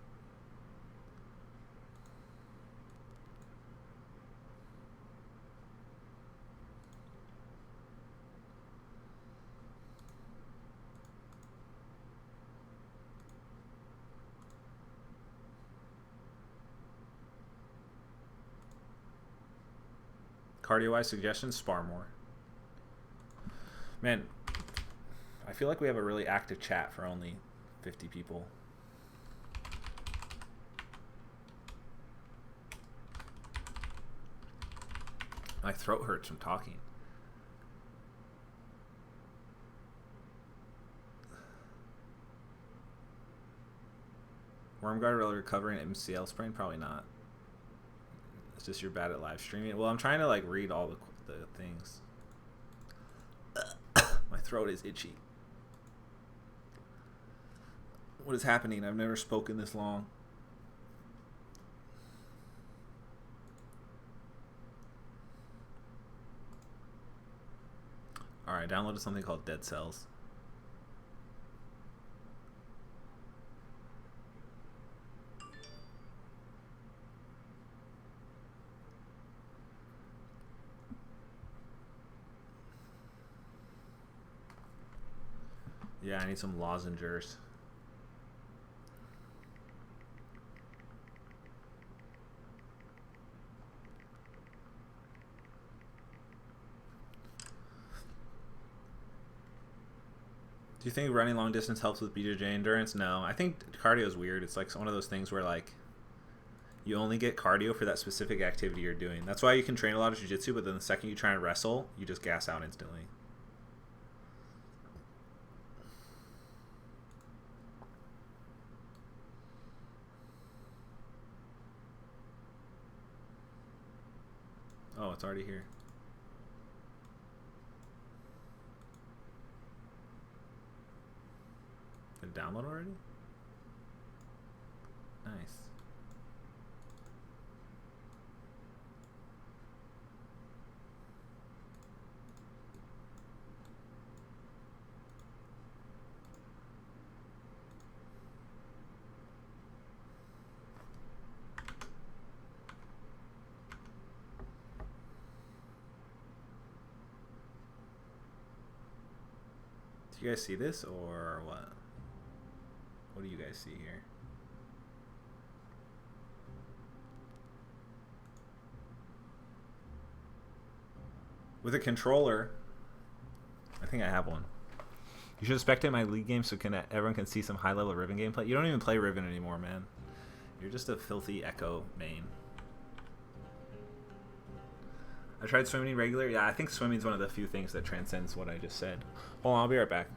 Cardio-wise suggestions, spar more. Man, I feel like we have a really active chat for only 50 people. My throat hurts from talking. Wormguard will recover an MCL sprain? Probably not. It's just you're bad at live streaming. Well, I'm trying to like read all the things. My throat is itchy. What is happening? I've never spoken this long. Alright, downloaded something called Dead Cells. Yeah, I need some lozengers. Do you think running long distance helps with BJJ endurance? No. I think cardio is weird. It's like one of those things where like you only get cardio for that specific activity you're doing. That's why you can train a lot of jiu-jitsu, but then the second you try and wrestle, you just gas out instantly. Oh, it's already here. Did it download already? Nice. Do you guys see this or what? What do you guys see here? With a controller, I think I have one. You should spectate my league game so everyone can see some high-level Riven gameplay. You don't even play Riven anymore, man. You're just a filthy Echo main. I tried swimming regular. Yeah, I think swimming is one of the few things that transcends what I just said. Hold on, I'll be right back.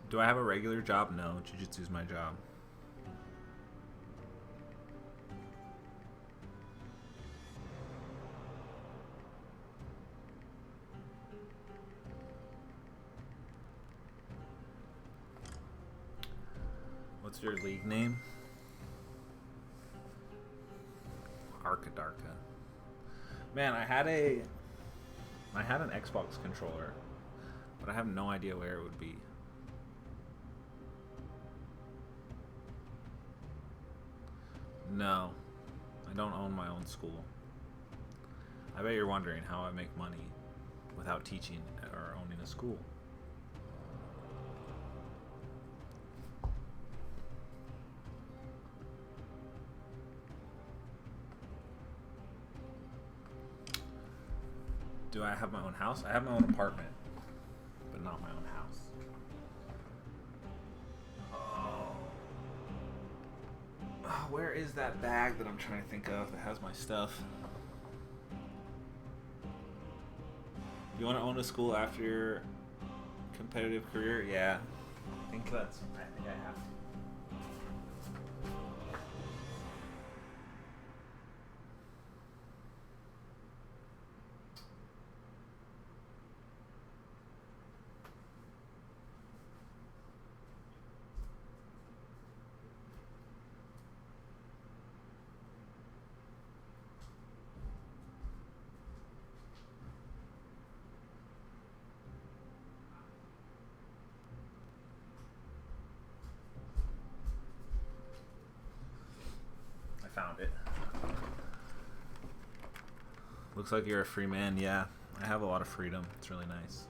Do I have a regular job? No, jiu-jitsu is my job. What's your league name? Arkadarka. Man, I had an Xbox controller, but I have no idea where it would be. No, I don't own my own school. I bet you're wondering how I make money without teaching or owning a school. Do I have my own house? I have my own apartment, but not my own house. Oh, where is that bag that I'm trying to think of that has my stuff? You want to own a school after your competitive career? Yeah, I think I have to. Found it. Looks like you're a free man. Yeah, I have a lot of freedom. It's really nice.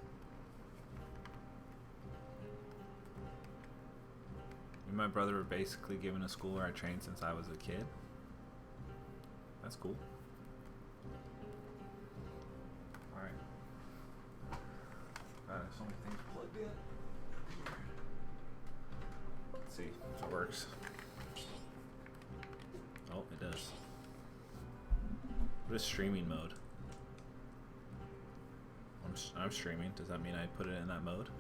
Me and my brother were basically given a school where I trained since I was a kid. That's cool. Alright. So many things plugged in. Let's see if it works. Oh, it does. What is streaming mode? I'm streaming. Does that mean I put it in that mode?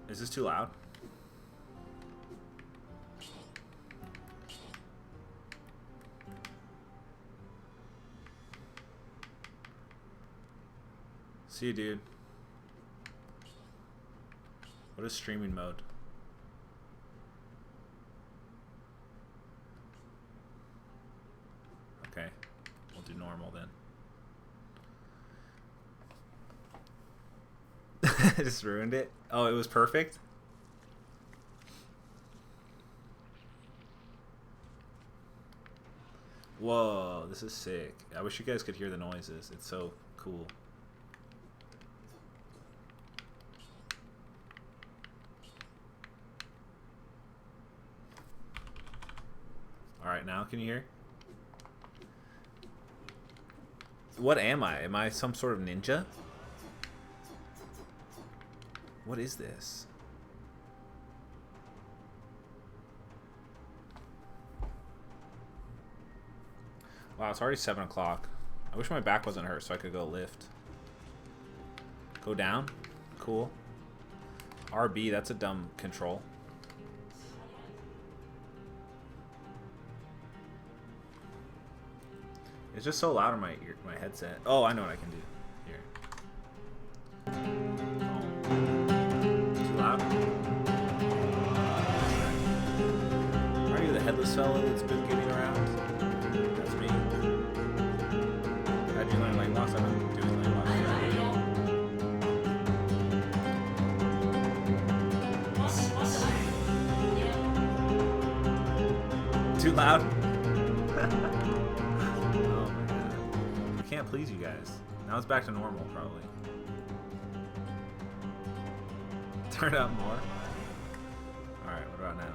Is this too loud? See you, dude. What is streaming mode? Okay, we'll do normal then. I just ruined it. Oh, it was perfect? Whoa, this is sick. I wish you guys could hear the noises. It's so cool. Alright, now can you hear? What am I? Am I some sort of ninja? What is this? Wow, it's already 7 o'clock. I wish my back wasn't hurt so I could go lift. Go down? Cool. RB, that's a dumb control. It's just so loud on my headset. Oh, I know what I can do. Here. Oh. Too loud? Are you the headless fellow that's been getting around? That's me. How'd you learn like locks? I've been doing like locks. Too loud? Can't please you guys. Now it's back to normal, probably. Turn up more. Alright, what about now?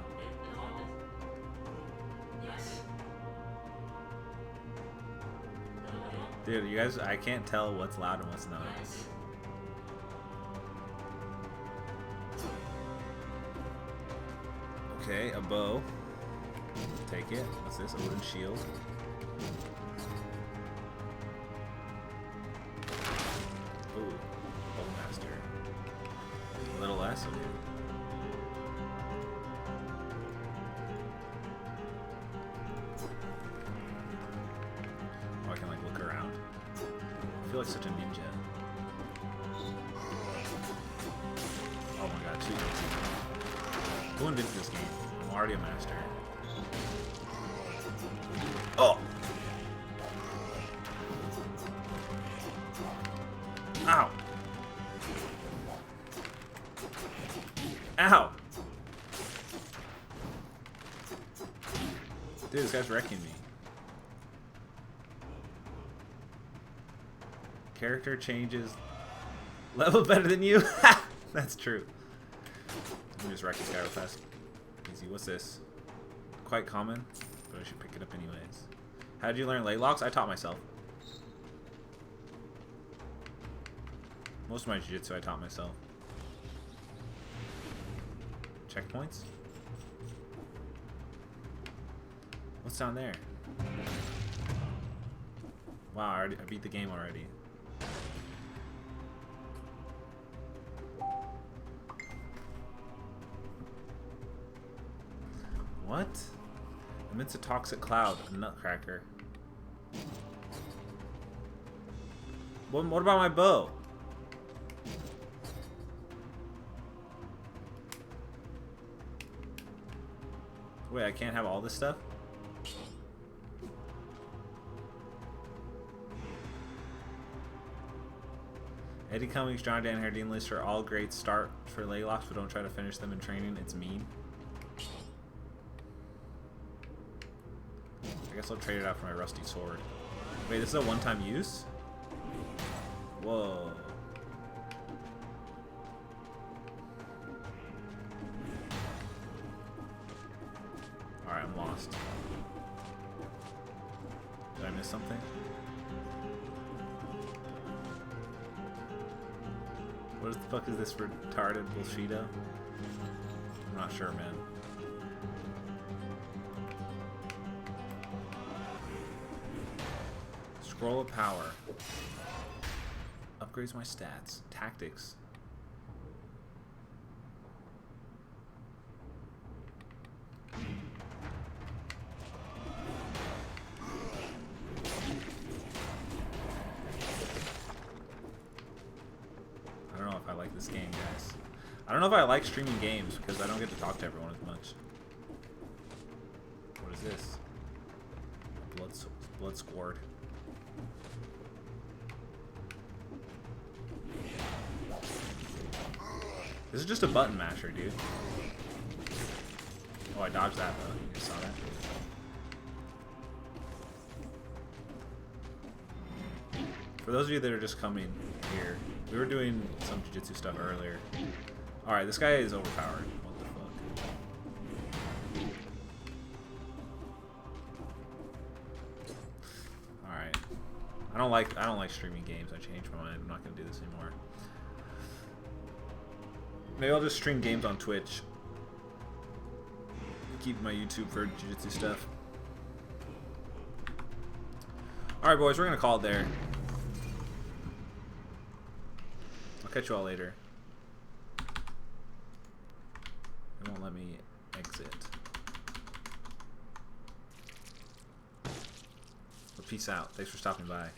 Dude, you guys, I can't tell what's loud and what's not. Okay, a bow. Take it. What's this? A wooden shield. A little less of it. Oh, I can like look around. I feel like such a ninja. Oh my god, too easy. Who invented this game? I'm already a master. Oh! Ow! Ow! Dude, this guy's wrecking me. Character changes. Level better than you? That's true. Let me just wreck this guy real fast. Easy. What's this? Quite common, but I should pick it up anyways. How did you learn leg locks? I taught myself. Most of my jiu-jitsu I taught myself. Checkpoints? What's down there? Wow, I beat the game already. Emits a toxic cloud, a nutcracker. What about my bow? Wait, I can't have all this stuff? Eddie Cummings, John Dan Hardin list are all great start for Laylocks, but don't try to finish them in training. It's mean. I guess I'll trade it out for my rusty sword. Wait, this is a one-time use? Whoa. Alright, I'm lost. Did I miss something? What the fuck is this retarded bullshito? I'm not sure, man. Scroll of power. Upgrades my stats. Tactics. I don't know if I like this game, guys. I don't know if I like streaming games because I don't get to talk to everyone as much. What is this? Blood squirt. This is just a button masher, dude. Oh, I dodged that though. You guys saw that? For those of you that are just coming here, we were doing some jiu-jitsu stuff earlier. Alright, this guy is overpowered. What the fuck? Alright. I don't like streaming games. I changed my mind. I'm not gonna do this anymore. Maybe I'll just stream games on Twitch. Keep my YouTube for jiu-jitsu stuff. Alright, boys, we're gonna call it there. I'll catch you all later. It won't let me exit. But peace out. Thanks for stopping by.